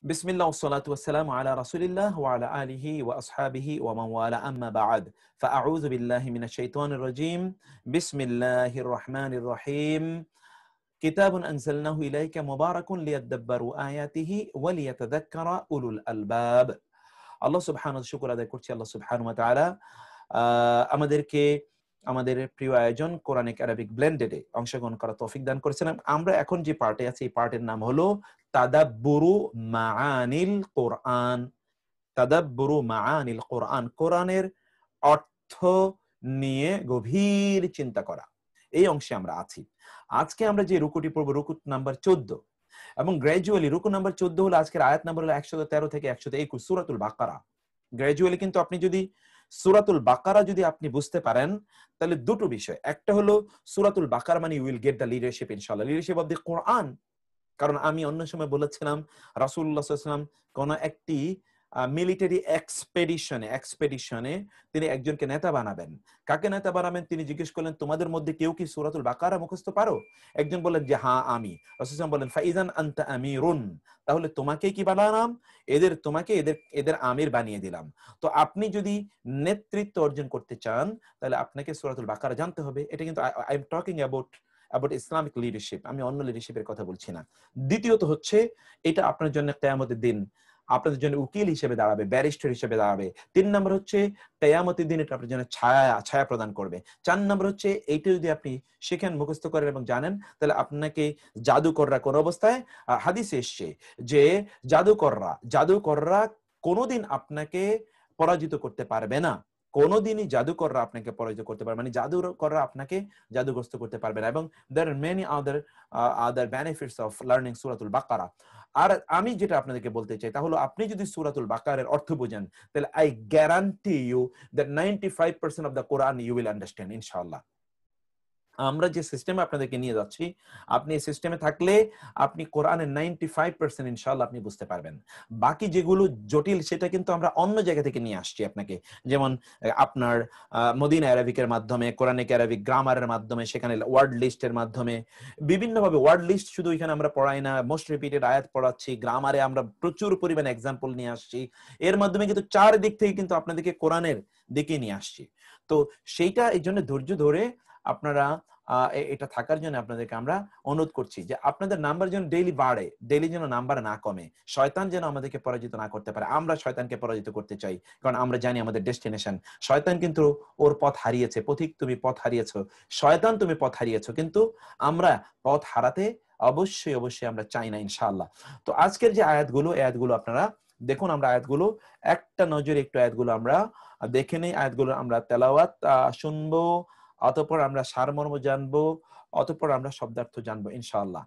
বিসমিল্লাহ ওয়াসসালাতু ওয়াসসালামু আলা রাসূলিল্লাহ ওয়া আলা আলিহি ওয়া আসহাবিহি ওয়া মান ওয়ালা আম্মা বা'দ ফাআউযু বিল্লাহি মিনাশ শাইতানির রাজীম বিসমিল্লাহির রহমানির রহিম কিতাবুন আনজালনাহু ইলাইকা মুবারাকুন লিয়াদাব্বারু আয়াতিহি ওয়া লিয়াতাযাক্কারা উলুল আলবাব। আল্লাহ সুবহানাহু শুকর আদায় করছি আল্লাহ সুবহানাহু ওয়া তাআলা আমাদেরকে আমাদের প্রিয় আয়োজন কোরআনিক আরবিক ব্লেন্ডেডে অংশগ্রহণ করার তৌফিক দান করেছেন। আমরা এখন যে পার্টে আছি এই পার্টের নাম হলো তাদাব্বুরু মাআনিল কোরআন। তাদাব্বুরু মাআনিল কোরআন, কোরআনের অর্থ নিয়ে গভীর চিন্তা করা। এই অংশে আমরা আছি। আজকে আমরা যে রুকুটি পড়ব রুকু নাম্বার 14 এবং গ্র্যাজুয়ালি রুকু নাম্বার 14 হলো আজকের আয়াত নাম্বার হলো 113 থেকে 121 সূরাতুল বাকারা। গ্র্যাজুয়ালি কিন্তু আপনি যদি সূরাতুল বাকারা যদি আপনি বুঝতে পারেন তাহলে দুটো বিষয়, একটা হলো সূরাতুল বাকারা মানে you will get the leadership ইনশাআল্লাহ, লিডারশিপ অফ দি কোরআন। কারণ আমি অন্য সময় বলেছিলাম রাসূলুল্লাহ সাল্লাল্লাহু আলাইহি ওয়াসাল্লাম কোন একটি মিলিটারি এক্সপেডিশনে তিনি একজনকে নেতা বানাবেন। কাকে নেতা বানাবেন তিনি জিজ্ঞেস করলেন, তোমাদের মধ্যে কেউ কি সূরাতুল বাকারা মুখস্থ পারো? একজন বললেন যে হ্যাঁ আমি। রাসূল সাল্লাল্লাহু আলাইহি ওয়াসাল্লাম বললেন ফাইজান আনতা আমিরুন, তাহলে তোমাকে কি বানালাম? তোমাকে এদের আমির বানিয়ে দিলাম। তো আপনি যদি নেতৃত্ব অর্জন করতে চান তাহলে আপনাকে সূরাতুল বাকারা জানতে হবে। এটা কিন্তু I am talking about Islamic leadership, আমি অন্য লিডারশিপের কথা বলছি না। দ্বিতীয়ত হচ্ছে এটা আপনার জন্য কিয়ামতের দিন আপনাদের জন্য উকিল হিসেবে দাঁড়াবে, ব্যারিস্টার হিসেবে দাঁড়াবে। 3 নম্বর হচ্ছে কিয়ামতের দিন এটা আপনার জন্য ছায়া প্রদান করবে। 4 নম্বর হচ্ছে এইটা যদি আপনি শিখেন, মুখস্থ করেন এবং জানেন তাহলে আপনাকে জাদুকররা কোন অবস্থায়, হাদিসে এসছে যে জাদুকররা কোনোদিন আপনাকে পরাজিত করতে পারবে না। কোনোদিনই জাদুকররা আপনাকে পরাজিত করতে পারবে, মানে জাদুকররা আপনাকে জাদুগ্রস্ত করতে পারবে না। এবং there are many other benefits of learning সূরাতুল বাকারা। আর আমি যেটা আপনাদেরকে বলতে চাই তা হলো আপনি যদি সূরাতুল বাকারার অর্থ বোঝেন তাহলে I guarantee you that 95% of the Quran you will understand ইনশাআল্লাহ। আমরা যে সিস্টেমে আপনাদেরকে নিয়ে যাচ্ছি, আপনি এই সিস্টেমে থাকলে আপনি কোরআনের 95% ইনশাআল্লাহ আপনি বুঝতে পারবেন। বাকি যেগুলো জটিল সেটা কিন্তু আমরা অন্য জায়গা থেকে নিয়ে আসছি আপনাকে। যেমন আপনার মদিনা আরবিকের মাধ্যমে, কোরআনিক আরবিক গ্রামারের মাধ্যমে, সেখানে ওয়ার্ড লিস্টের মাধ্যমে বিভিন্নভাবে ওয়ার্ড লিস্ট শুধু এখানে আমরা পড়াই না, মোস্ট রিপিটেড আয়াত পড়াচ্ছি, গ্রামারে আমরা প্রচুর পরিমাণে এক্সাম্পল নিয়ে আসছি। এর মাধ্যমে কিন্তু চারদিক থেকে কিন্তু আপনাদেরকে কোরআনের দিকে নিয়ে আসছি। তো সেইটা এই জন্য ধৈর্য ধরে আপনারা এটা থাকার জন্য আপনাদেরকে আমরা অনুরোধ করছি যে আপনাদের নাম্বার যেন ডেইলি বাড়ে, ডেইলি যেন নাম্বার না কমে, শয়তান যেন আমাদেরকে পরাজিত না করতে পারে। আমরা শয়তানকে পরাজিত করতে চাই, কারণ আমরা জানি আমাদের ডেস্টিনেশন। শয়তান কিন্তু ওর পথ হারিয়েছে, পথিক তুমি পথ হারিয়েছো, শয়তান তুমি পথ হারিয়েছো, কিন্তু আমরা পথ হারাতে অবশ্যই আমরা চাই না ইনশাআল্লাহ। তো আজকের যে আয়াতগুলো আপনারা দেখুন, আমরা আয়াতগুলো একটা নজরে একটু আয়াতগুলো আমরা দেখে নেই। আয়াতগুলো আমরা তেলাওয়াত শুনবো, অতঃপর আমরা সারমর্ম জানবো, অতঃপর আমরা শব্দার্থ জানবো ইনশাআল্লাহ।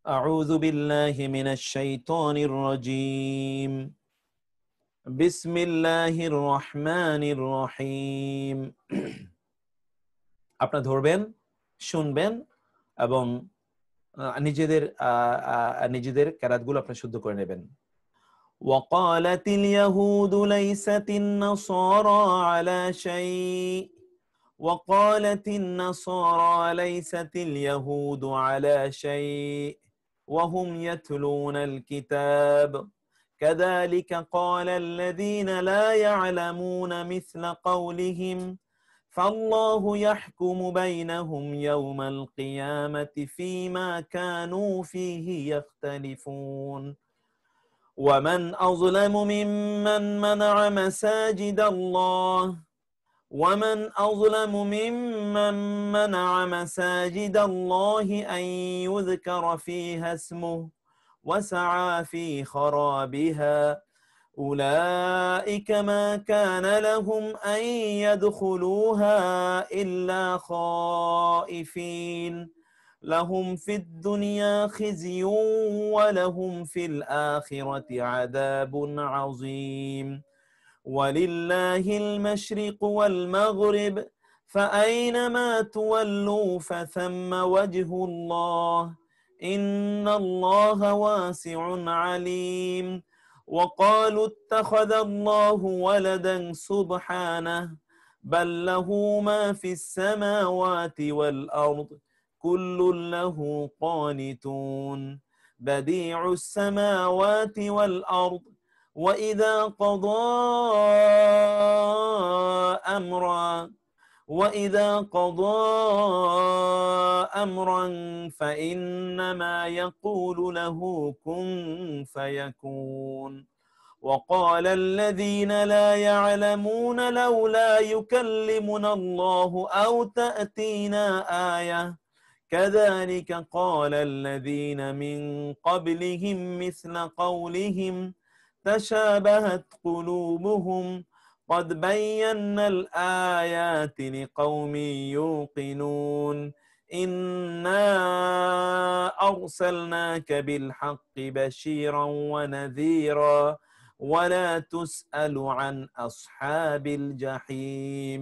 আউযু বিল্লাহি মিনাশ শাইতানির রাজীম। বিসমিল্লাহির রহমানির রহিম। আপনারা ধরবেন, শুনবেন এবং নিজেদের কেরাতগুলো আপনি শুদ্ধ করে নেবেন। وقالت اليهود ليست النصارى على شيء وقالت النصارى ليست اليهود على شيء وهم يتلون الكتاب كذلك قال الذين لا يعلمون مثل قولهم فالله يحكم بينهم يوم القيامة فيما كانوا فيه يختلفون ومن أظلم ممن منع مساجد الله أن يذكر فيها اسمه وسعى في خرابها أولئك ما كان لهم أن يدخلوها إلا خائفين لهم في الدنيا خزي ولهم في الآخرة عذاب عظيم ولله المشرق والمغرب فأينما تولوا فثم وجه الله إن الله واسع عليم وقالوا اتخذ الله ولدا سبحانه بل له ما في السماوات والأرض كل له قانتون বাদিউস সামাওয়াতি ওয়াল আরদ وإذا قضى أمرا وإذا قضى أمرا فإنما يقول له كن فيكون وقال الذين لا يعلمون لولا يكلمنا الله أو تأتينا آية كذلك قال الذين من قبلهم مثل قولهم تشابهت قلوبهم قد بينا الآيات لقوم يوقنون إنا أرسلناك بالحق بشيرا ونذيرا ولا تسأل عن أصحاب الجحيم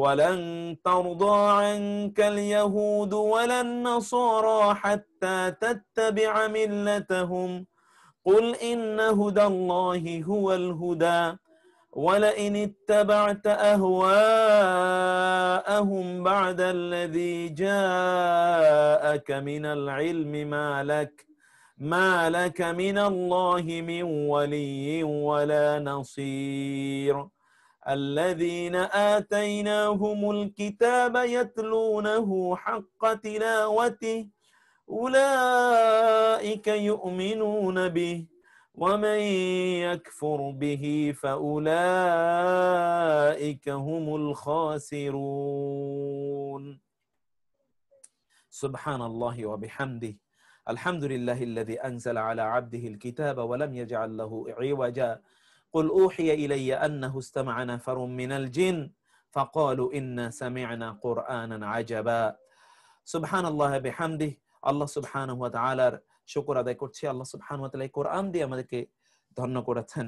ولن ترضى عنك اليهود ولا النصارى حتى تتبع ملتهم قل إن هدى الله هو الهدى ولئن اتبعت أهواءهم بعد الذي جاءك من العلم ما لك من الله من ولي ولا نصير الذين آتيناهم الكتاب يتلونه حق تلاوته أولئك يؤمنون به ومن يكفر به فأولئك هم الخاسرون سبحان الله وبحمده الحمد لله الذي أنزل على عبده الكتاب ولم يجعل له عوجا قل أوحي إلي أنه استمع نفر من الجن فقالوا إنا سمعنا قرآنا عجبا سبحان الله بحمده আল্লাহ সুবহানাহু ওয়া তাআলার শুকর আদায় করছি। আল্লাহ সুবহানাহু ওয়া তাআলা এই কোরআন দিয়ে আমাদেরকে ধন্য করেছেন।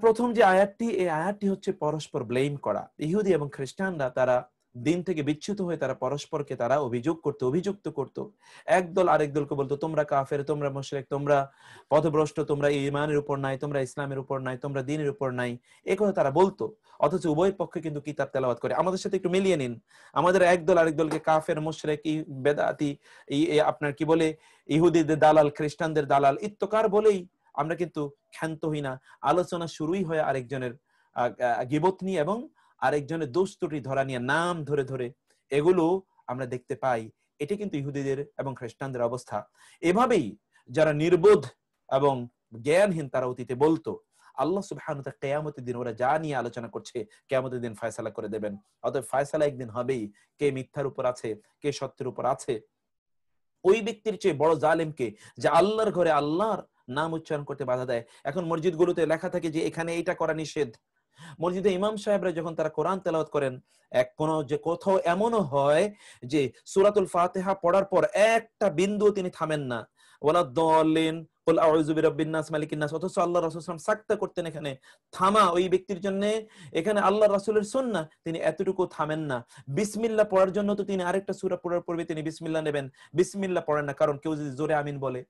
প্রথম যে আয়াতটি, এই আয়াতটি হচ্ছে পরস্পর ব্লেম করা। ইহুদি এবং খ্রিস্টানরা তারা দিন থেকে বিচ্যুত হয়ে তারা পরস্পরকে তারা অভিযুক্ত করত। একদল আরেক দলকে বলতো তোমরা কাফের, তোমরা মুশরিক, তোমরা পথভ্রষ্ট, তোমরা ঈমানের উপর নাই, তোমরা ইসলামের উপর নাই, তোমরা দ্বীনের উপর নাই, এই কথা তারা বলতো। অথচ উভয় পক্ষে কিন্তু কিতাব তেলাওয়াত করে। আমাদের সাথে একটু মিলিয়ে নিন, আমাদের একদল আরেক দলকে কাফের, মুশরিক, বেদাতি, আপনার কি বলে ইহুদিদের দালাল, খ্রিস্টানদের দালাল ইত্তকার বলেই আমরা কিন্তু ক্ষান্ত হই না। আলোচনা শুরুই হয় আরেকজনের গীবত নিয়ে এবং আরেকজনের দোষ ত্রুটি ধরা নিয়ে, নাম ধরে ধরে এগুলো আমরা দেখতে পাই। এটি কিন্তু ইহুদিদের এবং খ্রিস্টানদের অবস্থা। এভাবেই যারা নির্বোধ এবং জ্ঞানহীন তারা অতীতে বলতো। আল্লাহ সুবহানাহু ওয়া তাআলা কিয়ামতের দিন ওরা যা নিয়ে আলোচনা করছে কিয়ামতের দিন ফয়সালা করে দেবেন। অতএব ফয়সালা একদিন হবেই, কে মিথ্যার উপর আছে, কে সত্যের উপর আছে। ওই ব্যক্তির চেয়ে বড় জালেমকে, যে আল্লাহর ঘরে আল্লাহর নাম উচ্চারণ করতে বাধা দেয়। এখন মসজিদগুলোতে লেখা থাকে যে এখানে এটা করা নিষেধ। মসজিদে ইমাম সাহেবরা যখন তারা কোরআন তেলাওয়াত করেন, কোথাও এমনও হয় যে সূরাতুল ফাতিহা পড়ার পর একটা বিন্দু তিনি থামেন না, ওয়ালা দাল্লিন কুল আউযু বিরাব্বিন নাস মালিকিন নাস, অথচ আল্লাহর রাসূল সাল্লাল্লাহু আলাইহি ওয়াসাল্লাম সাকতা করতেন। এখানে থামা ওই ব্যক্তির জন্য, এখানে আল্লাহর রাসূলের সুন্নাহ, তিনি এতটুকু থামেন না। বিসমিল্লাহ পড়ার জন্য তো তিনি আরেকটা সূরা পড়ার পূর্বে তিনি বিসমিল্লাহ নেবেন, বিসমিল্লাহ পড়েন না, কারণ কেউ যদি জোরে আমিন বলে।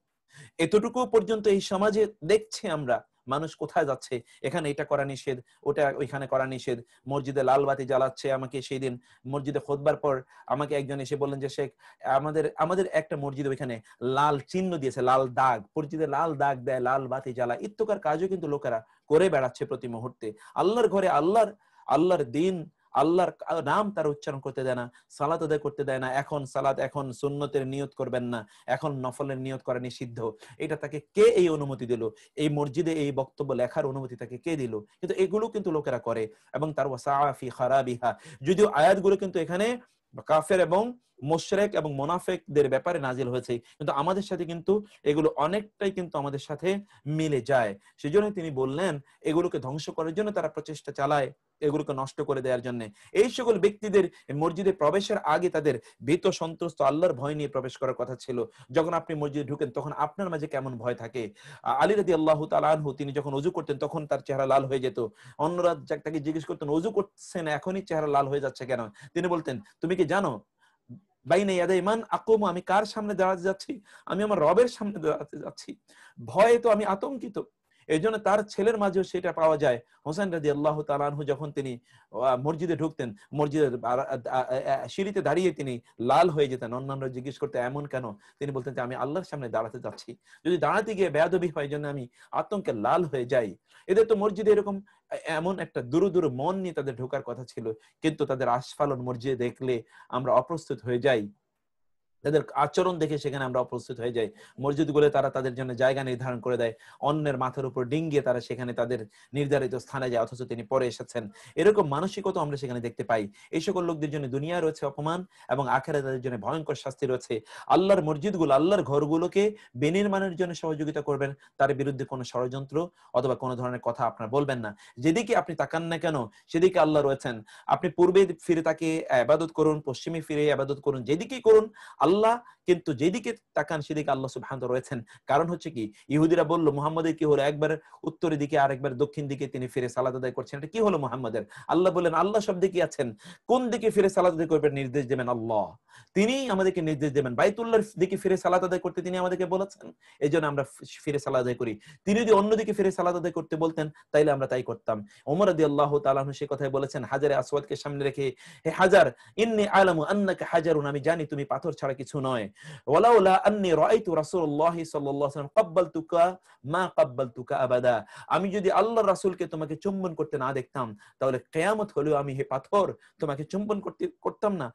এতটুকু পর্যন্ত এই সমাজে দেখছি আমরা মানুষ কোথায় যাচ্ছে, এখানে এটা করা নিষেধ, ওটা ওইখানে করা নিষেধ। মসজিদে লাল বাতি জ্বালাচ্ছে। আমাকে সেই দিন মসজিদে খুতবার পর আমাকে একজন এসে বললেন যে শেখ, আমাদের একটা মসজিদে ওইখানে লাল চিহ্ন দিয়েছে, লাল দাগ, মসজিদে লাল দাগ দেয়, লাল বাতি জ্বালায়। ইত্তকার কাজও কিন্তু লোকেরা করে বেড়াচ্ছে প্রতি মুহূর্তে। আল্লাহর ঘরে আল্লাহর দিন, আল্লাহর নাম তারা উচ্চারণ করতে দেয় না, সালাত আদায় করতে দেয় না। এখন সালাত, এখন সুন্নতের নিয়ত করবেন না, এখন নফলের নিয়ত করা নিষিদ্ধ। এটা তাকে কে এই অনুমতি দিল? এই মসজিদে এই বক্তব্য লেখার অনুমতি তাকে কে দিল? কিন্তু এগুলো কিন্তু লোকেরা করে এবং তার ওয়াসাআ ফি খারাবিহা। যদিও আয়াতগুলো কিন্তু এখানে কাফের এবং মুশরিক এবং মুনাফিকদের ব্যাপারে নাজিল হয়েছে, কিন্তু আমাদের সাথে কিন্তু এগুলো অনেকটাই কিন্তু আমাদের সাথে মিলে যায়। সেজন্য তিনি বললেন এগুলোকে ধ্বংস করার জন্য তারা প্রচেষ্টা চালায়, এগুলোকে নষ্ট করে দেওয়ার জন্য। এই সকল ব্যক্তিদের মসজিদে প্রবেশের আগে তাদের ভীত সন্ত্রস্ত আল্লাহর ভয় নিয়ে প্রবেশ করার কথা ছিল। যখন আপনি মসজিদে ঢুকেন তখন আপনার মাঝে কেমন ভয় থাকে? আলী রাদিয়াল্লাহু তাআলা আনহু তিনি যখন ওযু করতেন তখন তার চেহারা লাল হয়ে যেত। অন্যরা তাকে জিজ্ঞেস করতেন ওযু করছেন এখনই চেহারা লাল হয়ে যাচ্ছে কেন? তিনি বলতেন তুমি কি জানো বাইনা ইয়াদাই মান আকুমু, আমি কার সামনে দাঁড়াতে যাচ্ছি? আমি আমার রবের সামনে দাঁড়াতে যাচ্ছি। ভয়ে তো আমি আতঙ্কিত। এই জন্য তার ছেলের মাঝেও সেটা পাওয়া যায়। হোসেন রাদিয়াল্লাহু তাআলা আনহু যখন তিনি মসজিদে ঢুকতেন, মসজিদের সিঁড়িতে দাঁড়িয়ে তিনি লাল হয়ে যেতেন। অন্যান্য জিজ্ঞেস করতে এমন কেন? তিনি বলতেন যে আমি আল্লাহর সামনে দাঁড়াতে যাচ্ছি, যদি দাঁড়াতে গিয়ে বেয়াদবি হয় জন্য আমি আতঙ্কে লাল হয়ে যাই। এদের তো মসজিদে এরকম এমন একটা দুরু দুরু মন নিয়ে তাদের ঢোকার কথা ছিল, কিন্তু তাদের আস্ফালন মসজিদে দেখলে আমরা অপ্রস্তুত হয়ে যাই, তাদের আচরণ দেখে সেখানে আমরা অপ্রস্তুত হয়ে যাই। মসজিদগুলো তারা তাদের জন্য জায়গা নির্ধারণ করে দেয়, অন্যের মাথার উপর ডিঙ্গিয়ে তারা সেখানে তাদের নির্ধারিত স্থানে যায়, অথচ তিনি পরে এসেছেন। এরকম মানসিকতা আমরা সেখানে দেখতে পাই। এই সকল লোকদের জন্য দুনিয়া রয়েছে অপমান এবং আখিরাতে তাদের জন্য ভয়ঙ্কর শাস্তি রয়েছে। আল্লাহর মসজিদগুলো, আল্লাহর ঘরগুলোকে বেনির্মাণের জন্য সহযোগিতা করবেন, তার বিরুদ্ধে কোনো ষড়যন্ত্র অথবা কোনো ধরনের কথা আপনারা বলবেন না। যেদিকে আপনি তাকান না কেন সেদিকে আল্লাহ রয়েছেন। আপনি পূর্বে ফিরে তাকে ইবাদত করুন, পশ্চিমে ফিরে ইবাদত করুন, যেদিকেই করুন আল্লাহ কিন্তু যেদিকে তাকান সেদিকে আল্লাহ সুবহানাহু রয়েছেন। কারণ হচ্ছে কি, ইহুদিরা বলল মুহাম্মাদের কি হলো, একবার উত্তরের দিকে আর একবার দক্ষিণ দিকে তিনি ফিরে সালাত আদায় করছেন, এটা কি হলো মুহাম্মাদের? আল্লাহ বললেন আল্লাহ সব দিকে আছেন, কোন দিকে ফিরে সালাত আদায় করবেন নির্দেশ দেবেন আল্লাহ, তিনি আমাদেরকে নির্দেশ দেবেন। বাইতুল্লাহর দিকে ফিরে সালাত আদায় করতে তিনি আমাদেরকে বলেছেন, এইজন্য আমরা ফিরে সালাত আদায় করি। তিনি যদি অন্যদিকে ফিরে সালাত আদায় করতে বলতেন তাইলে আমরা তাই করতাম। ওমর রাদিয়াল্লাহু তাআলা আনহু সে কথাই বলেছেন হাজারে আসওয়াদকে সামনে রেখে, হে হাজার, ইন্নী আলামু আন্নাকা হাজারুন, আমি জানি তুমি পাথর ছাড়া কিছু নয়। ওয়ালাউলা আন্নী রাআইতু রাসূলুল্লাহ সাল্লাল্লাহু আলাইহি ওয়াসাল্লাম ক্বাব্বালতুকা মা ক্বাব্বালতুকা আবাদা, আমি যদি আল্লাহর রাসূলকে তোমাকে চুম্বন করতে না দেখতাম তাহলে কিয়ামত হলেও আমি হে পাথর তোমাকে চুম্বন করতাম না।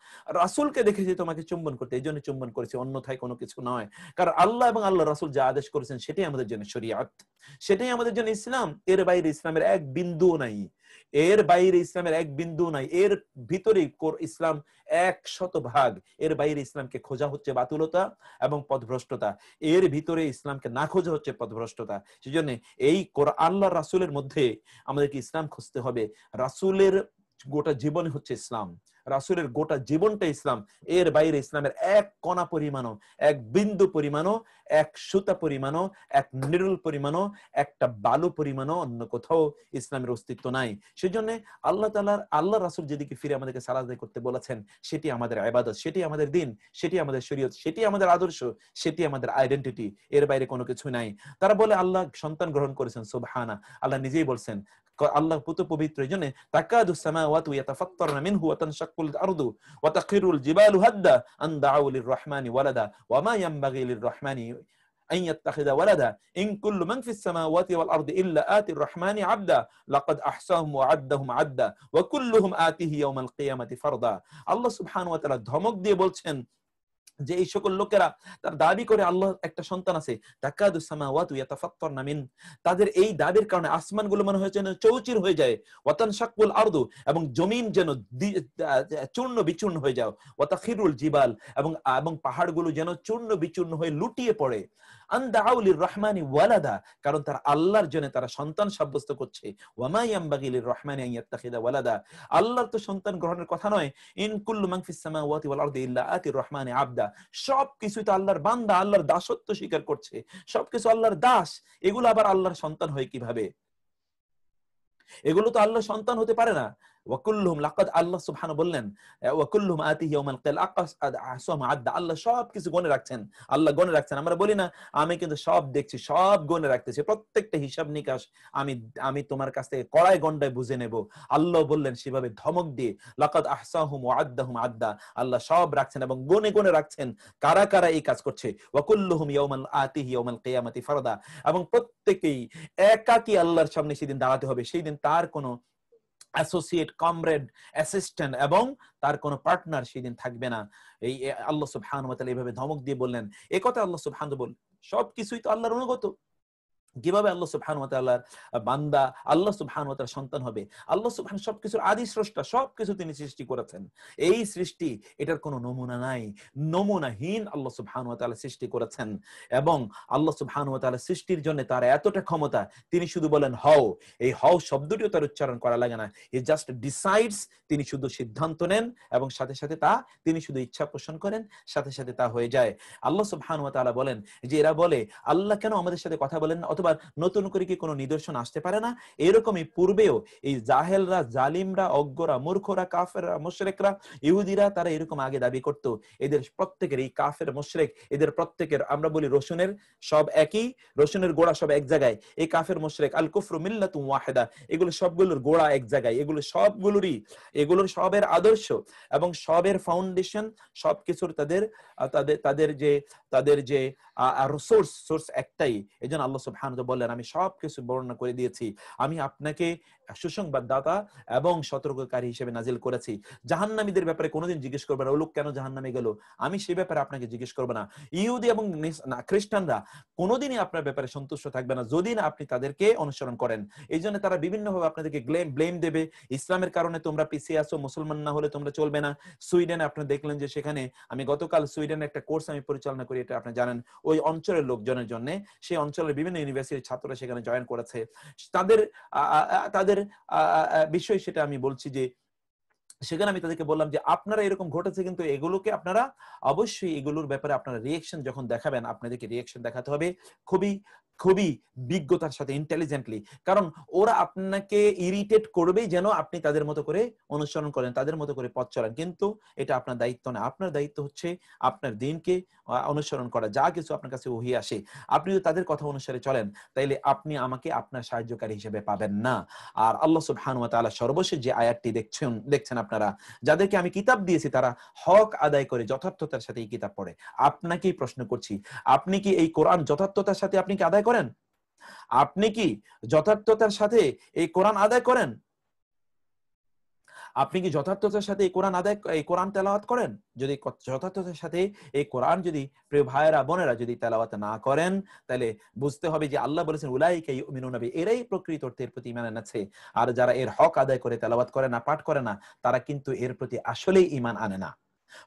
রাসূলকে দেখেছি তোমাকে চুম্বন করতে, এইজন্য চুম্বন করেছি, অন্যথায় কোনো কিছু নয়। কারণ আল্লাহ এবং আল্লাহর রাসূল যা আদেশ করেছেন সেটাই আমাদের জন্য শরীয়ত, সেটাই আমাদের জন্য ইসলাম। এর বাইরে ইসলামের এক বিন্দু নাই, এর বাইরে ইসলামের এক বিন্দু নাই, এর ভিতরে ইসলাম 100%। এর বাইরে ইসলামকে খোঁজা হচ্ছে বাতুলতা এবং পথভ্রষ্টতা, এর ভিতরে ইসলামকে না খোঁজা হচ্ছে পথভ্রষ্টতা। সেজন্য এই আল্লাহর রাসূলের মধ্যে আমাদেরকে ইসলাম খুঁজতে হবে। রাসূলের গোটা জীবন হচ্ছে ইসলাম, রাসূলের গোটা জীবনটা ইসলাম। এর বাইরে ইসলামের এক কণা পরিমাণও, এক বিন্দু পরিমাণও, এক সুতা পরিমাণও, এক নিরল পরিমাণও, একটা বালু পরিমাণও অন্য কোথাও ইসলামের অস্তিত্ব নাই। সেজন্য আল্লাহ রাসূল যেদিকে ফিরে আমাদেরকে সালাত আদায় করতে বলেছেন সেটি আমাদের ইবাদত, সেটি আমাদের দিন, সেটি আমাদের শরীয়ত, সেটি আমাদের আদর্শ, সেটি আমাদের আইডেন্টিটি। এর বাইরে কোনো কিছু নাই। তারা বলে আল্লাহ সন্তান গ্রহণ করেছেন, সুবহানা, আল্লাহ নিজেই বলছেন, আল্লাহ পুত পবিত্র, এই জন্য তাকাদুস সামাওয়াতু ইয়াতাফাত্তারনা মিনহু ওয়া তানশাক্কুল আরদু ওয়া তাখিরুল জিবালু হাদ্দা আন দাউ লির-রাহমানি ওয়ালাদা ওয়া মা ইয়ানবাগি লির-রাহমানি আন ইয়াত্তাখিযা ওয়ালাদা ইন কুল্লু মান ফিস সামাওয়াতি ওয়াল আরদি ইল্লা আতির রাহমানি আবদা লাকাদ আহসাহুম ওয়া আদ্দাহুম আদ্দা ওয়া কুল্লুহুম আতিহি ইয়াওমাল কিয়ামাতি ফারদা। আল্লাহ সুবহানাহু ওয়া তাআলা ধমক দিয়ে বলছেন যে এই সকল লোকেরা তার দাবি করে আল্লাহ একটা সন্তান আছে, তাকাদুস সামাওয়াতু ইয়াতাফাত্তারনা মিন, তাদের এই দাবির কারণে আসমানগুলো মনে হয় যেন চৌচির হয়ে যায়, ওয়া তানশাক্কুল আরদু, এবং জমিন যেন চূর্ণ বিচূর্ণ হয়ে যায়, ওয়া তাখিরুল জিবাল, এবং পাহাড়গুলো যেন চূর্ণ বিচূর্ণ হয়ে লুটিয়ে পড়ে, আন দাউ লির-রাহমানি ওয়ালাদা, কারণ তারা আল্লাহর জন্য তারা সন্তান সাব্যস্ত করছে। ওয়া মা ইয়ানবাগি লির-রাহমানি আন ইয়াত্তাখিযা ওয়ালাদা, আল্লাহর তো সন্তান গ্রহণের কথা নয়। ইন কুল্লু মান ফিস সামাওয়াতি ওয়াল আরদি ইল্লা আতির রাহমানি আবদা, সবকিছু তো আল্লাহর বান্দা, আল্লাহর দাসত্ব স্বীকার করছে, সবকিছু আল্লাহর দাস, এগুলো আবার আল্লাহর সন্তান হয় কিভাবে? এগুলো তো আল্লাহর সন্তান হতে পারে না। ওয়াকুল্লুহুম, লাকাদ, আল্লাহ সুবহানাহু বললেন ওয়াকুল্লুহুম আতিহি ইয়াওমাল কিয়ামাহ আদা, আল্লাহ সবকিছু গণে রাখছেন, আল্লাহ গণে রাখছেন। আমরা বলি না আমি কিন্তু সব দেখছি, সব গণে রাখতেছি, প্রত্যেকটা হিসাব নিকাশ আমি তোমার কাছ থেকে কড়াই গন্ডায় বুঝে নেব। আল্লাহ বললেন সেভাবে ধমক দিয়ে, লাকাদ আহসাহুম ওয়া আদ্দাহুম আদ্দা, আল্লাহ সব রাখছেন এবং গণে গণে রাখছেন কারা কারা এই কাজ করছে। ওয়াকুল্লুহুম আতিহি ইয়াওমাল কিয়ামাতি ফারদা, এবং প্রত্যেকেই একাকী আল্লাহর সামনে সেদিন দাঁড়াতে হবে। সেই দিন তার কোনো অ্যাসোসিয়েট, কমরেড, অ্যাসিস্ট্যান্ট এবং তার কোনো পার্টনার সেদিন থাকবে না। এই আল্লাহ সুবহানাহু ওয়া তাআলা এইভাবে ধমক দিয়ে বললেন। এই কথা আল্লাহ সুবহানাহু বল, সবকিছুই তো আল্লাহর অনুগত। কিভাবে আল্লাহ সুবহানাহু ওয়া তাআলার বান্দা, আল্লাহ সুবহানাহু ওয়া তাআলা সন্তান হবে? আল্লাহ সুবহানাহু সবকিছুর আদি স্রষ্টা, সবকিছু তিনি সৃষ্টি করেছেন। এই সৃষ্টি, এটার কোনো নমুনা নাই, নমুনাহীন আল্লাহ সুবহানাহু ওয়া তাআলা সৃষ্টি করেছেন। এবং আল্লাহ সুবহানাহু ওয়া তাআলা সৃষ্টির জন্য তার এতটা ক্ষমতা, তিনি শুধু বলেন হও, এই হও শব্দটিও তার উচ্চারণ করা লাগে না, হি জাস্ট ডিসাইডস, তিনি শুধু সিদ্ধান্ত নেন এবং সাথে সাথে তা, তিনি শুধু ইচ্ছা পোষণ করেন, সাথে সাথে তা হয়ে যায়। আল্লাহ সুবহানাহু ওয়া তাআলা বলেন যে এরা বলে আল্লাহ কেন আমাদের সাথে কথা বলেন না, অথবা অথবা নতুন করে কি কোনো নিদর্শন আসতে পারে না? এরকমই পূর্বেও এই জাহেলরা, জালিমরা, অজ্ঞরা, মূর্খরা, কাফেররা, মুশরিকরা, ইহুদিরা তারা এরকম আগে দাবি করত এদের প্রত্যেকের, এই কাফের মুশরিক এদের প্রত্যেকের, আমরা বলি রসুনের সব একই, রসুনের গোড়া সব এক জায়গায়। এই কাফের মুশরিক আল কুফরু মিল্লাতুন ওয়াহিদা, এগুলো সবগুলোর গোড়া এক জায়গায়, এগুলো সবগুলোরই, এগুলোর সবের আদর্শ এবং সবের ফাউন্ডেশন, সবকিছুর তাদের তাদের তাদের যে সোর্স একটাই। এজন্য আল্লাহ সুবহানাহু ওয়া তাআলা বললেন, আমি সবকিছু বর্ণনা করে দিয়েছি, আমি আপনাকে সুসংবাদদাতা এবং সতর্ককারী হিসেবে নাজিল করেছি। জাহান্নামীদের ব্যাপারে কোনোদিন জিজ্ঞেস করবে না, ও লোক কেন জাহান্নামে গেল, আমি সেই ব্যাপারে আপনাকে জিজ্ঞেস করব না। ইহুদি এবং খ্রিস্টানরা কোনোদিনই আপনার ব্যাপারে সন্তুষ্ট থাকবে না যদি না আপনি তাদেরকে অনুসরণ করেন। এই জন্য তারা বিভিন্নভাবে আপনাদেরকে ব্লেম দেবে, ইসলামের কারণে তোমরা পিছিয়ে আসো, মুসলমান না হলে তোমরা চলবে না। সুইডেনে আপনারা দেখলেন যে সেখানে, আমি গতকাল সুইডেনে একটা কোর্স আমি পরিচালনা করি, এটা আপনি জানেন, ওই অঞ্চলের লোকজনের জন্য, সেই অঞ্চলের বিভিন্ন ইউনিভার্সিটির ছাত্ররা সেখানে জয়েন করেছে। তাদের তাদের বিষয় সেটা আমি বলছি যে সেখানে আমি তাদেরকে বললাম যে আপনারা এরকম ঘটেছে, কিন্তু এগুলোকে আপনারা অবশ্যই, এগুলোর ব্যাপারে আপনারা রিয়েকশন যখন দেখাবেন, আপনাদেরকে রিয়েকশন দেখাতে হবে খুবই খুবই বিজ্ঞতার সাথে, ইন্টেলিজেন্টলি। কারণ ওরা আপনাকে ইরিটেট করবেই যেন আপনি তাদের মতো করে অনুসরণ করেন, তাদের মতো করে পথ চলেন, কিন্তু এটা আপনার দায়িত্ব না। আপনার দায়িত্ব হচ্ছে আপনার দ্বীনকে অনুসরণ করা। যা কিছু আপনার কাছে ওহী আসে, আপনি যদি তাদের কথা অনুসারে চলেন, তাইলে আপনি আমাকে আপনার সাহায্যকারী হিসেবে পাবেন না। আর আল্লাহ সুবহানাহু ওয়া তাআলা সর্বশেষ যে আয়াতটি দেখছেন আপনারা, যাদেরকে আমি কিতাব দিয়েছি তারা হক আদায় করে যথার্থতার সাথে এই কিতাব পড়ে। আপনাকেই প্রশ্ন করছি, আপনি কি এই কোরআন যথার্থতার সাথে আপনি কি আদায় করেন? আপনি কি যথার্থতার সাথে এই কোরআন আদায় করেন? আপনি কি যথার্থতার সাথে এই কোরআন তেলাওয়াত করেন? যদি যথার্থতার সাথে এই কোরআন যদি প্রিয় ভাইয়েরা বোনেরা যদি তেলাওয়াত না করেন, তাহলে বুঝতে হবে যে আল্লাহ বলেছেন উলাইকা ইউমিনুনা বিহি, এরাই প্রকৃত অর্থে এর প্রতি ঈমান এনেছে। আর যারা এর হক আদায় করে তেলাওয়াত করে না, পাঠ করে না, তারা কিন্তু এর প্রতি আসলেই ঈমান আনে না।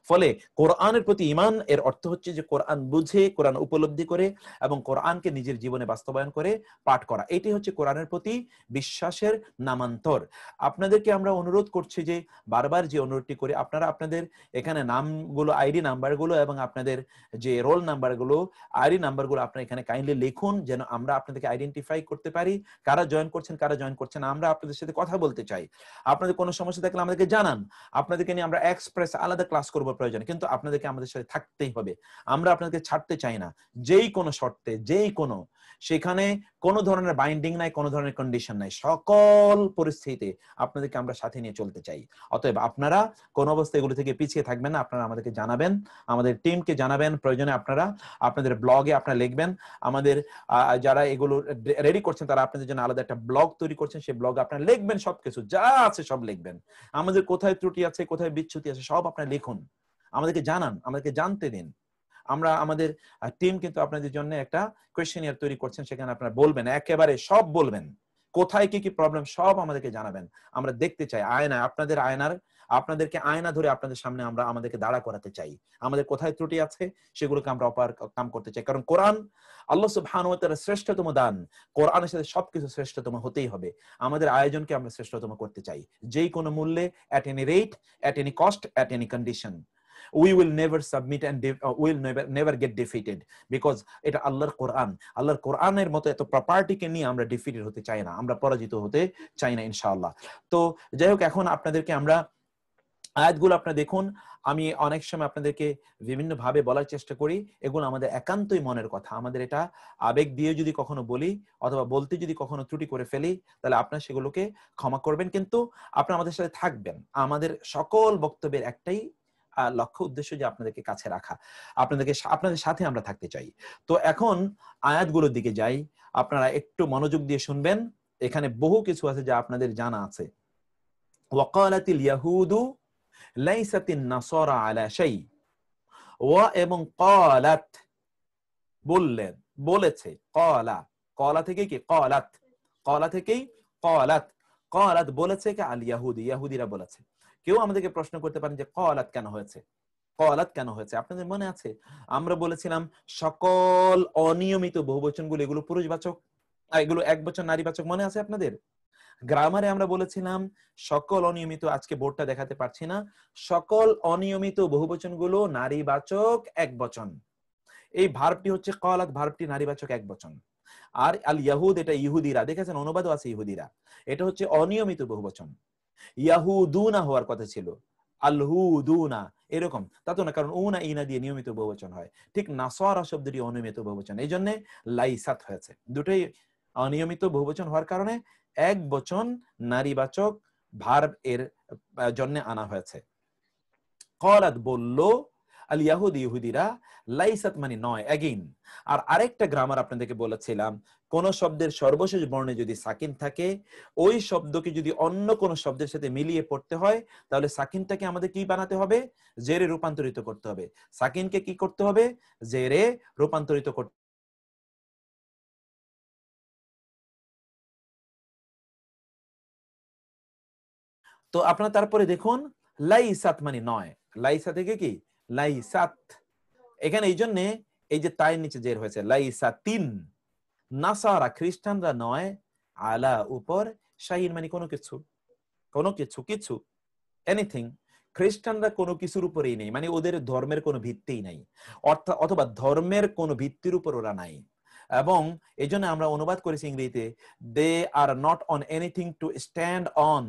ফলে কোরআনের প্রতি ঈমান এর অর্থ হচ্ছে যে কোরআন বুঝে, কোরআন উপলব্ধি করে এবং কোরআনকে নিজের জীবনে বাস্তবায়ন করে পাঠ করা। এটি হচ্ছে কোরআনের প্রতি বিশ্বাসের নামান্তর। আপনাদেরকে আমরা অনুরোধ করছি যে বারবার যে অনুরোধটি করে, আপনারা আপনাদের এখানে নামগুলো, আইডি নাম্বারগুলো এবং আপনাদের যে রোল নাম্বারগুলো, আইডি নাম্বারগুলো আপনারা এখানে কাইন্ডলি লিখুন, যেন আমরা আপনাদেরকে আইডেন্টিফাই করতে পারি কারা জয়েন করছেন, কারা জয়েন করছেন। আমরা আপনাদের সাথে কথা বলতে চাই। আপনাদের কোনো সমস্যা থাকলে আমাদেরকে জানান, আপনাদেরকে নিয়ে আমরা এক্সপ্রেস আলাদা ক্লাস করব প্রয়োজন, কিন্তু আপনাদেরকে আমাদের সাথে থাকতেই হবে। আমরা আপনাদেরকে ছাড়তে চাই না, যেই কোনো শর্তে, যেই কোনো, সেখানে কোনো ধরনের বাইন্ডিং নাই, কোনো ধরনের কন্ডিশন নাই, সকল পরিস্থিতিতে আপনাদেরকে আমরা সাথে নিয়ে চলতে চাই। অতএব আপনারা কোন অবস্থায় এগুলো থেকে পিছিয়ে থাকবেন না, আপনারা আমাদেরকে জানাবেন, আমাদের টিমকে জানাবেন। প্রয়োজনে আপনারা আপনাদের ব্লগে আপনারা লিখবেন। আমাদের যারা এগুলো রেডি করছেন তারা আপনাদের জন্য আলাদা একটা ব্লগ তৈরি করছেন, সেই ব্লগে আপনারা লিখবেন, সবকিছু যা আছে সব লিখবেন। আমাদের কোথায় ত্রুটি আছে, কোথায় বিচ্যুতি আছে, সব আপনারা লিখুন, আমাদেরকে জানান, আমাদেরকে জানতে দিন। আমরা আমাদের টিম কিন্তু আপনাদের জন্য একটা কোয়েশ্চেনিয়ার তৈরি করছেন, সেখানে আপনারা বলবেন, একেবারে সব বলবেন, কোথায় কি কি প্রবলেম সব আমাদেরকে জানাবেন। আমরা দেখতে চাই আয়না, আপনাদেরকে আয়না ধরে আপনাদের সামনে আমরা আমাদেরকে দাঁড়া করাতে চাই। আমাদের কোথায় ত্রুটি আছে সেগুলোকে আমরা কাম করতে চাই। কারণ কোরআন আল্লাহ সুবহানাহু ওয়া তাআলার শ্রেষ্ঠতম দান। কোরআনের সাথে সবকিছু শ্রেষ্ঠতম হতেই হবে। আমাদের আয়োজনকে আমরা শ্রেষ্ঠতম করতে চাই, যেই কোনো মূল্যে, at any rate, at any cost, at any condition. We will never submit and we will never get defeated, because এটা আল্লাহর কোরআন। আল্লাহর কোরআনের মতো এত প্রপার্টিকে নিয়ে আমরা ডিফিটেড হতে চাই না, আমরা পরাজিত হতে চাই না ইনশাআল্লাহ। তো যাই হোক, এখন আপনাদেরকে আমরা আয়াতগুলো আপনারা দেখুন। আমি অনেক সময় আপনাদেরকে বিভিন্ন ভাবে বলার চেষ্টা করি, এগুলো আমাদের একান্তই মনের কথা। আমাদের এটা আবেগ দিয়ে যদি কখনো বলি অথবা বলতে যদি কখনো ত্রুটি করে ফেলি, তাহলে আপনারা সেগুলোকে ক্ষমা করবেন, কিন্তু আপনারা আমাদের সাথে থাকবেন। আমাদের সকল বক্তব্যের একটাই লক্ষ্য উদ্দেশ্য, যে আপনাদেরকে কাছে রাখা, আপনাদের সাথে আমরা থাকতে চাই। তো এখন আয়াতগুলোর দিকে যাই, আপনারা একটু মনোযোগ দিয়ে শুনবেন। এখানে বহু কিছু আছে যা আপনাদের জানা আছে। ওয়াকালাতিল ইয়াহুদু লাইসাতিন নাসারা আলা শাই, ওয়া এবং ক্বালাত বললেন, বলেছে, ক্বালা থেকে কি ক্বালা থেকেই ক্বালাত বলেছে কি আল ইয়াহুদি, ইহুদিরা বলেছে। কেউ আমাদেরকে প্রশ্ন করতে পারেন যে ক্বালাত কেন হয়েছে। আপনাদের মনে আছে আমরা বলেছিলাম সকল অনিয়মিত বহুবচনগুলো এগুলো পুরুষবাচক, এগুলো একবচন নারীবাচক, মনে আছে আপনাদের? গ্রামারে আমরা বলেছিলাম সকল অনিয়মিত, আজকে বোর্ডটা দেখাতে পারছি না, সকল অনিয়মিত বহুবচনগুলো নারীবাচক একবচন। এই ভার্বটি হচ্ছে ক্বালাত, ভার্বটি নারীবাচক একবচন। আর আল ইয়াহুদ এটা ইহুদিরা, দেখেছেন অনুবাদও আছে ইহুদিরা, এটা হচ্ছে অনিয়মিত বহুবচন। ইয়াহুদুনা হওয়ার কথা ছিল, আলহুদুনা এরকম তা তো না, কারণ উনা ইনা দিয়ে নিয়মিত বহুবচন হয়। ঠিক নাসারা শব্দটি অনিয়মিত বহুবচন, এই জন্য লাইসাত হয়েছে। দুটোই অনিয়মিত বহুবচন হওয়ার কারণে এক বচন নারীবাচক ভার্ব এর জন্য আনা হয়েছে। ক্বালাত বলল, আল ইয়াহুদ ইহুদিরা, লাইসাত মানে নয়, এগেইন। আর আরেকটা গ্রামার আপনাদেরকে বলেছিলাম, কোন শব্দের সর্বশেষ বর্ণে যদি সাকিন থাকে, ওই শব্দকে যদি অন্য কোন শব্দের সাথে মিলিয়ে পড়তে হয়, তাহলে সাকিনটাকে আমাদের কি বানাতে হবে? জেরে রূপান্তরিত করতে হবে। সাকিনকে কি করতে হবে? জেরে রূপান্তরিত করতে। তো আপনারা তারপরে দেখুন, লাইসাত মানে নয়, লাইসা থেকে কি লাইসাত, এখানে এই জন্যে এই যে তাই নিচে জের হয়েছে, লাইসাতিন। নাসারা খ্রিস্টানরা নয়, আলা উপর, শাইন মানে কোনো কিছু, কোনো কিছু, কিছু, এনিথিং। খ্রিস্টানরা কোনো কিছুর উপরেই নেই, মানে ওদের ধর্মের কোনো ভিত্তিই নাই, অর্থাৎ অথবা ধর্মের কোনো ভিত্তির উপর ওরা নাই। এবং এই জন্য আমরা অনুবাদ করেছি ইংরেজিতে, they are not on anything to stand on.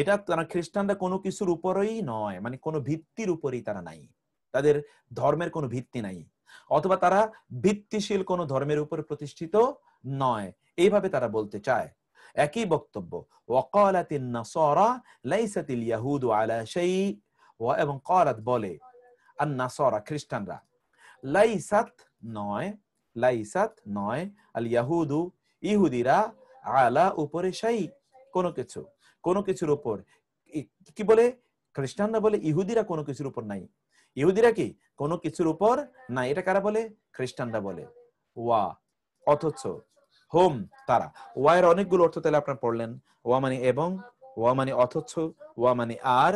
এটা তারা খ্রিস্টানরা কোনো কিছুর উপরেই নয়, মানে কোনো ভিত্তির উপরেই তারা নাই, তাদের ধর্মের কোনো ভিত্তি নাই, অথবা তারা ভিত্তিশীল কোনো ধর্মের উপর প্রতিষ্ঠিত নয়, এইভাবে তারা বলতে চায়। একই বক্তব্য, ওয়াকালাতিন নাসারা লাইসাতিল ইয়াহুদু আলা শাই, এবং ক্বালাত বলে আন নাসারা খ্রিস্টানরা, লাইসাত নয়, লাইসাত নয়, আল ইয়াহুদু ইহুদিরা, আলা উপরে শাই কোনো কিছু, কোনো কিছুর উপর। কি বলে খ্রিস্টানরা? বলে ইহুদিরা কোনো কিছুর উপর নাই। ইহুদিরা কি কোনো কিছুর উপর নাই, এটা কারা বলে? খ্রিস্টানরা বলে। ওয়া অথচ, হোম তারা, ওয়া এর অনেকগুলো অর্থ তাহলে আপনারা পড়লেন। ওয়া মানে এবং, ওয়া মানে অথচ, ওয়া মানে আর,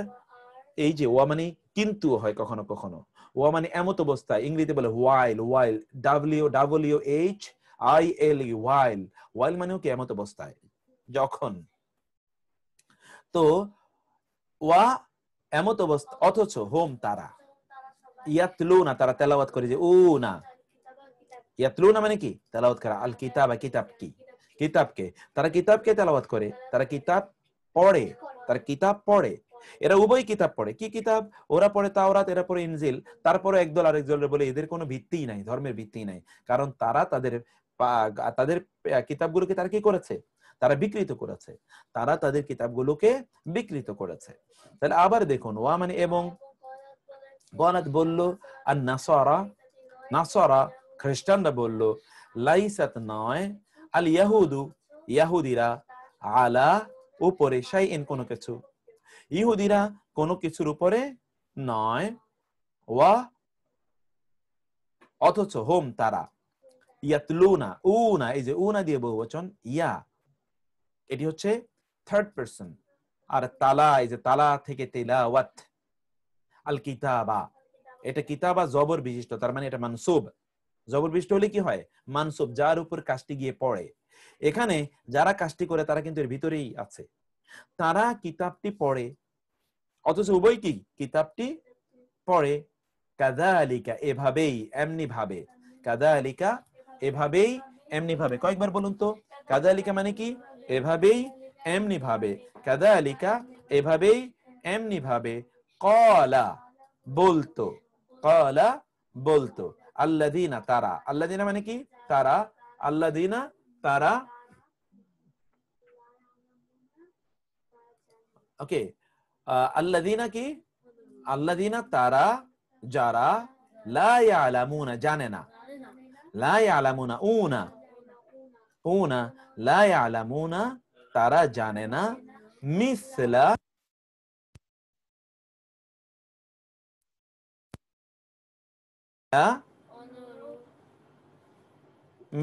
এই যে ওয়া মানে কিন্তু হয় কখনো কখনো, ওয়া মানে এমত অবস্থায়, ইংরেজিতে বলে ওয়াইল, ওয়াইল, WWHILE, ওয়াইল, ওয়াইল মানেও কি এমত অবস্থায়, যখন। তো ওয়া এমত অবস্থা, অথচ হোম তারা, ইয়াতলুনা তারা তেলাওয়াত করে, যে ও না, ইয়াতলুনা মানে কি তেলাওয়াত করা, আল কিতাবা কিতাব কি, কিতাবকে, তারা কিতাবকে তেলাওয়াত করে, তারা কিতাব পড়ে, তারা কিতাব পড়ে। এরা উভয় কিতাব পড়ে। কি কিতাব? ওরা পড়ে তাওরাত, এরা পড়ে ইনজিল। তারপরে একদল আরেকদলের বলে এদের কোনো ভিত্তিই নাই, ধর্মের ভিত্তি নাই, কারণ তারা তাদের তাদের কিতাবগুলোকে তারা কি করেছে? তারা বিকৃত করেছে, তারা তাদের কিতাবগুলোকে বিকৃত করেছে। তাহলে আবার দেখুন, ওয়া মানে এবং, গনাত বলল, আর নাসারা, নাসারা খ্রিস্টানরা বলল, লাইসাত নয়, আল ইয়াহুদু ইয়াহুদিরা, আলা উপরে, শাইইন কোনো কিছু, ইহুদিরা কোনো কিছুর উপরে নয়, ওয়া অথচ, হোম তারা, ইয়াতলুনা, উনা, এই যে উনা দিয়ে বহুবচন, ইয়া এটি হচ্ছে থার্ড পারসন, আর তালা, এই যে তালা থেকে তিলাওয়াত, আল কিতাবা, এটা কিতাবা জবর বিশিষ্ট, তার মানে এটা মানসুব। জবর বিশিষ্ট হলে কি হয়? মানসুব, যার উপর কাজটি গিয়ে পড়ে। এখানে যারা কাজটি করে তারা কিন্তু এর ভিতরেই আছে, তারা কিতাবটি পড়ে, অথচ উভয় কি কিতাবটি পড়ে। কাযালিকা এভাবেই, এমনি ভাবে, কাযালিকা এভাবেই, এমনি ভাবে, কয়েকবার বলুন তো। কাযালিকা মানে কি? এভাবেই, এমনি ভাবে, কাযালিকা এভাবেই, এমনি ভাবে, ক্বালা বলতো, ক্বালা বলতো, আল্লাযীনা তারা, আল্লাযীনা মানে কি? তারা, আল্লাযীনা তারা, ওকে, আল্লাযীনা কি? আল্লাযীনা তারা, যারা, লা ইয়ালামুনা জানে না, লা ইয়ালামুনা, উনা, উনা, লা ইয়ালামুনা তারা জানে না, মিসলা,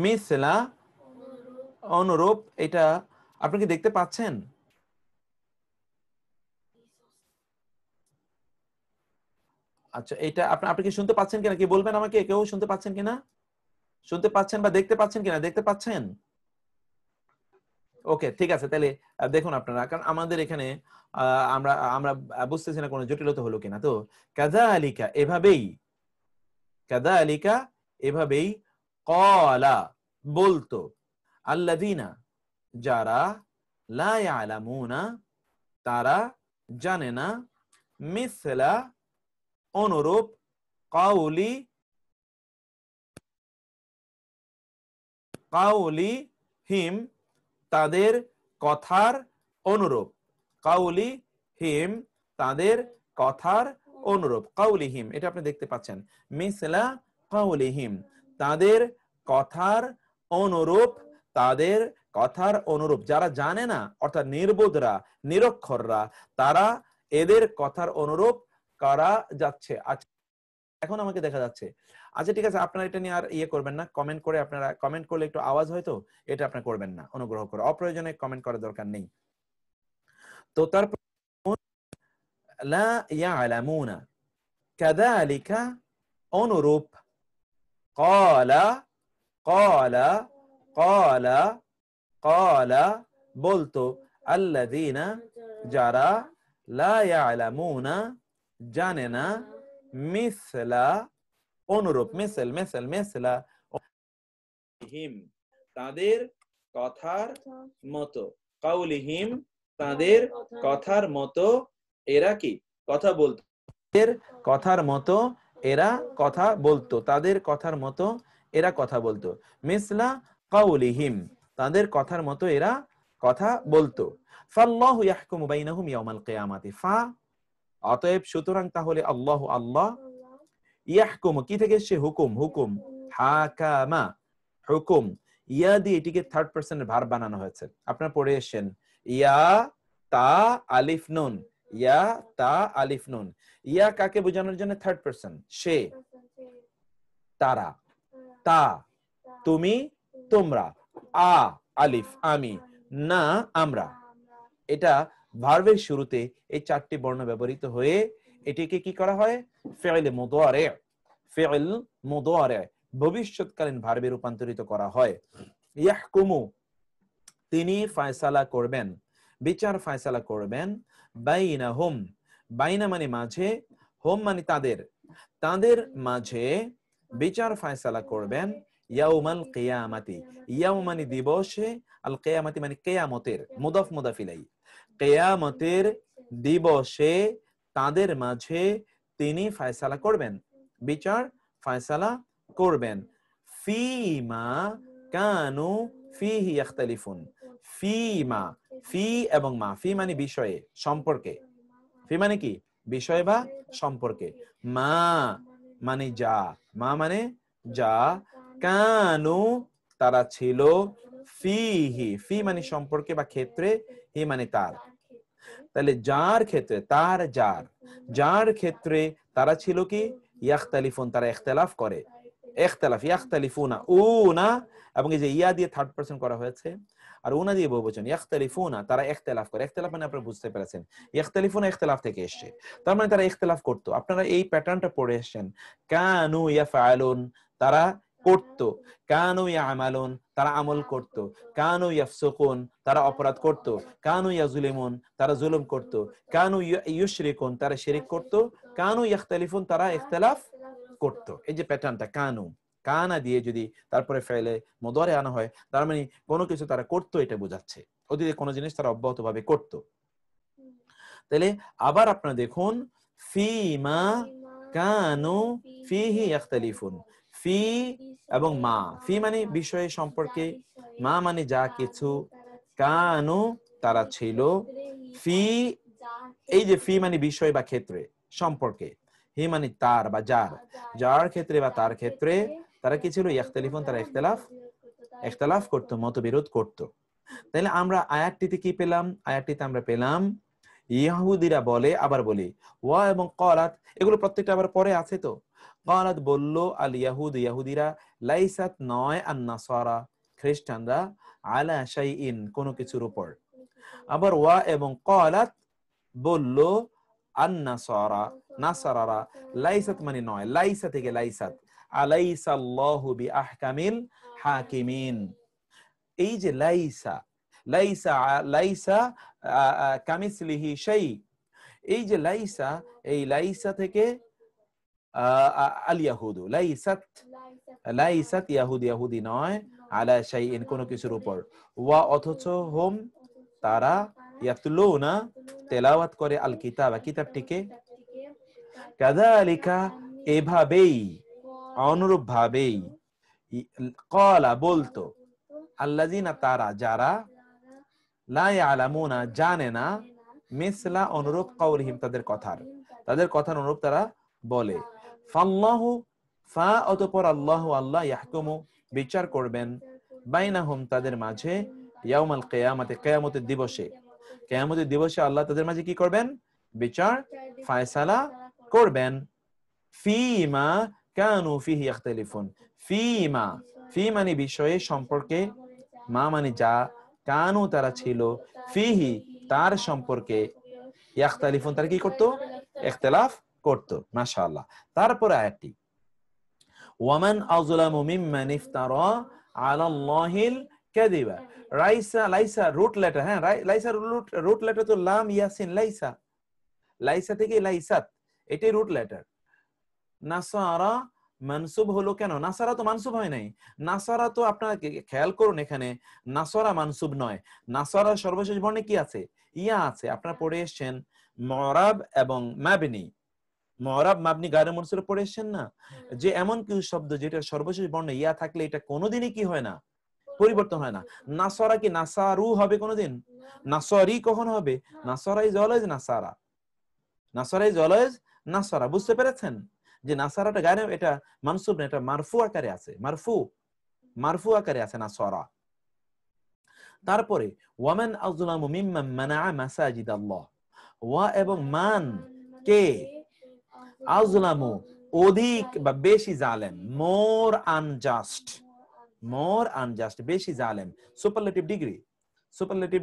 মিসলা অনুরূপ। এটা আপনি কি দেখতে পাচ্ছেন? আচ্ছা, এটা আপনি কি শুনতে পাচ্ছেন কিনা, কি বলবেন আমাকে, কেউ শুনতে পাচ্ছেন কিনা? শুনতে পাচ্ছেন বা দেখতে পাচ্ছেন কিনা? দেখতে পাচ্ছেন? ওকে, ঠিক আছে, তাহলে দেখুন আপনারা, কারণ আমাদের এখানে আমরা আমরা বুঝতেছি না কোনো জটিলতা হলো কিনা। তো কাযালিকা এভাবেই, কাযালিকা এভাবেই, ক্বালা বলতো, আল্লাযীনা যারা, লা ইয়ালামুনা তারা জানে না, মিসলা অনুরূপ, কাউলি হিম তাদের কথার অনুরূপ, কাউলি হিম তাদের কথার অনুরূপ, কাউলিহিম এটা আপনি দেখতে পাচ্ছেন, মিসলা কাউলিহিম তাদের কথার অনুরূপ, তাদের কথার অনুরূপ। যারা জানে না অর্থাৎ নির্বোধরা, নিরক্ষররা, তারা এদের কথার অনুরূপ করা যাচ্ছে। আচ্ছা, এখন আমাকে দেখা যাচ্ছে। আচ্ছা ঠিক আছে, আপনারা এটা নিয়ে আর ইয়ে করবেন না, কমেন্ট করে, আপনারা কমেন্ট করলে একটু আওয়াজ হয়তো, এটা আপনি করবেন না অনুগ্রহ করে, অপ্রয়োজনে কমেন্ট করার দরকার নেই। তো তারপর লা ইয়ালামুনা কাযালিকা অনুরূপ, ক্বালা ক্বালা ক্বালা ক্বালা বলতো, আল্লাযীনা যারা, লা ইয়ালামুনা জানে না, মিসলা অনুরূপ, মিসল মিসল মিসলা হিম তাদের কথার মতো, কাউলিহিম তাদের কথার মতো, এরা কি কথা বলতো, তাদের কথার মতো এরা কথা বলতো, তাদের কথার মতো এরা কথা বলতো, মিসলা কাউলিহিম তাদের কথার মতো এরা কথা বলতো। ফাল্লাহু ইয়াহকুমু বাইনাহুম ইয়াউমাল কিয়ামাতি, ফা অতএব সুতরাং তাহলে আল্লাহ আল্লাহ, ইয়াহকুমু কি থেকে এসেছে, হুকুম, হুকুম, হাকামা হুকুম, ইয়া দিয়ে এটিকে থার্ড পারসনের ভার্ব বানানো হয়েছে। আপনারা পড়ে এসেছেন, ইয়া তা আলিফ নুন, ইয়া তা আলিফ নুন। ইয়া কাকে বোঝানোর জন্য থার্ড পারসন, সে, তারা, তা তুমি, তোমরা, আ আলিফ আমি, না আমরা। এটা ভার্বের শুরুতে এই চারটি বর্ণ ব্যবহৃত হয়ে এটিকে কি করা হয়, ফি'ল মুদারি, ফি'ল মুদারি ভবিষ্যৎকালীন ভার্বে রূপান্তরিত করা হয়। ইয়াহকুমু তিনি ফয়সালা করবেন, বিচার ফয়সালা করবেন, বাইনাহুম বাইনা মানে মাঝে, হুম মানে তাদের, তাদের মাঝে বিচার ফয়সালা করবেন, ইয়াউমাল কিয়ামাতি, ইয়াউম মানে দিবসে, আল কিয়ামাতি মানে কিয়ামতের, মুদাফ মুদাফ ইলাই, কিয়ামতের দিবসে তাদের মাঝে তিনি ফয়সালা করবেন, বিচার ফয়সালা করবেন। ফিমা কানু ফিহি ইখতালিফুন, ফিমা, ফি এবং মা, ফি মানে বিষয়ে, সম্পর্কে, ফি মানে কি বিষয় বা সম্পর্কে, মা মানে যা, মা মানে যা, কানু তারা ছিল, ফিহি ফি মানে সম্পর্কে বা ক্ষেত্রে, হি মানে তার, তাহলে যার ক্ষেত্রে, তার যার, যার ক্ষেত্রে তারা ছিল কি, ইয়াখতালিফুন তারা ইখতিলাফ করে, ইখতিলাফ ইয়াখতালিফুনা উনা, এবং এই যে ইয়া দিয়ে থার্ড পারসন করা হয়েছে আর উনা দিয়ে বহুবচন, ইয়াখতালিফুনা তারা ইখতিলাফ করে, ইখতিলাফ মানে আপনারা বুঝতে পেরেছেন, ইয়াখতালিফুনা ইখতিলাফ থেকে এসেছে, তার মানে তারা ইখতিলাফ করতো। আপনারা এই প্যাটার্নটা পড়ে এসেছেন, কানু ইয়াফআলুন তারা করতো, কানু ইয়ামালুন তারা আমল করতো, কানু ইয়াফসুকুন তারা অপরাধ করতো, কানু ইয়াজলিমুন তারা জুলুম করতো, কানু ইউশরিকুন তারা শিরক করতো, কানু ইখতালিফুন তারা ইখতিলাফ করতো। এই যে প্যাটার্নটা, কানু কানা দিয়ে যদি তারপরে ফেলে মুদারি আনা হয়, তার মানে কোনো কিছু তারা করতো এটা বোঝাচ্ছে, অতীতে কোনো জিনিস তারা অব্যাহতভাবে করতো। তাহলে আবার আপনারা দেখুন, ফিমা কানু ফিহি ইখতালিফুন, ফি এবং মা, ফি মানে বিষয় সম্পর্কে, মা মানে যা কিছু, কানু তারা ছিল, ফি এই যে ফি মানে বিষয় বা ক্ষেত্রে, সম্পর্কে, হি মানে তার বা যার, যার ক্ষেত্রে বা তার ক্ষেত্রে তারা কি ছিল, ইখতালিফুন তারা ইখতিলাফ করতো, মতবিরোধ করতো। তাহলে আমরা আয়াতটিতে কি পেলাম, আয়াতটিতে আমরা পেলাম ইহুদিরা বলে, আবার বলি ওয়া এবং ক্বালাত, এগুলো প্রত্যেকটা আবার পরে আছে। তো ক্বালাত বলল, আল ইয়াহুদ ইহুদিরা, লাইসাত নয়, আন নাসারা খ্রিস্টানরা, আলা শাইইন কোন কিছুর উপর। আবার ওয়া এবং ক্বালাত বলল, আন নাসারা নাসারারা, লাইসাত মানে নয়, লাইসা থেকে লাইসাত, আলাইসা আল্লাহু বিআহকামিল হাকিমিন। এই যে লাইসা, লাইসা লাইসা কামিসলিহি শাই, এই যে লাইসা, এই লাইসা থেকে আল ইয়াহুদু, লাইসাত লাইসাত ইয়াহুদ, ইয়াহুদি নয়, আলা শাইইন কোনো কিছুর উপর, ওয়া অথচ হুম তারা ইয়াতলুনা তেলাওয়াত করে আল কিতাবা কিতাবটিকে, কাযালিকা এভাবেই অনুরূপ ভাবেই, ক্বালা বলতো, আল্লাযিনা তারা যারা, লা ইয়ালামুনা জানে না, মিসলা অনুরূপ কাউলিহিম তাদের কথার অনুরূপ তারা বলে। ফাল্লাহু ফা অতঃপর আল্লাহ আল্লাহ ইয়াহকুমু বিচার করবেন, বাইনাহুম তাদের মাঝে, ইয়াউমাল কিয়ামাতে কিয়ামতের দিবসে, কিয়ামতের দিবসে আল্লাহ তাদের মাঝে কি করবেন? বিচার ফয়সালা করবেন। ফিমা কানু ফিহি ইখতিলাফুন, ফিমা ফি মানে বিষয়ে সম্পর্কে, মা মানে যা, কানু তারা ছিল, ফিহি তার সম্পর্কে, ইখতিলাফুন তারা কি করত? ইখতিলাফ করত। মাশাআল্লাহ। তারপরে আয়াতটি, ওয়ামান আযলামু মিম্মান ইফতারা আলাল্লাহিল কাযিবা, লাইসা রুট লেটার, হ্যাঁ লাইসা রুট লেটার তো লাম ইয়াসিন, লাইসা থেকে লাইসাত, এটাই রুট লেটার। নাসারা মানসুব হলো কেন? নাসারা তো মানসুব হয় নাই। নাসারা তো আপনারা খেয়াল করুন, এখানে নাসারা মানসুব নয়, নাসারা সর্বশেষ বর্ণে কি আছে? ইয়া আছে। আপনারা পড়ে এসেছেন মুরাব এবং মাবনি, মুরাব মাবনি গায়রে মনসুব পড়ে এসেছেন না, যে এমন কিছু শব্দ যেটা সর্বশেষ বর্ণে ইয়া থাকলে এটা কোনোদিনই কি হয় না? পরিবর্তন হয় না। নাসারা কি নাসারু হবে কোনোদিন? নাসারি কখন হবে? নাসারা ইজ অলওয়েজ নাসারা, নাসারা ইজ অলওয়েজ নাসারা। বুঝতে পেরেছেন যে নাসারাটা গায়রে, এটা মানসুব না, এটা মারফু আকারে আছে, মারফু আকারে আছে নাসারা। তারপরে ওয়ামান আযলামু মিম্মান মানাআ মাসাজিদাল্লাহ, ওয়া এবং মান কে, আযলামু অধিক বা বেশি জালেম, মোর আনজাস্ট, বেশি জালেম, সুপারলেটিভ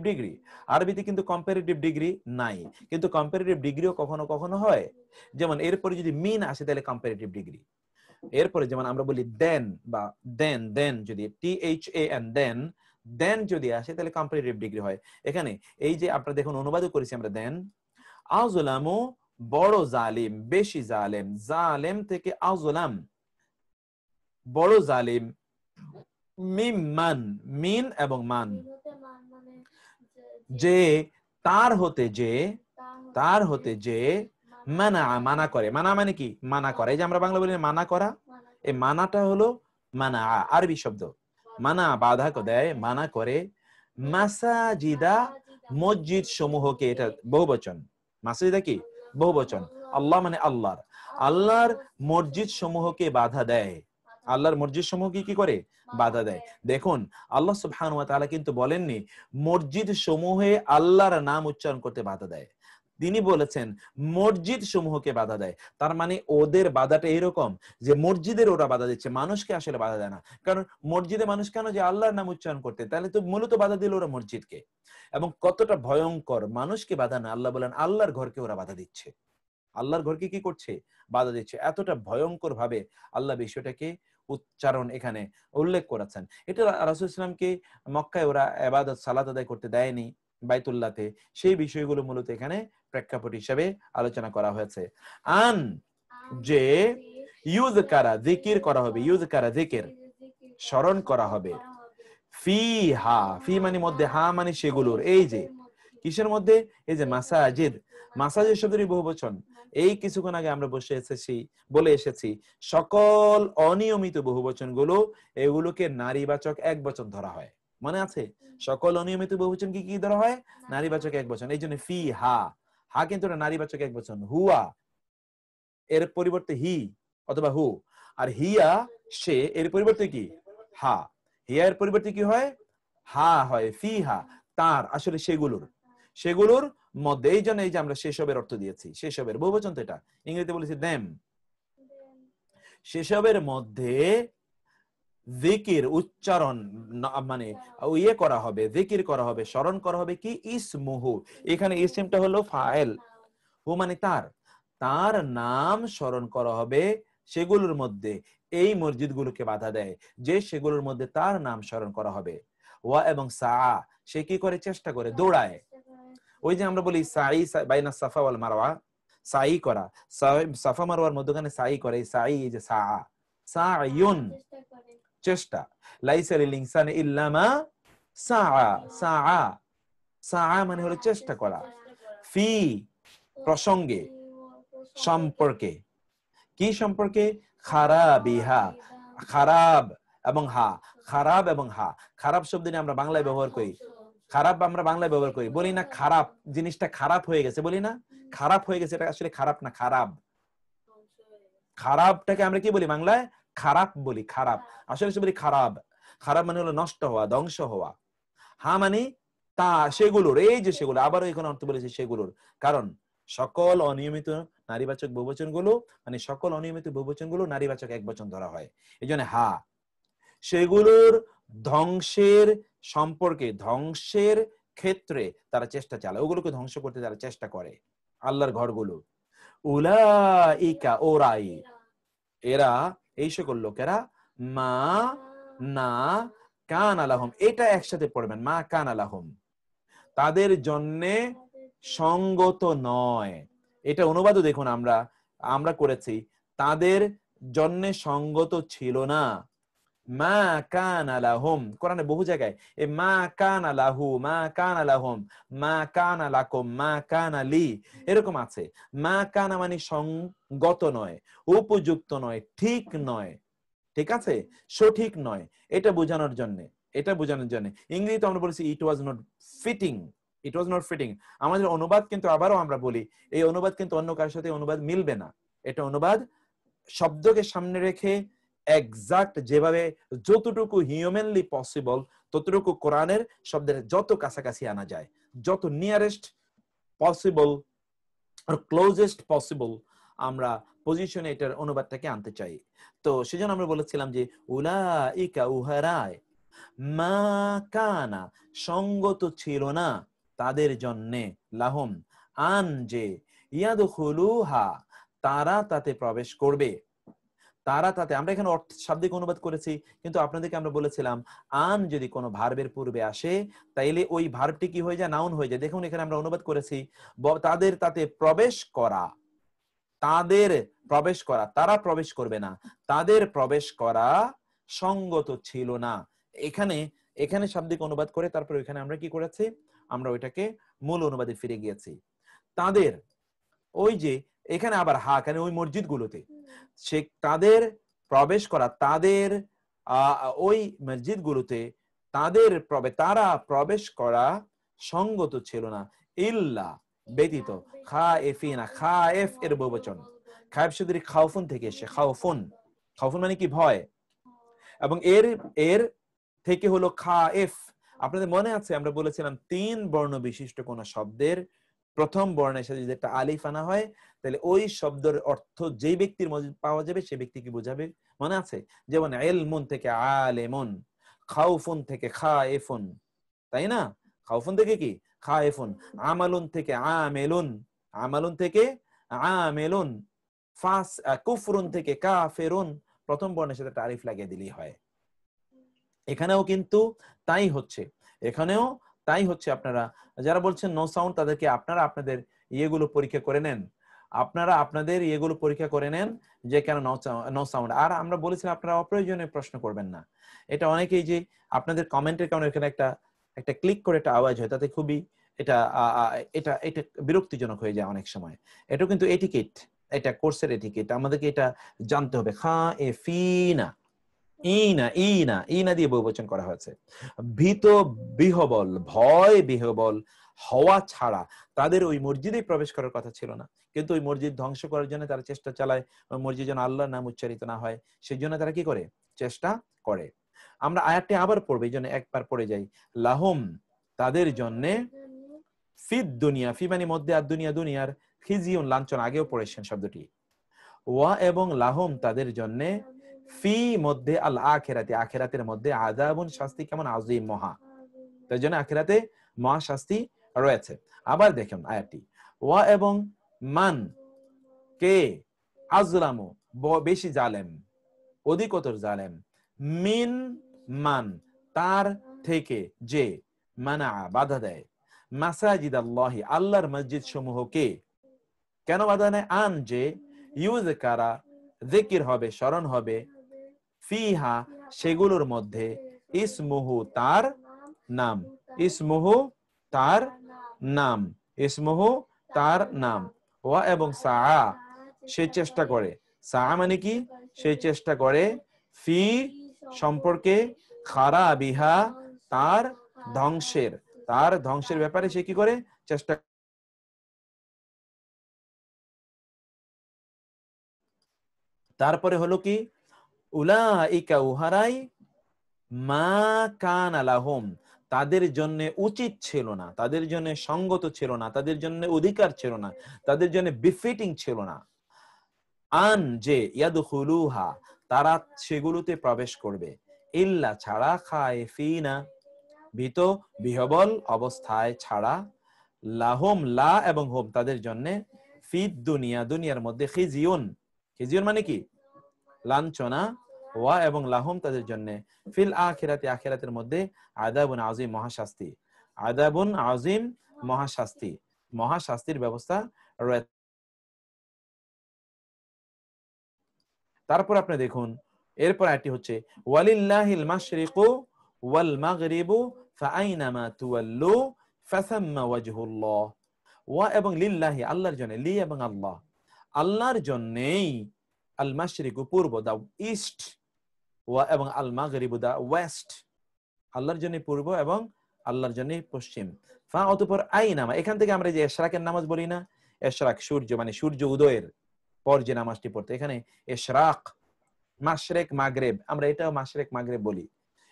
ডিগ্রি। আরবিতে কিন্তু কম্পারেটিভ ডিগ্রি নাই, কিন্তু কম্পারেটিভ ডিগ্রিও কখনো কখনো হয়। যেমন এরপরে যদি মিন আসে তাহলে কম্পারেটিভ ডিগ্রি। এরপরে যেমন আমরা বলি দেন বা দেন যদি THAN দেন যদি আসে তাহলে কম্পারেটিভ ডিগ্রি হয়। এখানে এই যে আপনারা দেখুন অনুবাদও করেছি আমরা দেন, আযলামু বড় জালিম, বেশি জালেম, জালেম থেকে আযলাম বড় জালিম, মিম্মান মিন এবং মান, যে তার হতে যে মানা করে। মানা মানে কি? মানা করা। এই যে আমরা বাংলা বলি মানা করা, এই মানাটা হলো মানা, আরবি শব্দ। মানা বাধা দেয়, মানা করে, মাসাজিদা মসজিদ সমূহকে, এটা বহুবচন, মাসাজিদা কি বহুবচন, আল্লাহ মানে আল্লাহর মসজিদ সমূহকে বাধা দেয়, আল্লাহর মসজিদ সমূহকে কি করে? বাধা দেয়। দেখুন আল্লাহ সুবহানাহু ওয়া তাআলা কিন্তু বলেননি মসজিদ সমূহে আল্লাহর নাম উচ্চারণ করতে বাধা দেয়, তিনি বলেছেন মসজিদ সমূহকে বাধা দেয়। তার মানে ওদের বাধাটা এরকম যে মসজিদের ওরা বাধা দিচ্ছে, মানুষকে আসলে বাধা দেয় না। কারণ মসজিদে মানুষ কেন যে আল্লাহর নাম উচ্চারণ করতে, তাহলে তো মূলত বাধা দিল ওরা মসজিদকে। এবং কতটা ভয়ঙ্কর, মানুষকে বাধা না, আল্লাহ বলেন আল্লাহর ঘরকে ওরা বাধা দিচ্ছে, আল্লাহর ঘরকে কি করছে? বাধা দিচ্ছে। এতটা ভয়ঙ্কর ভাবে আল্লাহ বিষয়টাকে উচ্চারণ এখানে উল্লেখ করেছেন। এটা রাসূল ইসলামকে মক্কায় ওরা ইবাদত সালাত আদায় করতে দেয়নি বাইতুল্লাহতে, সেই বিষয়গুলো মূলত এখানে প্রেক্ষাপট হিসেবে আলোচনা করা হয়েছে। আন যে ইউযকারা যিকির করা হবে, ইউযকারা যিকির স্মরণ করা হবে, ফিহা ফি মানে মধ্যে, হা মানে সেগুলোর, এই যে কিসের মধ্যে? এই যে মাসাজিদ শব্দের বহুবচন। এই কিছুক্ষণ আগে আমরা বলে এসেছি সকল অনিয়মিত বহুবচন গুলো, এগুলোকে নারীবাচক একবচন ধরা হয়। মনে আছে? সকল অনিয়মিত বহুবচন কি ধরা হয়? নারীবাচক একবচন। এই জন্য ফি হা কিন্তু নারীবাচক একবচন। হুয়া এর পরিবর্তে হি অথবা হু, আর হিয়া সে এর পরিবর্তে কি? হা। হিয়া এর পরিবর্তে কি হয়? হা হয়। ফি হা তার, আসলে সেগুলোর মধ্যে। এই জন্য এই যে আমরা সেসবের অর্থ দিয়েছি, সেসবের বহুবচন তো এটা, ইংরেজিতে বলেছি দেম। সেসবের মধ্যে যিকির উচ্চারণ মানে করা হবে, যিকির করা হবে, স্মরণ করা হবে কি? ইসমুহু। এখানে ইসমটা হলো ফাইল, হু মানে তার নাম স্মরণ করা হবে সেগুলোর মধ্যে। এই মসজিদগুলোকে বাধা দেয় যে সেগুলোর মধ্যে তার নাম স্মরণ করা হবে। ওয়া এবং সা সে কি করে? চেষ্টা করে, দৌড়ায়। ওই যে আমরা বলি সাই বাইনা সাফা ওয়াল মারওয়া, সাই করা, সাফা মারওয়ার মধ্যখানে সাই করে, সাই এই যে সাইয়ুন চেষ্টা। লাইসা লিল ইনসানি ইল্লা মা সাআ, সাআ, সাআ মানে হলো চেষ্টা করা। ফি প্রসঙ্গে, সম্পর্কে, কি সম্পর্কে? খারাবিহা, খারাপ এবং হা, খারাপ এবং হা। খারাপ শব্দ নিয়ে আমরা বাংলায় ব্যবহার করি, খারাপ আমরা বাংলায় ব্যবহার করি, বলি না খারাপ, জিনিসটা খারাপ হয়ে গেছে, বলি না খারাপ হয়ে গেছে, এটা আসলে খারাপ না, খারাপ। খারাপটাকে আমরা কি বলি বাংলায়? খারাপ বলি, খারাপ। আসলে বলি খারাপ। খারাপ মানে হলো নষ্ট হওয়া, ধ্বংস হওয়া। হা মানে তা, সেগুলোর, এই যে সেগুলো, আবারও এখানে অর্থ বলেছে সেগুলোর, কারণ সকল অনিয়মিত নারীবাচক বহুবচন গুলো, মানে সকল অনিয়মিত বহুবচন গুলো নারীবাচক একবচন ধরা হয়। এই জন্য হা, সেগুলোর ধ্বংসের সম্পর্কে, ধ্বংসের ক্ষেত্রে তারা চেষ্টা চালায়, ওগুলোকে ধ্বংস করতে তারা চেষ্টা করে, আল্লাহর ঘরগুলো। উলাইকা, ওরাই, এরা, এই সকল লোকেরা, মা না কানা লাহুম, এটা একসাথে পড়বেন, মা কানা লাহুম, তাদের জন্যে সঙ্গত নয়। এটা অনুবাদও দেখুন আমরা করেছি, তাদের জন্যে সঙ্গত ছিল না। মা কানা লাহুম, কোরআনে বহু জায়গায় এই মা কানা লাহু, মা কানা লাহুম, মা কানা লাকুম, মা কানা লি, এরকম আছে। মা কানা মানে সঙ্গত নয়, উপযুক্ত নয়, ঠিক নয়, ঠিক আছে, সঠিক নয়, এটা বোঝানোর জন্য, এটা বোঝানোর জন্য। ইংরেজিতে আমরা বলেছি it was not fitting, it was not fitting. আমাদের অনুবাদ কিন্তু আবারও আমরা বলি, এই অনুবাদ কিন্তু অন্য কারোর সাথে অনুবাদ মিলবে না। এটা অনুবাদ শব্দকে সামনে রেখে এক্সাক্ট যেভাবে যতটুকু হিউম্যানলি পসিবল ততটুকু কোরআনের শব্দের যত কাছাকাছি আনা যায়, যত নিয়ারেস্ট পসিবল আর ক্লোজেস্ট পসিবল আমরা পজিশনে এটার অনুবাদটাকে আনতে চাই। তো সেজন্য আমরা বলেছিলাম যে উলাইকা, উহারায়, মা কানা, সঙ্গত ছিল না তাদের জন্যে, লাহুম, আন যে, ইয়াদখুলুহা, তারা তাতে প্রবেশ করবে, তারা তাতে। আমরা এখানে অর্থ শাব্দিক অনুবাদ করেছি, কিন্তু আপনাদেরকে আমরা বলেছিলাম আন যদি কোনো ভার্বের পূর্বে আসে তাইলে ওই ভার্বটি কি হয়ে যায়? নাউন হয়ে যায়। দেখুন এখানে আমরা অনুবাদ করেছি তাদের তাতে প্রবেশ করা, তাদের প্রবেশ করা, তারা প্রবেশ করবে না, তাদের প্রবেশ করা সঙ্গত ছিল না। এখানে এখানে শাব্দিক অনুবাদ করে তারপর ওইখানে আমরা কি করেছি? আমরা ওইটাকে মূল অনুবাদে ফিরে গিয়েছি। তাদের, ওই যে এখানে আবার হা, কেন ওই মসজিদ গুলোতে সে তাদের প্রবেশ করা, তাদের ওই মসজিদ গুলোতে তাদের তারা প্রবেশ করা সঙ্গত ছিল না, ইল্লা, ব্যতীত, খায়েফিনা, খায়েফ এর বহুবচন, খায়েফ শব্দটি খাউফুন থেকে এসে, খাউফুন, খাউফুন মানে কি? ভয়, এবং এর এর থেকে হলো খায়েফ। আপনাদের মনে আছে আমরা বলেছিলাম 3 বর্ণ বিশিষ্ট কোন শব্দের প্রথম বর্ণের সাথে যদি একটা আলিফ আনা হয় তাহলে ওই শব্দের অর্থ যেই ব্যক্তির মধ্যে পাওয়া যাবে সে ব্যক্তিকে বোঝাবে, মনে আছে? যেমন ইলমুন থেকে আলেমুন, খাউফুন থেকে খায়েফুন, তাই না? খাউফুন থেকে কি? খায়েফুন। আমালুন থেকে আমেলুন, আমালুন থেকে আমেলুন। কুফরুন থেকে কাফেরুন, প্রথম বর্ণের সাথে একটা আলিফ লাগিয়ে দিলেই হয়। এখানেও কিন্তু তাই হচ্ছে, এখানেও তাই হচ্ছে। আপনারা যারা বলছেন নো সাউন্ড, তাদেরকে আপনারা আপনাদের ইয়েগুলো পরীক্ষা করে নেন, আপনারা আপনাদের ইয়েগুলো পরীক্ষা করে নেন যে কেন নো সাউন্ড। আর আমরা বলেছিলাম আপনারা অপ্রয়োজনীয় প্রশ্ন করবেন না। এটা অনেকেই যে আপনাদের কমেন্টের কারণে এখানে একটা ক্লিক করে একটা আওয়াজ হয়, তাতে খুবই এটা এটা এটা বিরক্তিজনক হয়ে যায় অনেক সময়। এটা কিন্তু এটিকেট, এটা কোর্সের এটিকেট, আমাদেরকে এটা জানতে হবে। খায়েফিনা, ইনা, ইনা, ইনা দিয়ে বহুবচন করা হয়েছে। ভীত বিহবল, ভয় বিহবল হওয়া ছাড়া তাদের ওই মসজিদে প্রবেশ করার কথা ছিল না, কিন্তু ওই মসজিদ ধ্বংস করার জন্য তারা চেষ্টা চালায়। ওই মসজিদ যেন আল্লাহর নাম উচ্চারিত না হয় সেই জন্য তারা কি করে? চেষ্টা করে। আমরা আয়াতটি আবার পড়বো, এই জন্য একবার পড়ে যাই। লাহুম, তাদের জন্যে, ফিদ দুনিয়া, ফি মানে মধ্যে, আর দুনিয়া দুনিয়ার, খিজিউন লাঞ্ছনা, আগেও পড়েছেন শব্দটি। ওয়া এবং লাহুম তাদের জন্যে, ফি মধ্যে, আল আখিরাতে আখিরাতের মধ্যে, আযাবুন শাস্তি, কেমন? আযীম, মহা। তার জন্য আখিরাতে মহা শাস্তি রয়েছে। আবার দেখুন আয়াতটি, ওয়া এবং মান, কে, আযলামু, বেশি জালেম, অধিকতর জালেম, মিন, মান, তার থেকে, যে, মানা, বাধা দেয়, মাসাজিদ আল্লাহি, আল্লাহর মসজিদ সমূহকে, কেন বাধা নেয়? আন, যে, ইউযকারা, যিকির হবে, স্মরণ হবে, ফিহা, সেগুলোর মধ্যে ইসমুহু তার নাম, ইসমুহু তার নাম, ইসমুহু তার নাম, ওয়া এবং সাআ সে চেষ্টা করে, সাআ মানে কি সে চেষ্টা করে, ফি সম্পর্কে, খারাবিহা তার ধ্বংসের, তার ধ্বংসের ব্যাপারে সে কি করে চেষ্টা। তারপরে হলো কি উলাইকা উহারাই মা কানা লাহুম তাদের জন্য উচিত ছিল না, তাদের জন্য সঙ্গত ছিল না, তাদের জন্য অধিকার ছিল না, তাদের জন্য বিফিটিং ছিল না, আন যে ইয়াদখুলুহা তারা সেগুলোতে প্রবেশ করবে, ইল্লা ছাড়া, খায়ফিনা ভীত বিহবল অবস্থায় ছাড়া, লাহুম লা এবং হোম তাদের জন্য, ফিদ দুনিয়া দুনিয়ার মধ্যে, খিজিউন খিজিউন মানে কি লাঞ্ছনা, ওয়া এবং লাহুম তাদের জন্য, ফিল আখিরাতি আখিরাতের মধ্যে, আযাবুন আযীম মহাশাস্তি, আযাবুন আযীম মহাশাস্তি, মহাশাস্তির ব্যবস্থা রয়েছে। তারপর আপনি দেখুন এরপর আয়াতটি হচ্ছে ওয়ালিল্লাহিল মাশরিকু ওয়াল মাগরিবু ফাআইনামা তুওয়াল্লু ফাসাম্মা ওয়াজহুল্লাহ, ওয়া এবং লিল্লাহি আল্লাহর জন্য, লি এবং আল্লাহ আল্লাহর জন্যই, আল মাশরিকু পূর্ব দা ইস্ট, ওয়া এবং আল মাগরিবু দা ওয়েস্ট আল্লাহর জন্য পূর্ব এবং আল্লাহর জন্য পশ্চিম, ফা অতঃপর আইনামা এখান থেকে আমরা যে ইশরাকের নামাজ বলি না, ইশরাক সূর্য মানে সূর্য উদয়ের পর যে নামাজটি পড়তে, এখানে ইশরাক মাশরিক মাগরিব আমরা এটাও মাশরিক মাগরিব বলি,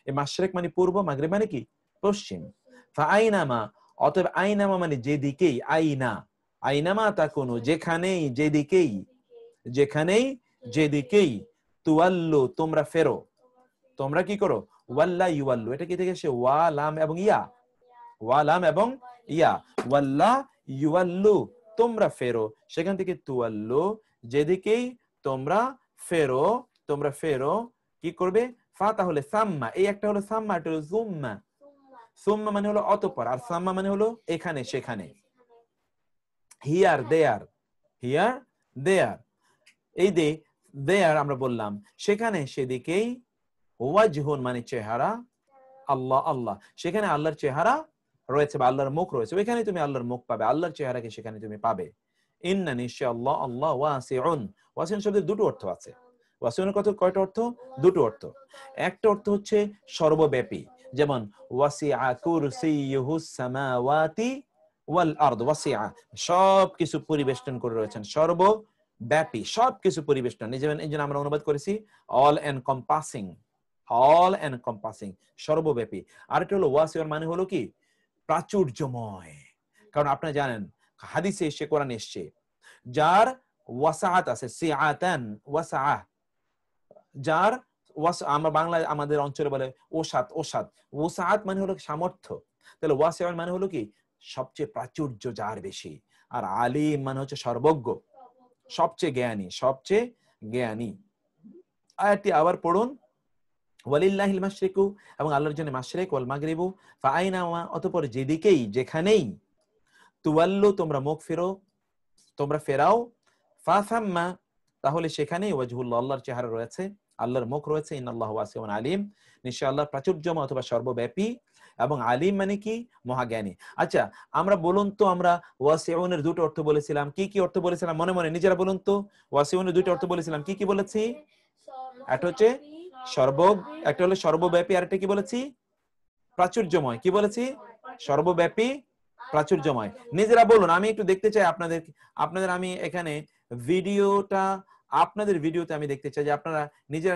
এই মাশরিক মানে পূর্ব, মাগরিব মানে কি পশ্চিম, ফা আইনামা অতএব আইনামা মানে যেদিকেই, আইনা আইনামা তাকুনু যেখানেই যেদিকেই, যেখানেই যেদিকেই, তুয়াল্লু তোমরা ফেরো, তোমরা কি করো, ওয়াল্লা ইউয়াল্লু এটা কি থেকে এসে ওয়া লাম এবং ইয়া, ওয়া লাম এবং ইয়া, ওয়াল্লা ইউয়াল্লু তোমরা ফেরো, সেখান থেকে তুয়াল্লু যেদিকেই তোমরা ফেরো, তোমরা ফেরো কি করবে, ফা তাহলে সাম্মা, এই একটা হলো সাম্মা, এটা হলো সুম্মা, সুম্মা মানে হলো অতঃপর, আর সাম্মা মানে হলো এখানে সেখানে, হিয়ার দেয়ার, হিয়ার দেয়ার, এই দে দেয়ার আমরা বললাম সেখানে সেদিকেই, ওয়াজহুন মানে চেহারা, আল্লাহ আল্লাহ সেখানে আল্লাহর চেহারা রয়েছে বা আল্লাহর মুখ রয়েছে, ওইখানে তুমি আল্লাহর মুখ পাবে, আল্লাহর চেহারাকে সেখানে তুমি পাবে। ইন্না নিশ্চয় আল্লাহ, আল্লাহ ওয়াসিউন, ওয়াসিউন শব্দের দুটো অর্থ আছে, ওয়াসিউনের কত কয়টা অর্থ, দুটো অর্থ, একটা অর্থ হচ্ছে সর্বব্যাপী, যেমন ওয়াসিআ কুরসিয়ুহুস সামাওয়াতি ওয়াল আরদ, ওয়াসিআ সবকিছু পরিবেষ্টন করে রয়েছেন, সর্বব্যাপী সবকিছু পরিবেষ্টন, এই জন্য আমরা অনুবাদ করেছি অল এনকম্পাসিং, অল এনকম্পাসিং সর্বব্যাপী। আরেকটা হলো ওয়াসিউন মানে হলো কি প্রাচুর্যময়, কারণ আপনারা জানেন হাদিসে এসে কোরআনে এসেছে যার ওয়াসাআত আছে, সিআতান ওয়াসাআ, যার আমরা বাংলায় আমাদের অঞ্চলে বলে ওসাত, ওসাত ওসাআত মানে হলো সামর্থ্য, তাহলে ওয়াসিউন মানে হলো কি সবচেয়ে প্রাচুর্য যার বেশি, আর আলিম মানে হচ্ছে সর্বজ্ঞ, সবচেয়ে জ্ঞানী, সবচেয়ে জ্ঞানী। আয়াতটি আবার পড়ুন, ওয়ালিল্লাহিল মাশরিকু এবং আল্লাহর জন্য মাশরিক, ওয়াল মাগরিবু ফাআইনামা অতঃপর যেদিকেই যেখানেই, তুওয়াল্লু তোমরা মুখ ফেরো, তোমরা ফেরাও, ফাসাম্মা তাহলে সেখানেই, ওয়াজহুল্লাহ আল্লাহর চেহারা রয়েছে, আল্লাহর মুখ রয়েছে, ইন্নাল্লাহু ওয়াসিউন আলিম নিশ্চয় আল্লাহ প্রাচুর্যময় অথবা সর্বব্যাপী, এবং আলিম মানে কি মহাজ্ঞানী। আচ্ছা আমরা বলুন তো, আমরা ওয়াসিউনের দুটো অর্থ বলেছিলাম, কি কি অর্থ বলেছিলাম মনে মনে নিজেরা বলুন তো, ওয়াসিউনের দুটো অর্থ বলেছিলাম কি কি বলেছি, একটা হচ্ছে একটা হলো সর্বব্যাপী, আর একটা কি বলেছি প্রাচুর্যময়, কি বলেছি সর্বব্যাপী প্রাচুর্যময়, নিজেরা বলুন, আমি একটু দেখতে চাই আপনাদের আমি এখানে ভিডিওটা, আপনাদের ভিডিওতে আমি দেখতে চাই যে আপনারা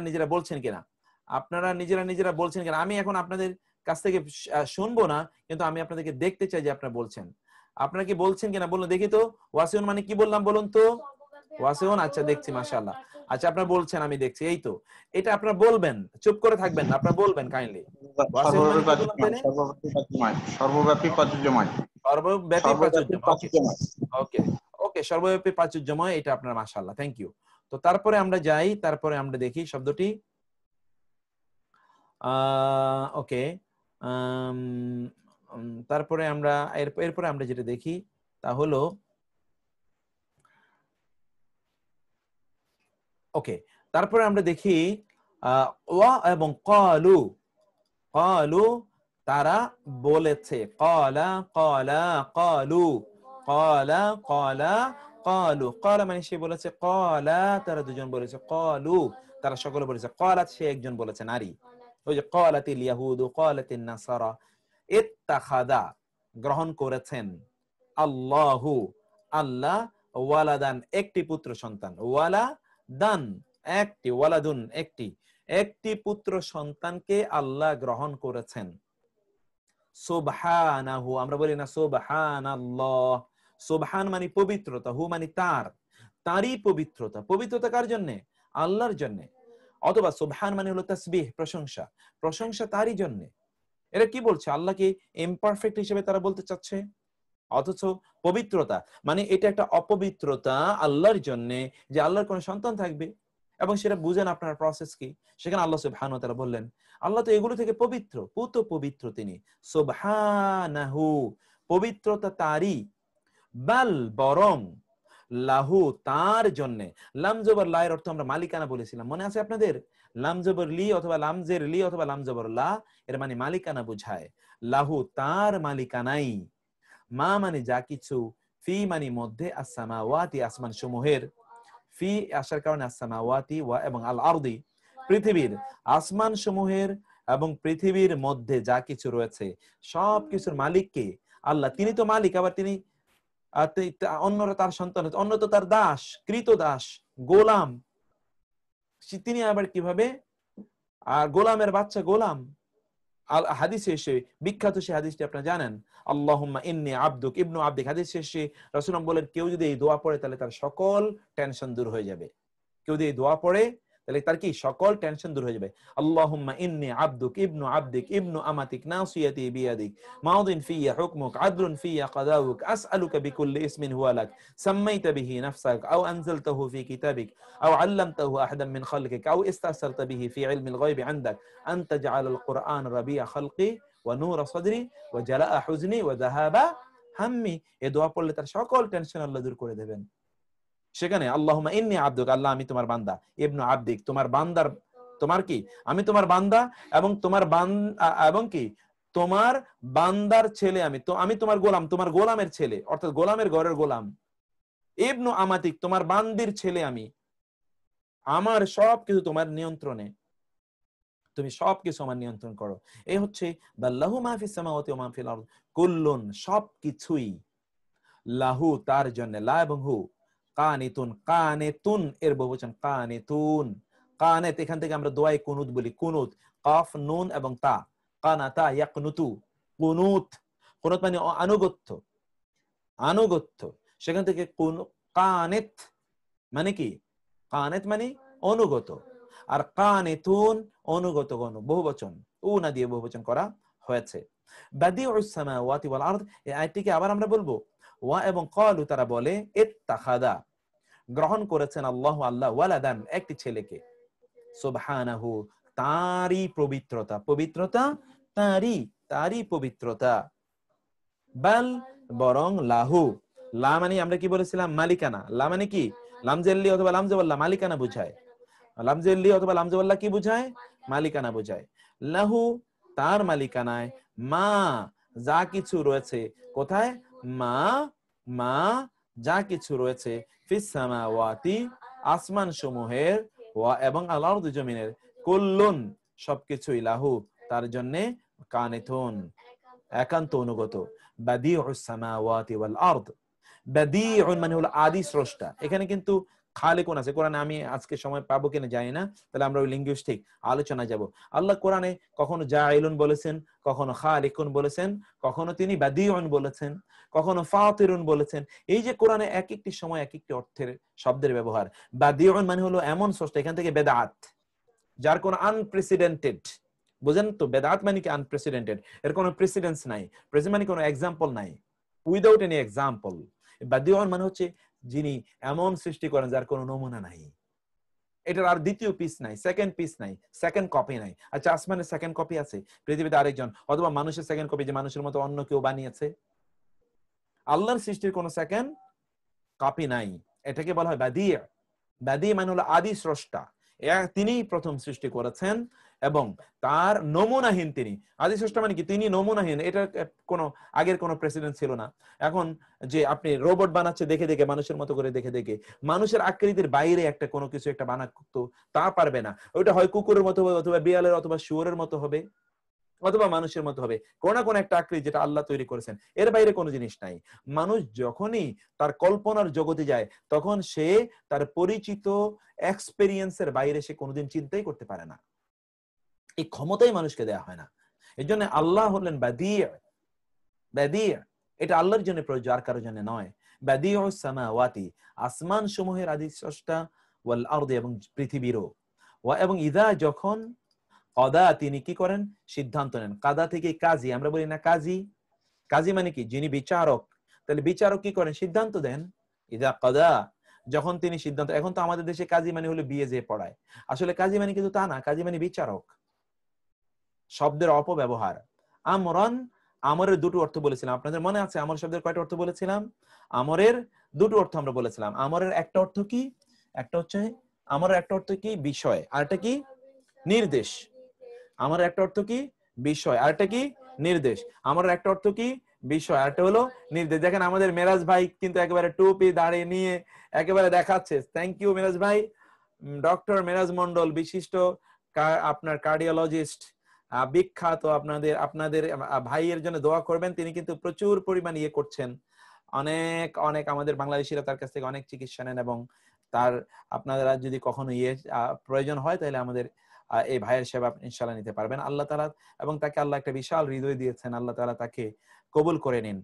নিজেরা বলছেন কিনা, আপনারা নিজেরা বলছেন কিনা, আমি এখন আপনাদের কাছ থেকে শুনবো না, কিন্তু আমি আপনাদেরকে দেখতে চাই যে আপনারা বলছেন, আপনারা কি বলছেন কিনা বলুন দেখি তো, ওয়াসিউন মানে কি বললাম বলুন তো, ওয়াসিউন, আচ্ছা দেখছি মাশাআল্লাহ, আচ্ছা আপনারা বলছেন আমি দেখছি, এই তো এটা আপনারা বলবেন, চুপ করে থাকবেন না, আপনারা বলবেন কাইন্ডলি, ওয়াসিউন মানে কি বললাম তাহলে, সর্বব্যাপী প্রাচুর্যময়, সর্বব্যাপী প্রাচুর্যময়, ওকে ওকে সর্বব্যাপী প্রাচুর্যময়, এটা আপনার মাশাআল্লাহ, থ্যাংক ইউ। তো তারপরে আমরা যাই, তারপরে আমরা দেখি শব্দটি, ওকে, তারপরে আমরা এরপরে আমরা যেটা দেখি তা হলো, ওকে তারপরে আমরা দেখি ওয়া এবং ক্বালু, ক্বালু তারা বলেছে, ক্বালা ক্বালা ক্বালু, ক্বালা ক্বালা ক্বালু, ক্বালা মানে সে বলেছে, ক্বালা তারা দুজন বলেছে, ক্বালু তারা সকলে বলেছে, ক্বালাত সে একজন বলেছে নারী। ওই যে ক্বালাতিল ইয়াহুদু ক্বালাতিন নাসারা ইত্তাখাযা গ্রহণ করেছেন, আল্লাহু আল্লাহ, ওয়ালাদান একটি পুত্র সন্তান, ওয়ালাদান একটি, ওয়ালাদুন একটি, একটি পুত্র সন্তানকে আল্লাহ গ্রহণ করেছেন। সুবহানাহু, আমরা বলি না সুবহানাল্লাহ, সুবহান মানে পবিত্রতা, হু মানে তার, তারই পবিত্রতা, পবিত্রতা কার জন্য? আল্লাহর জন্য। অথবা সুবহান মানে হলো তাসবিহ, প্রশংসা, প্রশংসা তারই জন্য। এরা কি বলছে? আল্লাহকে ইমপারফেক্ট হিসেবে তারা বলতে চাচ্ছে, অথচ পবিত্রতা মানে এটা একটা অপবিত্রতা আল্লাহর জন্য, যে আল্লাহর কোন সন্তান থাকবে এবং সেটা বুঝেন আপনার প্রসেস কি। সেখানে আল্লাহ সুবহানাহু ওয়া তাআলা বললেন আল্লাহ তো এগুলো থেকে পবিত্র, পুত পবিত্র তিনি, সুবহানাহু পবিত্রতা তারই, বাল বরং, লাহু তার জন্য। লাম জবর লা এর অর্থ আমরা মালিকানা বলেছিলাম, মনে আছে আপনাদের? লাম জবর লি অথবা লাম জের লি অথবা লাম জবর লা এর মানে মালিকানা বোঝায়। লাহু তার মালিকানাই, মা মানে যা কিছু, ফি মানে মধ্যে, আসসামাওয়াতি আসমান সমূহের, ফি আসার কারণে আসসামাওয়াতি ওয়া এবং আল আরদি পৃথিবীর, আসমান সমূহের এবং পৃথিবীর মধ্যে যা কিছু রয়েছে সব কিছুর মালিক কে? আল্লাহ। তিনি তো মালিক, আবার তিনি অন্যরা তার সন্তান, অন্য তো তার দাস, কৃত দাস, গোলাম। তিনি আবার কিভাবে আর গোলামের বাচ্চা, গোলাম। হাদিসে এসে বিখ্যাত সে হাদিসটি আপনারা জানেন, আল্লাহুম্মা ইন্নী আবদুক ইবনু আবদিক। হাদিসে এসে রাসূল বলেন কেউ যদি এই দোয়া পড়ে তাহলে তার সকল টেনশন দূর হয়ে যাবে। কেউ যদি এই দোয়া পড়ে তাহলে তার কি সকল টেনশন দূর হয়ে যাবে। আল্লাহুম্মা ইন্নী আবদুক ইবনু আবদিক ইবনু আমাতিক নাসিয়াতি বিয়াদিক মাউদিন ফিয়া হুকমুক আদলুন ফিয়া কাদাউক আসআলুকা বিকুল্লি ইসমিন হুয়া লাক সাম্মাইতা বিহি নাফসাক আও আনজালতাহু ফি কিতাবিক আও আল্লামতাহু আহাদান মিন খালকিক আও ইস্তাসারতা বিহি ফি ইলমিল গায়বি ইনদাক আন তাজআলাল কুরআন রাবিয়া খালকি ওয়া নূরা সাদরি ওয়া জালাআ হুজনি ওয়া যাহাবা হাম্মি। এই দোয়া পড়লে তার সকল টেনশন আল্লাহ দূর করে দেবেন। সেখানে আল্লাহুম্মা ইন্নী আবদুক, আল্লাহ আমি তোমার বান্দা, ইবনু আবদিক তোমার বান্দার, তোমার কি আমি তোমার বান্দা, এবং তোমার এবং কি তোমার বান্দার ছেলে আমি, তো আমি তোমার গোলাম, তোমার গোলামের ছেলে, অর্থাৎ গোলামের ঘরের গোলাম। ইবনু আমাতিক তোমার বান্দির ছেলে আমি, আমার সবকিছু তোমার নিয়ন্ত্রণে, তুমি সবকিছু আমার নিয়ন্ত্রণ করো। এই হচ্ছে লাহু মা ফিস সামাওয়াতি ওয়া মা ফিল আরদ, কুল্লুন সবকিছুই, লাহু তার জন্য, লা এবং হু, কানিতুন, কানেতুন এর বহুবচন কানিতুন, কানেত এখান থেকে আমরা দোয়ায়ে কুনুত বলি, কুনুত কাফ নুন এবং তা, কানাতা ইয়াকনুতু, কুনুত, কুনুত মানে আনুগত্য, আনুগত্য, সেখান থেকে কানেত মানে কি? কানেত মানে অনুগত, আর কানিতুন অনুগত গণ, বহুবচন, উনা দিয়ে বহুবচন করা হয়েছে। বাদিউস সামাওয়াতি ওয়াল আরদ, এই আয়াতটিকে আবার আমরা বলবো, ওয়া এবং ক্বালু তারা বলে, ইত্তাখাযা গ্রহণ করেছেন, আল্লাহু আল্লাহ, ওয়ালাদান একটি ছেলেকে, সুবহানাহু তারই পবিত্রতা, পবিত্রতা তারই, তারই পবিত্রতা, বাল বরং, লাহু লা মানে আমরা কি বলেছিলাম? মালিকানা। লা মানে কি? লামজেল্লি অথবা লামজাবাল্লাহ মালিকানা বোঝায়, লামজেল্লি অথবা লামজাবাল্লাহ কি বোঝায়? মালিকানা বোঝায়। লাহু তার মালিকানায়, মা যা কিছু রয়েছে, কোথায়? মা, মা যা কিছু রয়েছে, ফিস সামাওয়াতি আসমান সমূহের, ওয়া এবং আল আরদি জমিনের, কুল্লুন সবকিছুই, লাহু তার জন্য, কানিতুন একান্ত অনুগত। বাদিউস সামাওয়াতি ওয়াল আরদ, বাদিউন মানে হলো আদি স্রষ্টা। এখানে কিন্তু খালিকুন আছে কোরআনে, আমি আজকে সময় পাবো কিনা জানি না, তাহলে আমরা ওই লিঙ্গুইস্টিক আলোচনা যাব। আল্লাহ কোরআনে কখনো জাইলুন বলেছেন, কখনো খালিকুন বলেছেন, কখনো তিনি বাদিউন বলেছেন, কখনো ফাতিরুন বলেছেন। এই যে কোরআনে এক একটি সময় এক একটি অর্থের শব্দের ব্যবহার। বাদিউন মানে হলো এমন স্রষ্টা, এখান থেকে বেদাত, যার কোনো আনপ্রেসিডেন্টেড, বুঝেন তো? বেদাত মানে কি? আনপ্রেসিডেন্টেড, এর কোনো প্রেসিডেন্স নাই, প্রেসিডেন্ট মানে কোনো এক্সাম্পল নাই, উইদাউট এনি এক্সাম্পল। বাদিউন মানে হচ্ছে যিনি এমন সৃষ্টি করেন যার কোনো নমুনা নাই, এটার আর দ্বিতীয় পিস নাই, সেকেন্ড পিস নাই, সেকেন্ড কপি নাই। আচ্ছা, আসমানের সেকেন্ড কপি আছে, পৃথিবীতে আরেকজন, অথবা মানুষের সেকেন্ড কপি, যে মানুষের মতো অন্য কেউ বানিয়েছে? আল্লাহর সৃষ্টির কোনো সেকেন্ড কপি নাই, এটাকে বলা হয় বাদি'। বাদি মানে হলো আদি স্রষ্টা। তিনিই প্রথম সৃষ্টি করেছেন এবং তার নমুনাহীন তিনি। আদি স্রষ্টা মানে কি? তিনি নমুনাহীন। এটা কোনো আগের কোনো প্রেসিডেন্ট ছিল না। এখন যে আপনি রোবট বানাচ্ছে দেখে দেখে, মানুষের মতো করে দেখে দেখে, মানুষের আকৃতির বাইরে একটা কোনো কিছু একটা বানাতো, তা পারবে না। ওইটা হয় কুকুরের মতো হবে, অথবা বিড়ালের অথবা শুয়োরের মতো হবে, অথবা মানুষের মতো হবে, কোন না কোন একটা আকৃতি যেটা আল্লাহ তৈরি করেছেন, এর বাইরে কোনো জিনিস নাই। মানুষ যখনই তার কল্পনার জগতে যায়, তখন সে তার পরিচিত এক্সপেরিয়েন্সের বাইরে সে কোনোদিন চিন্তাই করতে পারে না। এই ক্ষমতাই মানুষকে দেয়া হয় না। এই জন্য আল্লাহ হলেন বাদিয়। বাদিয় এটা আল্লাহর জন্য প্রযোজ্য, আর কারোর জন্য নয়। বাদিউস সামাওয়াতি, আসমান সমূহের আদি স্রষ্টা, ওয়াল আরদি এবং পৃথিবীরও। এবং ইদা যখন, কদা তিনি কি করেন? সিদ্ধান্ত নেন। কাদা থেকে কাজী, আমরা বলি না কাজী? কাজী মানে কি? যিনি বিচারক। তাহলে বিচারক কি করেন? সিদ্ধান্ত দেন। ইদা কদা, যখন তিনি সিদ্ধান্ত। এখন তো আমাদের দেশে কাজী মানে হলো বিয়ে যে পড়ায়, আসলে কাজী মানে কিন্তু তা না। কাজী মানে বিচারক, শব্দের অপব্যবহার। আমরান, আমরের দুটো অর্থ বলেছিলাম, আপনাদের মনে আছে আমর শব্দের কয়টা অর্থ বলেছিলাম? আমরের দুটো অর্থ আমরা বলেছিলাম। আমরের একটা অর্থ কি? একটা হচ্ছে আমরের একটা অর্থ কি? বিষয়, আর একটা কি? নির্দেশ। আমার একটা অর্থ কি? বিষয়, আর একটা কি? নির্দেশ। আমার একটা অর্থ কি? বিষয়, আর একটা হলো নির্দেশ। দেখেন আমাদের মেরাজ ভাই কিন্তু একেবারে টুপি দাঁড়িয়ে নিয়ে একেবারে দেখাচ্ছে। থ্যাংক ইউ মেরাজ ভাই। ডক্টর মেরাজ মন্ডল, বিশিষ্ট আপনার কার্ডিওলজিস্ট, বিখ্যাত। আপনাদের আপনাদের ভাইয়ের জন্য দোয়া করবেন, তিনি কিন্তু প্রচুর পরিমাণ ইয়ে করছেন। অনেক অনেক আমাদের বাংলাদেশিরা তার কাছ থেকে অনেক চিকিৎসা নেন, এবং তার আপনারা যদি কখনো প্রয়োজন হয় তাহলে আমাদের এই ভাইয়ের সেবা ইনশাআল্লাহ নিতে পারবেন। আল্লাহ তাআলা, এবং তাকে আল্লাহ একটা বিশাল হৃদয় দিয়েছেন, আল্লাহ তাআলা তাকে কবুল করে নিন।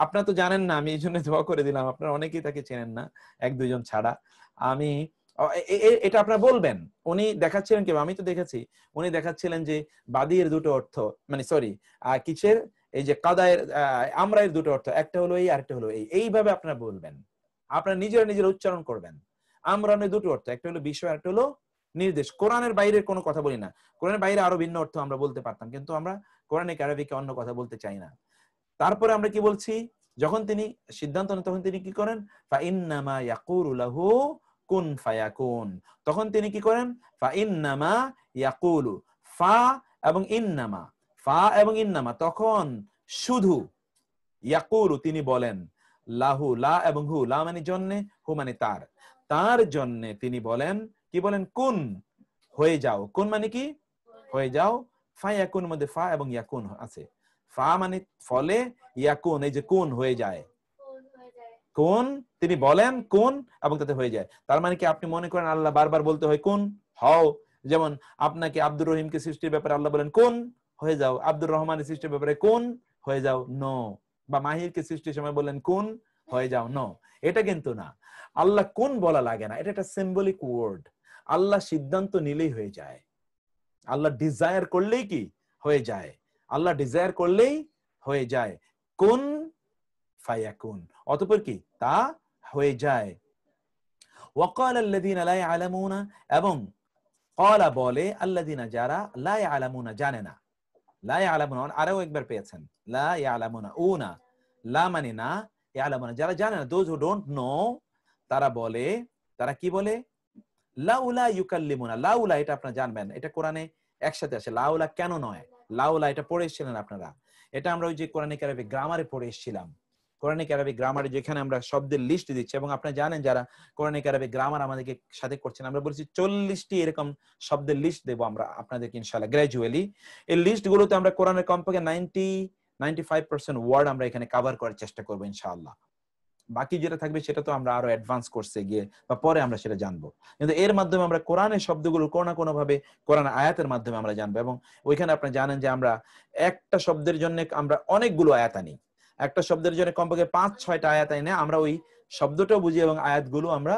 আপনারা তো জানেন না, আমি এই জন্য দোয়া করে দিলাম, আপনারা অনেকেই তাকে চেনেন না, এক দুইজন ছাড়া। আমি এটা আপনারা বলবেন, উনি দেখাচ্ছিলেন কি? আমি তো দেখেছি, উনি দেখাচ্ছিলেন যে বাদিয়ের দুটো অর্থ, মানে সরি কিসের, এই যে কাদায়ের আমরায়ের দুটো অর্থ, একটা হলো এই, আরেকটা হলো এই। এইভাবে আপনারা বলবেন, আপনারা নিজেরা উচ্চারণ করবেন। আমরানের দুটো অর্থ, একটা হলো বিষয়, একটা হলো নির্দেশ। কোরআনের বাইরের কোনো কথা বলি না। কোরআনের বাইরে আরো ভিন্ন অর্থ আমরা বলতে পারতাম, কিন্তু আমরা কোরআনিক আরবিকে অন্য কথা বলতে চাই না। তারপরে আমরা কি বলছি? যখন তিনি সিদ্ধান্ত নেন, তখন তিনি কি করেন? ফাইন্নামা ইয়াকুলু লাহু কুন ফায়াকুন। তখন তিনি কি করেন? ফাইন্নামা ইয়াকুলু, ফা এবং ইন্নামা, ফা এবং ইন্নামা, তখন শুধু, ইয়াকুলু তিনি বলেন, লাহু, লা এবং হু, লা মানে জন্য, হু মানে তার, তার জন্য তিনি বলেন, কি বলেন? কুন, হয়ে যাও। কুন মানে কি? হয়ে যাও। ফায়াকুন মধ্যে ফা এবং ইয়াকুন আছে। ফা মানে ফলে, ইয়াকুন এই যে কুন, হয়ে যায়। কুন, তিনি বলেন কুন, এবং তাতে হয়ে যায়। তার মানে কি আপনি মনে করেন আল্লাহ বারবার বলতে হয় কুন, হও? যেমন আপনাকে আব্দুর রহিমকে সৃষ্টির ব্যাপারে আল্লাহ বলেন কুন, হয়ে যাও। আব্দুর রহমানের সৃষ্টির ব্যাপারে কুন, হয়ে যাও, নো। বা মাহিরকে সৃষ্টির সময় বললেন কুন, হয়ে যাও, নো। এটা কিন্তু না, আল্লাহ কুন বলা লাগে না, এটা একটা সিম্বলিক ওয়ার্ড। আল্লাহ সিদ্ধান্ত নিলেই হয়ে যায়। আল্লাহ ডিজায়ার করলেই কি হয়ে যায়? আল্লাহ ডিজায়ার করলেই হয়ে যায়। কুন ফায়াকুন, অতঃপর কি তা হয়ে যায়। ওয়াকাল আল্লাযীনা লা ইয়ালামুনা, এবং ক্বালা বলে আল্লাযীনা যারা, লা ইয়ালামুনা জানে না, লা ইয়ালামুনা আরো একবার পেয়েছেন, লা ইয়ালামুনা, উনা, লা মানে না, ইয়ালামুনা যারা জানে না, দোজ হু ডোন্ট নো, তারা বলে, তারা কি বলে? লাউলা ইউকাল্লিমুনা। লাউলা এটা আপনারা জানবেন, এটা কোরআনে একসাথে আসে। লাউলা কেন নয়? লাউলা এটা পড়ে এসেছিলেন আপনারা, এটা আমরা ওই যে কোরআনিক আরবি গ্রামারে পড়ে এসেছিলাম। কোরআনিক আরবি গ্রামারে যেখানে আমরা শব্দের লিস্ট দিচ্ছি, এবং আপনারা জানেন যারা কোরআনিক আরবি গ্রামার আমাদেরকে সাথে করছেন, আমরা বলছি 40টি এরকম শব্দের লিস্ট দেবো আমরা আপনাদেরকে ইনশাআল্লাহ গ্র্যাজুয়ালি। এই লিস্ট গুলোতে আমরা কোরআনের কমপক্ষে 95% ওয়ার্ড আমরা এখানে কভার করার চেষ্টা করবো ইনশাআল্লাহ। বাকি যেটা থাকবে সেটা তো আমরা আরো অ্যাডভান্স কোর্সে গিয়ে বা পরে আমরা সেটা জানবো, কিন্তু এর মাধ্যমে আমরা কোরআনের শব্দগুলো কোনো না কোনো ভাবে কোরআন আয়াতের মাধ্যমে আমরা জানবো। এবং ওইখানে আপনি জানেন যে আমরা একটা শব্দের জন্য আমরা অনেকগুলো আয়াত আনি, একটা শব্দের জন্য কমপক্ষে 5-6টা আয়াত আনি, আমরা ওই শব্দটাও বুঝি এবং আয়াতগুলো আমরা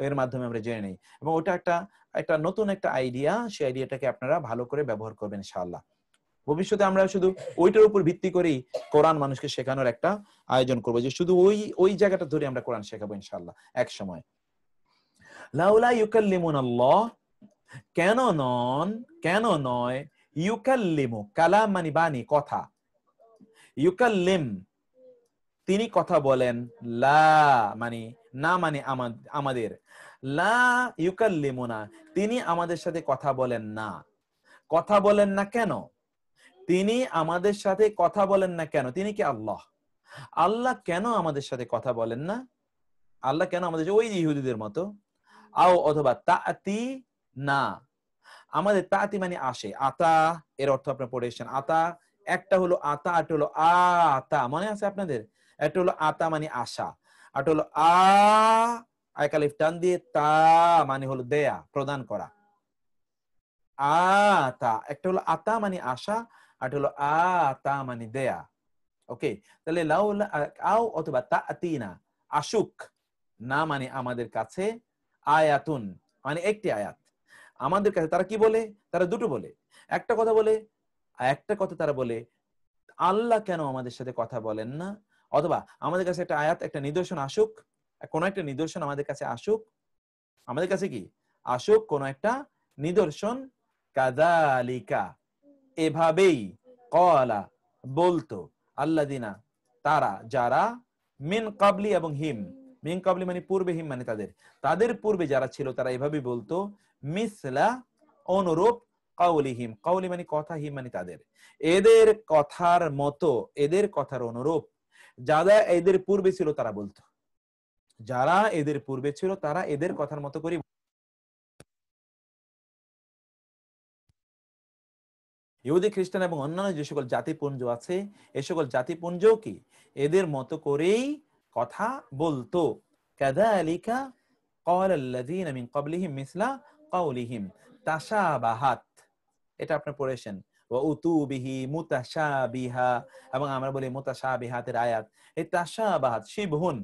এর মাধ্যমে আমরা জেনে নিই। এবং ওটা একটা নতুন একটা আইডিয়া, সেই আইডিয়াটাকে আপনারা ভালো করে ব্যবহার করবেন ইনশাআল্লাহ। ভবিষ্যতে আমরা শুধু ওইটার উপর ভিত্তি করেই কোরআন মানুষকে শেখানোর একটা আয়োজন করবো, যে শুধু ওই জায়গাটা ধরে আমরা কোরআন শেখাবো ইনশাআল্লাহ এক সময়। লাউলা ইউকাল্লিমুনাল্লাহ, কেন নয়, ইউকাল্লিমু, কালাম মানে বাণী, কথা, ইউকাল্লিম তিনি কথা বলেন, লা মানে না, মানে আমাদের, লা ইউকাল্লিমুনা, তিনি আমাদের সাথে কথা বলেন না। কথা বলেন না কেন? তিনি আমাদের সাথে কথা বলেন না কেন? তিনি কি আল্লাহ? আল্লাহ কেন আমাদের সাথে কথা বলেন না? আল্লাহ কেন আমাদের, ওই ইহুদিদের মতো। আও অথবা তাতি না, আমাদের তাতি মানে আসে, আতা এর অর্থ আপনারা পড়েছেন। আতা একটা হলো আতা, একটা হলো আতা, মনে আছে আপনাদের? একটা হলো আতা মানে আশা, আর হলো আয়কালিফ টান দিয়ে তা মানে হলো দেয়া, প্রদান করা। আতা একটা হলো আতা মানে আশা, আর হলো আতা মানে দেয়া। ওকে, তাহলে লাউলা আও অথবা তাতিনা, আশুক না মানে আমাদের কাছে, আয়াতুন মানে একটি আয়াত আমাদের কাছে। তারা কি বলে? তারা দুটো বলে। একটা কথা বলে, একটা কথা তারা বলে আল্লাহ কেন আমাদের সাথে কথা বলেন না, অথবা আমাদের কাছে একটা আয়াত, একটা নিদর্শন আসুক, কোন একটা নিদর্শন আমাদের কাছে আসুক। আমাদের কাছে কি আসুক? কোন একটা নিদর্শন। কাযালিকা এভাবেই, ক্বালা বলতো, আল্লাযিনা তারা, যারা, মিন ক্বাবলি এবং হিম, মিন ক্বাবলি মানে পূর্বে, হিম মানে তাদের, তাদের পূর্বে যারা ছিল তারা এভাবেই বলতো, মিসলা অনুরূপ, কাউলিহিম কাউলি মানে কথা, হিম মানে তাদের, এদের কথার মতো, এদের কথার অনুরূপ যারা এদের পূর্বে ছিল তারা বলতো। যারা এদের পূর্বে ছিল তারা এদের কথার মতো করে। ইহুদি, খ্রিস্টান এবং অন্যান্য যে সকল জাতিপুঞ্জ আছে, এ সকল জাতিপুঞ্জও কি এদের মতো করেই কথা বলতো। কাযালিকা ক্বালা আল্লাযীনা মিন ক্বাবলিহিম মিসলা কাউলিহিম তাশাবাহাত, এটা আপনি পড়েছেন। ওয়া উতু বিহি মুতাশাবিহা, এবং আমরা বলি মুতাশাবিহাতের আয়াত। এই তাশাবাহাত শিবহুন,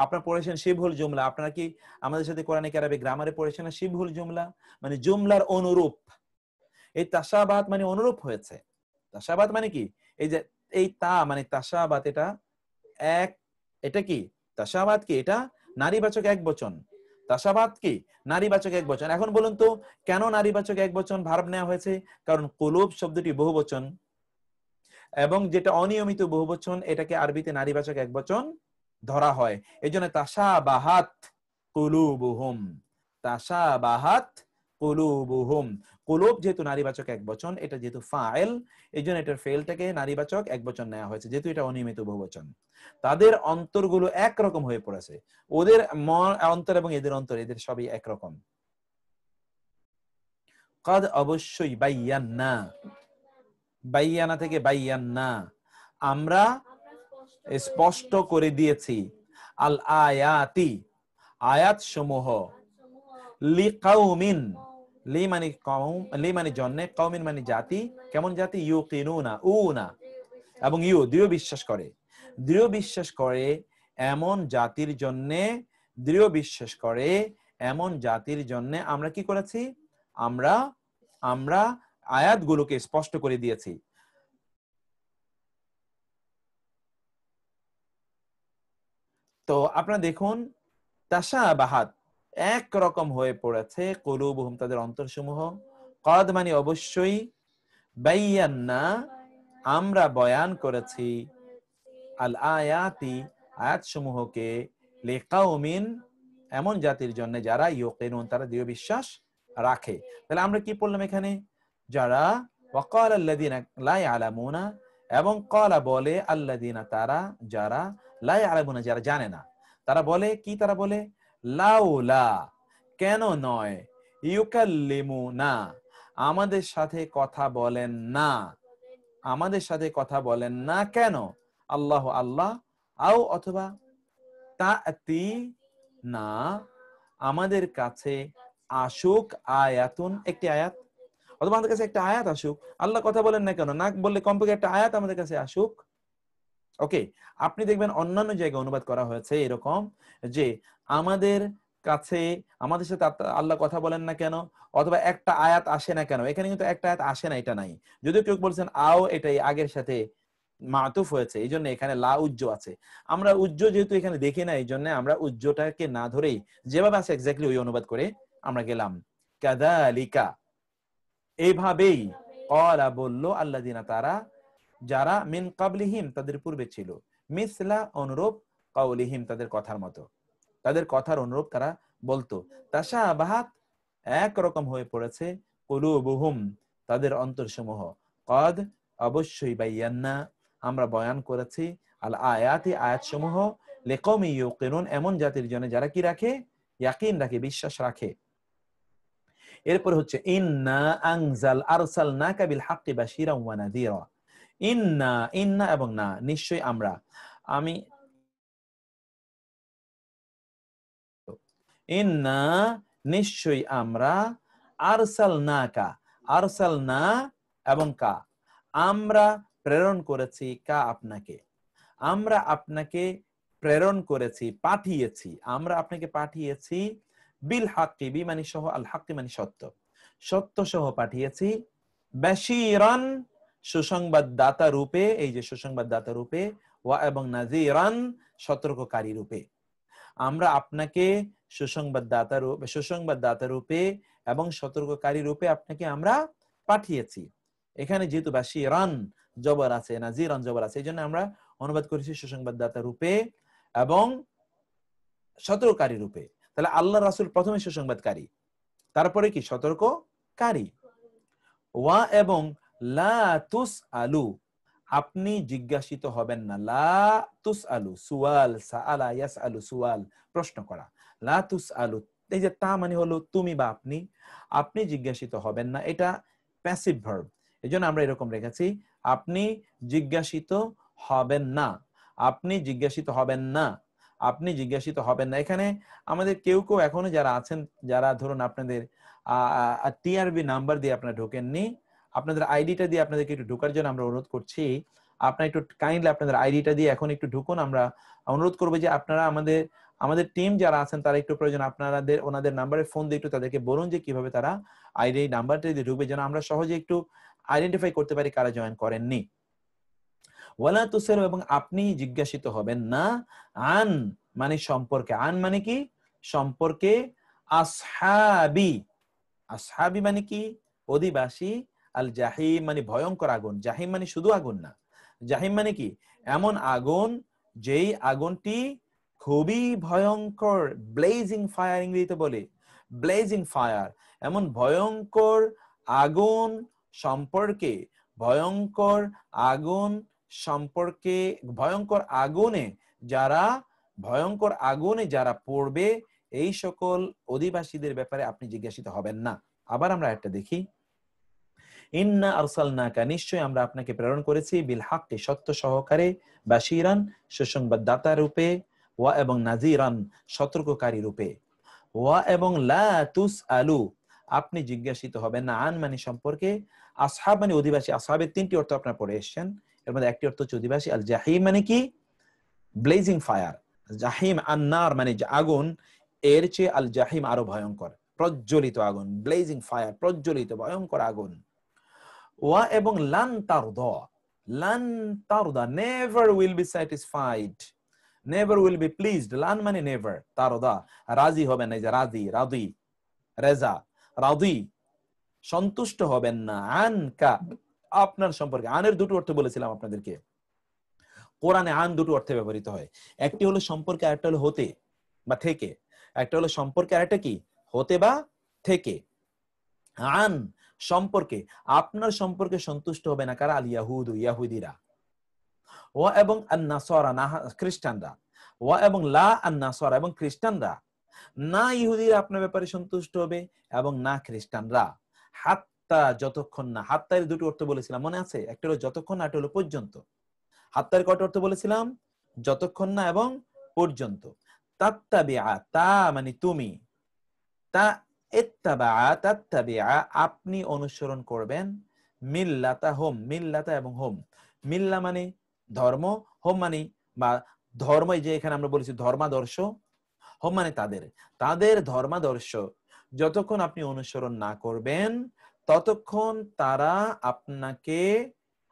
আপনারা পড়েছেন শিবহুল জুমলা। আপনারা কি আমাদের সাথে কোরআনিক আরবি গ্রামারে পড়েছেন না? শিবহুল জুমলা মানে জুমলার অনুরূপ। এই তাশাবাত মানে অনুরূপ হয়েছে। তাশাবাত মানে কি? এই যে এই তা মানে তাশাবাত, এটা এক, এটা কি তাশাবাত কি? এটা নারীবাচক এক বচন। তাশাবাত কি? নারীবাচক এক বচন। এখন বলুন তো কেন নারীবাচক এক বচন ভার্ব নেওয়া হয়েছে? কারণ কুলুব শব্দটি বহুবচন, এবং যেটা অনিয়মিত বহুবচন এটাকে আরবিতে নারীবাচক এক বচন ধরা হয়। এজন্য তাশাবাহাত কুলুবুহুম, তাশাবাহাত কুলুবুহুম। কুলুব যেহেতু নারীবাচক এক বচন, এটা যেহেতু ফাইল, এইজন্য এটার ফেলটাকে নারীবাচক এক বচন নেওয়া হয়েছে, যেহেতু এটা অনিয়মিত বহুবচন। তাদের অন্তরগুলো একরকম হয়ে পড়েছে, ওদের অন্তর এবং এদের অন্তর, এদের সবই একরকম। কাদ অবশ্যই, বাইয়ান্না, বাইয়ানা থেকে বাইয়ান্না, আমরা স্পষ্ট করে দিয়েছি, আল আয়াতি আয়াত সমূহ, লিকাউমিন, লি মানে কওম, লি মানে জন্যে, কওমিন মানে জাতি। কেমন জাতি? ইউকিনুনা, উনা এবং ইউ দৃঢ় বিশ্বাস করে, দৃঢ় বিশ্বাস করে এমন জাতির জন্যে, দৃঢ় বিশ্বাস করে এমন জাতির জন্যে আমরা কি করেছি? আমরা আমরা আয়াতগুলোকে স্পষ্ট করে দিয়েছি। তো আপনারা দেখুন, তাশাবাহাত একরকম হয়ে পড়েছে, কুলুবুহুম তাদের অন্তরসমূহ, কদ মানে অবশ্যই, বায়ান্না আমরা বয়ান করেছি, আল আয়াতি আয়াতসমূহকে, লিকাউমিন এমন জাতির জন্য যারা, ইউকিনুন তারা দৃঢ় বিশ্বাস রাখে। তাহলে আমরা কি পড়লাম এখানে? যারা, ওয়াকাল আল্লাযিনা লা ইয়ালামুনা, এবং ক্বালা বলে, আল্লাযিনা তারা, যারা, লা ইয়ালামুনা যারা জানে না, তারা বলে কি? তারা বলে লাউলা কেন নয়, ইউকাল্লিমুনা আমাদের সাথে কথা বলেন না, আমাদের সাথে কথা বলেন না কেন? আল্লাহ আল্লাহ, আও অথবা তাতি না আমাদের কাছে আসুক, আয়াতুন একটি আয়াত, অথবা আমাদের কাছে একটা আয়াত আসুক। আল্লাহ কথা বলেন না কেন? না বললে কমপক্ষে একটা আয়াত আমাদের কাছে আসুক। ওকে, আপনি দেখবেন অন্যান্য জায়গায় অনুবাদ করা হয়েছে এরকম যে আমাদের কাছে, আমাদের সাথে আল্লাহ কথা বলেন না কেন, অথবা একটা আয়াত আসে না কেন। এখানে কিন্তু একটা আয়াত আসে না, এটা নাই। যদিও কেউ বলছেন আও এটাই আগের সাথে মাতুফ হয়েছে, এই জন্য এখানে লা উজ্জ আছে। আমরা উজ্জ যেহেতু এখানে দেখি না, এই জন্য আমরা উজ্জটাকে না ধরেই যেভাবে আছে এক্স্যাক্টলি ওই অনুবাদ করে আমরা গেলাম। কাযালিকা এইভাবেই, ক্বালা বলল, আল্লাযিনা তারা, যারা, মিন ক্বাবলিহিম তাদের পূর্বে ছিল, মিসলা অনুরূপ, কাউলিহিম তাদের কথার মতো, তাদের কথার অনুরূপ তারা বলতো, তাশাবাহাত একরকম হয়ে পড়েছে, কুলুবুহুম তাদের অন্তরসমূহ, কদ অবশ্যই বায়ান্না আমরা বয়ান করেছি, আল আয়াতি আয়াতসমূহ, লিকওমি ইউকিনুন এমন জাতির জন্য যারা কি রাখে, ইয়াকিন রাখে, বিশ্বাস রাখে। এরপর হচ্ছে ইন্না আরসালনাকা বিল হাক্কি বাশীরান ওয়া নাযীরা। ইন্না, ইন্না এবং না, নিশ্চয়ই আমরা, আমি ইন্না নিশ্চয়ই আমরা, আরসালনাকা, আরসালনা এবং কা আমরা প্রেরণ করেছি, কা আপনাকে, আমরা আপনাকে প্রেরণ করেছি, পাঠিয়েছি, আমরা আপনাকে পাঠিয়েছি, বিল হাক্কি, বি মানে সহ, আল হাক্কি মানে সত্য, সত্য সহ পাঠিয়েছি, বাশীরান সুসংবাদদাতা রূপে, এই যে সুসংবাদদাতা রূপে, ওয়া এবং নাযীরান সতর্ককারী রূপে। আমরা আপনাকে সুসংবাদদাতা রূপে এবং সতর্ককারী রূপে আপনাকে আমরা পাঠিয়েছি। এখানে যেহেতু বাশীরান জবর আছে, নাযীরান জবর আছে, এই জন্য আমরা অনুবাদ করেছি সুসংবাদদাতা রূপে এবং সতর্ককারী রূপে। তাহলে আল্লাহ রাসূল প্রথমে সুসংবাদকারী, তারপরে কি সতর্ককারী। ওয়া এবং লা তুসআলু আপনি জিজ্ঞাসিত হবেন না, লা তুসআলু সুয়াল, সাআলা ইয়াসআলু সুয়াল প্রশ্ন করা, লা তুসআলু এই যে তা মানে হলো তুমি বা আপনি, আপনি জিজ্ঞাসিত হবেন না, এটা প্যাসিভ ভার্ব, এজন্য আমরা এরকম রেখেছি, আপনি জিজ্ঞাসিত হবেন না, আপনি জিজ্ঞাসিত হবেন না, আপনি জিজ্ঞাসিত হবেন না। এখানে আমাদের কেউ কেউ এখনো যারা আছেন, যারা ধরুন আপনাদের টিআরবি নাম্বার দিয়ে আপনারা ঢোকেননি, আপনাদের আইডিটা দিয়ে আপনাদেরকে একটু ঢোকার জন্য আমরা অনুরোধ করছি, আপনারা একটু কাইন্ডলি আপনাদের আইডিটা দিয়ে এখন একটু ঢুকুন। আমরা অনুরোধ করবো যে আপনারা আমাদের টিম যারা আছেন তারা একটু প্রয়োজন আপনাদের ওনাদের নাম্বারে ফোন দিয়ে একটু তাদেরকে বলুন যে কিভাবে তারা আইডি নাম্বারটা দিয়ে ঢুকবে, যেন আমরা সহজে একটু আইডেন্টিফাই করতে পারি কারা জয়েন করেননি। ওয়ালা তুসআলু এবং আপনি জিজ্ঞাসিত হবেন না, আন মানে সম্পর্কে, আন মানে কি সম্পর্কে, আসহাবি, আসহাবি মানে কি অধিবাসী, আল জাহিম মানে ভয়ঙ্কর আগুন, জাহিম মানে শুধু আগুন না, জাহিম মানে কি এমন আগুন যেই আগুনটি খুবই ভয়ঙ্কর, ব্লেজিং ফায়ার ইংরেজিতে বলে, ব্লেজিং ফায়ার, এমন ভয়ঙ্কর আগুন সম্পর্কে, ভয়ঙ্কর আগুন সম্পর্কে, ভয়ঙ্কর আগুনে যারা পড়বে এই সকল অধিবাসীদের ব্যাপারে আপনি জিজ্ঞাসিত হবেন না। আবার আমরা একটা দেখি, ইন্না আরসালনাকা নিশ্চয় আমরা আপনাকে প্রেরণ করেছি, বিল হাক্কি সত্য সহকারে, বাশীরান সুসংবাদদাতা রূপে, ওয়া এবং নাযীরান সতর্ককারী রূপে, ওয়া এবং লা তুসআলু আপনি জিজ্ঞাসিত হবেন না, আন মানে সম্পর্কে, আসহাব মানে অধিবাসী, আসহাবের তিনটি অর্থ আপনারা পড়ে এসেছেন, এর মধ্যে একটি অর্থ হচ্ছে অধিবাসী, আল জাহিম মানে কি ব্লেজিং ফায়ার, জাহিম আন্নার মানে আগুন, এর চেয়ে আল জাহিম আরো ভয়ঙ্কর, প্রজ্বলিত আগুন, ব্লেজিং ফায়ার প্রজ্বলিত ভয়ঙ্কর আগুন। ওয়া এবং লান তারদা never will be satisfied, never will be pleased, লান মানে নেভার, তারদা রাজি হবেন না, যে রাজি রেজা, রাজি সন্তুষ্ট হবেন না, আনকা আপনার সম্পর্কে, আনের দুটো অর্থ বলেছিলাম আপনাদেরকে, কোরআনে আন দুটো অর্থে ব্যবহৃত হয়, একটি হলো সম্পর্কে, আরেকটা হলো হতে বা থেকে, একটা হলো সম্পর্কে আরেকটা কি হতে বা থেকে। আন সম্পর্কে, আপনার সম্পর্কে সন্তুষ্ট হবে না কারা, আল ইয়াহুদ ইয়াহুদিরা, ও এবং আন-নাসারা খ্রিস্টানরা, ও এবং লা আন-নাসারা এবং খ্রিস্টানরা, না ইহুদিরা আপনার ব্যাপারে সন্তুষ্ট হবে এবং না খ্রিস্টানরা, হাত্তা যতক্ষণ না, হাত্তার দুটো অর্থ বলেছিলাম মনে আছে, একটা হলো যতক্ষণ, একটা হলো পর্যন্ত। হাত্তার কয়টা অর্থ বলেছিলাম, যতক্ষণ না এবং পর্যন্ত। তাত্তাবিআ তা মানে তুমি, তা ইত্তাবা তাত্তাবিআ আপনি অনুসরণ করবেন, মিল্লাতা হোম, মিল্লাতা এবং হোম, মিল্লা মানে ধর্ম, হোম মানে বা ধর্ম, যে এখানে আমরা বলেছি ধর্মাদর্শ, হোম মানে তাদের ধর্মাদর্শ যতক্ষণ আপনি অনুসরণ না করবেন ততক্ষণ তারা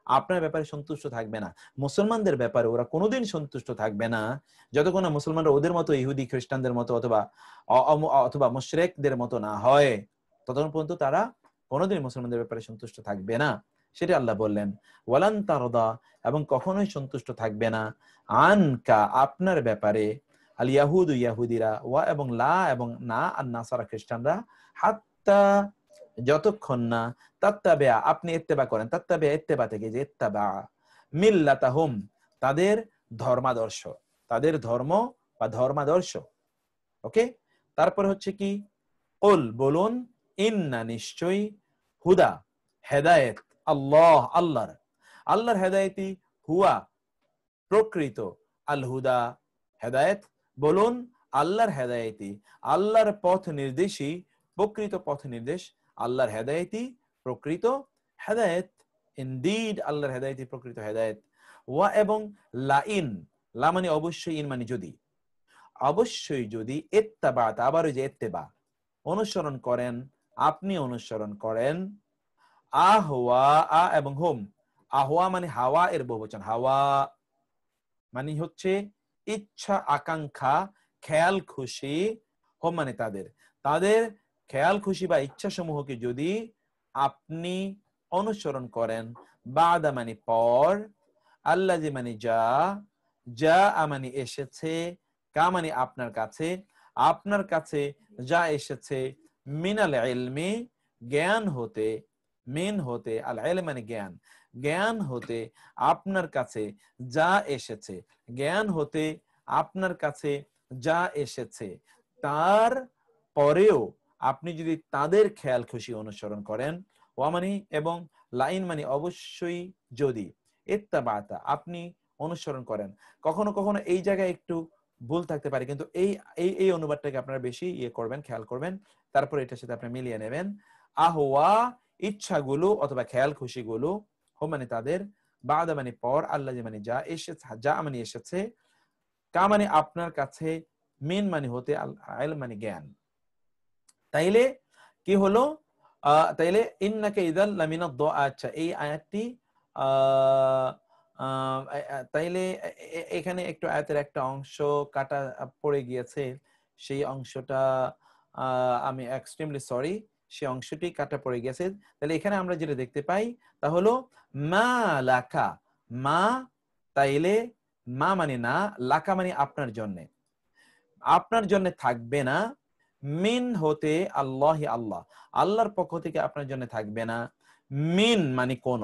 আপনার ব্যাপারে সন্তুষ্ট থাকবে না। মুসলমানদের ব্যাপারে ওরা কোনোদিন সন্তুষ্ট থাকবে না যতক্ষণ না মুসলমানরা ওদের মতো ইহুদি খ্রিস্টানদের মতো অথবা মুশরিকদের মতো না হয়, ততক্ষণ পর্যন্ত তারা কোনোদিন মুসলমানদের ব্যাপারে সন্তুষ্ট থাকবে না। সেটা আল্লাহ বললেন, ওয়ালান তারদা এবং কখনোই সন্তুষ্ট থাকবে না, আনকা আপনার ব্যাপারে, আল ইয়াহুদু ইয়াহুদিরা, ওয়া এবং লা এবং না আর নাসারা খ্রিস্টানরা, হাত্তা যতক্ষণ না, তাত্তাবিআ আপনি ইত্তেবা করেন, তাত্তাবিআ ইত্তেবা থেকে যে ইত্তাবা, মিল্লাতাহুম তাদের ধর্মাদর্শ, তাদের ধর্ম বা ধর্মাদর্শ। ওকে, তারপর হচ্ছে কি, কুল বলুন, ইন্না নিশ্চয়ই, হুদা হেদায়েত, আল্লাহ আল্লাহর, আল্লাহর হেদায়েতি, হুয়া প্রকৃত, আল হুদা হেদায়েত, বলুন আল্লাহর হেদায়েতি, আল্লাহর পথ নির্দেশী, প্রকৃত পথ নির্দেশ, আল্লাহর হেদায়েতি প্রকৃত হেদায়েত, ইনডিড আল্লাহর হেদায়েতি প্রকৃত হেদায়েত। ওয়া এবং লাইন, লা মানে অবশ্যই, ইন মানে যদি, অবশ্যই যদি, ইত্তাবাত আবার ওই যে ইত্তেবা অনুসরণ করেন, আপনি অনুসরণ করেন, আহওয়া আ এবং হুম, আহওয়া মানে হাওয়া এর বহুবচন, হাওয়া মানে হচ্ছে ইচ্ছা আকাঙ্ক্ষা খেয়াল খুশি, হোম মানে তাদের, তাদের খেয়াল খুশি বা ইচ্ছা সমূহকে যদি আপনি অনুসরণ করেন, বাদা মানে পর, আল্লাযী মানে যা, যা মানে এসেছে, কা মানে আপনার কাছে, আপনার কাছে যা এসেছে, মিনাল ইলমি জ্ঞান হতে, মিন হতে, আল ইলম মানে জ্ঞান, জ্ঞান হতে আপনার কাছে যা এসেছে, জ্ঞান হতে আপনার কাছে যা এসেছে, তার পরেও আপনি যদি তাদের খেয়াল খুশি অনুসরণ করেন, ওয়া মানে এবং লাইন মানে অবশ্যই যদি, ইত্তাবাতা আপনি অনুসরণ করেন। কখনো কখনো এই জায়গায় একটু ভুল থাকতে পারে, কিন্তু এই এই এই অনুবাদটাকে আপনারা বেশি করবেন, খেয়াল করবেন, তারপর এটার সাথে আপনি মিলিয়ে নেবেন। আহওয়া ইচ্ছাগুলো অথবা খেয়াল খুশিগুলো, হো মানে তাদের, বাদা মানে পর, আল্লাযী মানে যা এসেছে, যা মানে এসেছে, কা মানে আপনার কাছে, মিন মানে হতে, আল ইলম মানে জ্ঞান। তাইলে কি হলো, তাইলে ইন্নাকা ইযাল লামিনাদ দোয়া, আচ্ছা এই আয়াতটি তাইলে এখানে একটু আয়াতের একটা অংশ কাটা পড়ে গিয়েছে, সেই অংশটা আমি এক্সট্রিমলি সরি, সেই অংশটি কাটা পড়ে গেছে। তাহলে এখানে আমরা যেটা দেখতে পাই তা হলো মা লাকা, মা, তাইলে মা মানে না, লাকা মানে আপনার জন্য, আপনার জন্য থাকবে না, মিন হতে আল্লাহ, আল্লাহ আল্লাহর পক্ষ থেকে আপনার জন্য থাকবে না, মিন মানে কোন,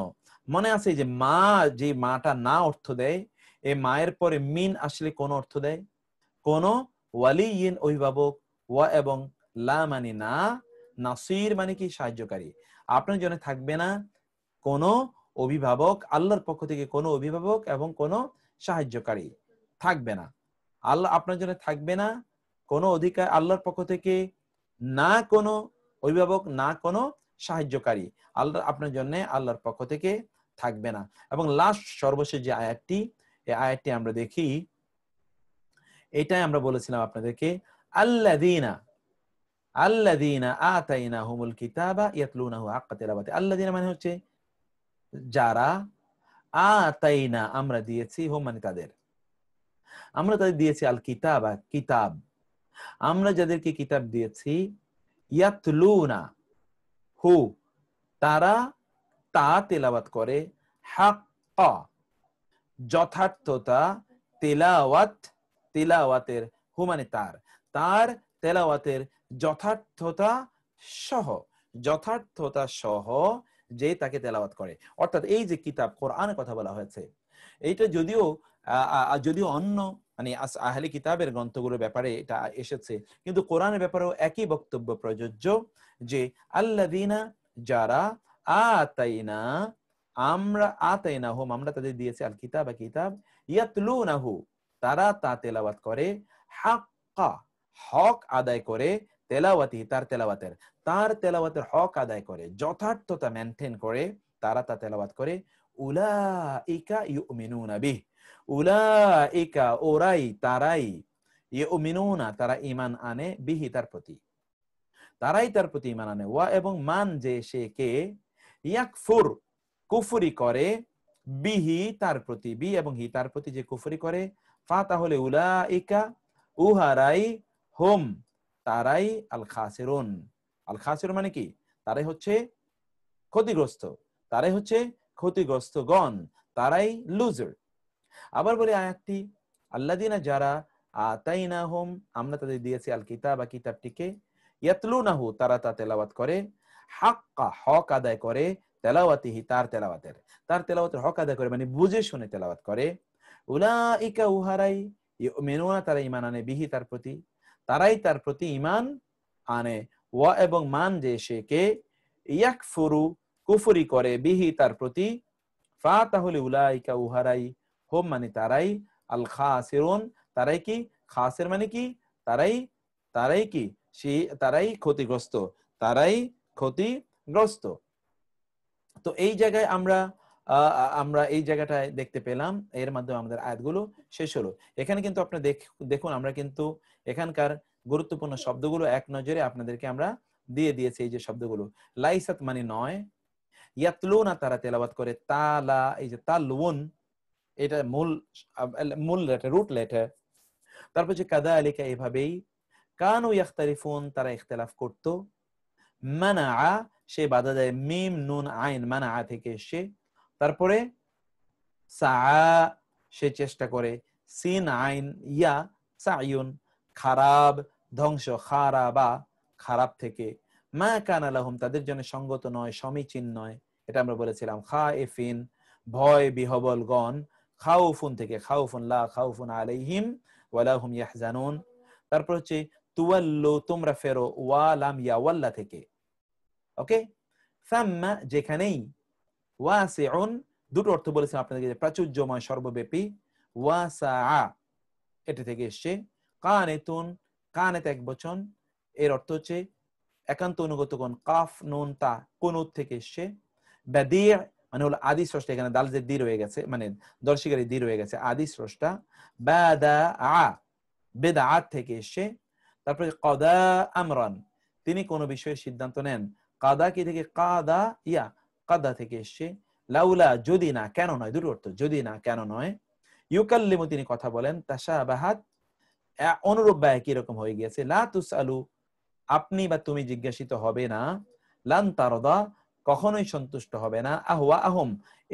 মনে আছে যে মা, যে মাটা না অর্থ দেয়, এই মায়ের পরে মিন আসলে কোন অর্থ দেয়, কোন, ওয়ালিয়িন অভিভাবক, ওয়া এবং লা মানে না, নাসির মানে কি সাহায্যকারী, আপনার জন্য থাকবে না কোন অভিভাবক, আল্লাহর পক্ষ থেকে কোন অভিভাবক এবং কোন সাহায্যকারী থাকবে না, আল্লাহ আপনার জন্য থাকবে না কোন অধিকার, আল্লাহর পক্ষ থেকে না কোন অভিভাবক, না কোন সাহায্যকারী, আল্লাহ আপনার জন্য আল্লাহর পক্ষ থেকে থাকবে না। এবং লাস্ট সর্বশেষ যে আয়াতটি, এই আয়াতটি আমরা দেখি, এটাই আমরা বলেছিলাম আপনাদেরকে, আল্লাযীনা, আল্লাযীনা আতাইনাহুমুল কিতাবা ইয়াতলুনাহু হাক্কা তিলাওয়াতি, আল্লাযীনা মানে হচ্ছে যারা, আতাইনা আমরা দিয়েছি, হুম মানে তাদের, আমরা তাদের দিয়েছি, আল কিতাবা কিতাব, আমরা যাদেরকে কিতাব দিয়েছি, ইয়াতলুনা হু তারা, তা তেলাওয়াত করে, হাক্কা যথার্থতা, তেলাওয়াত তেলাওয়াতের, হু মানে তার, তার তেলাওয়াতের যথার্থতা সহ, যথার্থতা সহ যে তাকে তেলাওয়াত করে। অর্থাৎ এই যে কিতাব কোরআনের কথা বলা হয়েছে, এইটা যদিও যদিও অন্য মানে আহলে কিতাবের গ্রন্থগুলোর ব্যাপারে এটা এসেছে, কিন্তু কোরআনের ব্যাপারেও একই বক্তব্য প্রযোজ্য, যে আল্লাযীনা যারা, আতাইনা আমরা, আতাইনাহুম আমরা তাদের দিয়েছি, আল কিতাব কিতাব, ইয়াতলুনাহু তারা তা তেলাওয়াত করে, হাক্কা হক আদায় করে, তেলাওয়াতি তার তেলাওয়াতের, তার তেলাওয়াতের হক আদায় করে, যথার্থতা মেনটেন করে তারা তা তেলাওয়াত করে, উলাইকা ইউমিনুনা বিহ, উলাইকা ওরাই তারাই, ইউমিনুনা তারা ঈমান আনে, বিহি তার প্রতি, তারাই তার প্রতি ঈমান আনে, ওয়া এবং মান যে সে কে, ইয়াকফুর কুফরি করে, বিহি তার প্রতি, বি এবং হি তার প্রতি যে কুফরি করে, ফা তাহলে উলাইকা উহারাই, হুম তারাই, আল খাসিরুন, আল খাসিরুন মানে কি, তারাই হচ্ছে ক্ষতিগ্রস্ত, তারাই হচ্ছে ক্ষতিগ্রস্তগণ, তারাই লুজার। আবার বলে আয়াতটি, আল্লাযীনা যারা, আতাইনাহুম, আমরা তাদের দিয়েছি আল কিতাবা, কিতাবটিকে, ইয়াতলুনাহু, তারা তা তেলাওয়াত করে, হাক্কা, হক আদায় করে, তেলাওয়াতিহি, তার তেলাওয়াতের হক আদায় করে, মানে বুঝে শুনে তেলাওয়াত করে। উলাইকা, উহারাই, ইউমিনুনা, তারা ঈমান আনে, বিহি, তার প্রতি, তারাই তার প্রতি ঈমান আনে, ওয়া, এবং মান যে সে কে, ইয়াকফুরু, কুফরি করে, বিহি, তার প্রতি, ফা, তাহলে উলাইকা, উহারাই, হুম মানে তারাই, আল খাসিরুন, তারাই কি, খাসির মানে কি, তারাই, তারাই কি, তারাই ক্ষতিগ্রস্ত, তারাই ক্ষতিগ্রস্ত। তো এই জায়গায় আমরা এই জায়গাটায় দেখতে পেলাম, এর মাধ্যমে আমাদের আয়াতগুলো শেষ হলো। এখানে কিন্তু আপনি দেখুন, আমরা কিন্তু এখানকার গুরুত্বপূর্ণ শব্দগুলো এক নজরে আপনাদেরকে আমরা দিয়ে দিয়েছি। এই যে শব্দগুলো, লাইসাত মানে নয়, ইয়াতলুনা, তারা তেলাওয়াত করে, তালা, এই যে তালউন, এটা মূল লেটার, রুট লেটার। তারপর যে কাযালিকা, এভাবেই, কানু ইয়াখতালিফুন, তারা ইখতিলাফ করত, মানাআ, সে বাধা দেয়, মিম নুন আইন, মানাআ থেকে এসে, তারপরে সাআ, সে চেষ্টা করে, সিন আইন ইয়া, সাইউন, খারাপ, ধ্বংস, খারাবা, খারাপ থেকে, মা কানা লাহুম, তাদের জন্য সঙ্গত নয়, সমীচীন নয়, এটা আমরা বলেছিলাম। খায়েফিন, ভয় বিহবলগণ, খাউফুন থেকে, খাউফুন, লা খাউফুন আলাইহিম ওয়ালা হুম ইয়াহজানুন। তারপর হচ্ছে তুওয়াল্লু, তোমরা ফেরো, ওয়া লাম ইয়া, ওয়াল্লা থেকে, ওকে। সাম্মা, যেখানেই, ওয়াসিউন, দুটো অর্থ বলেছিলাম আপনাদেরকে, প্রাচুর্যময়, সর্বব্যাপী, ওয়াসাআ, এটা থেকে এসছে। কানেতুন, কানেত এক বচন, এর অর্থ হচ্ছে একান্ত অনুগত কোন, কাফ নুন তা, কুনুত থেকে এসছে। বাদিয়া মানে হলো আদি স্রষ্টা, এখানে দাল যে দি রয়ে গেছে, মানে দর্শিকারী দি রয়ে গেছে, আদি স্রষ্টা। বাদাআ, বিদআত থেকে এসছে। তারপরে কাদা আমরান, তিনি কোন বিষয়ের সিদ্ধান্ত নেন, কাদা কি থেকে, কাদা ইয়া, কাদা থেকে এসছে। লাউলা, যদি না, কেন নয়, দুটো অর্থ, যদি না, কেন নয়। ইউকাল্লিমু, তিনি কথা বলেন, তাশাবাহাত, অনুরূপ বা একই রকম হয়ে গিয়েছে। লা তুসআলু, আপনি বা তুমি জিজ্ঞাসিত হবে না। লান তারদা, কখনোই সন্তুষ্ট হবে না। আহওয়া আহম,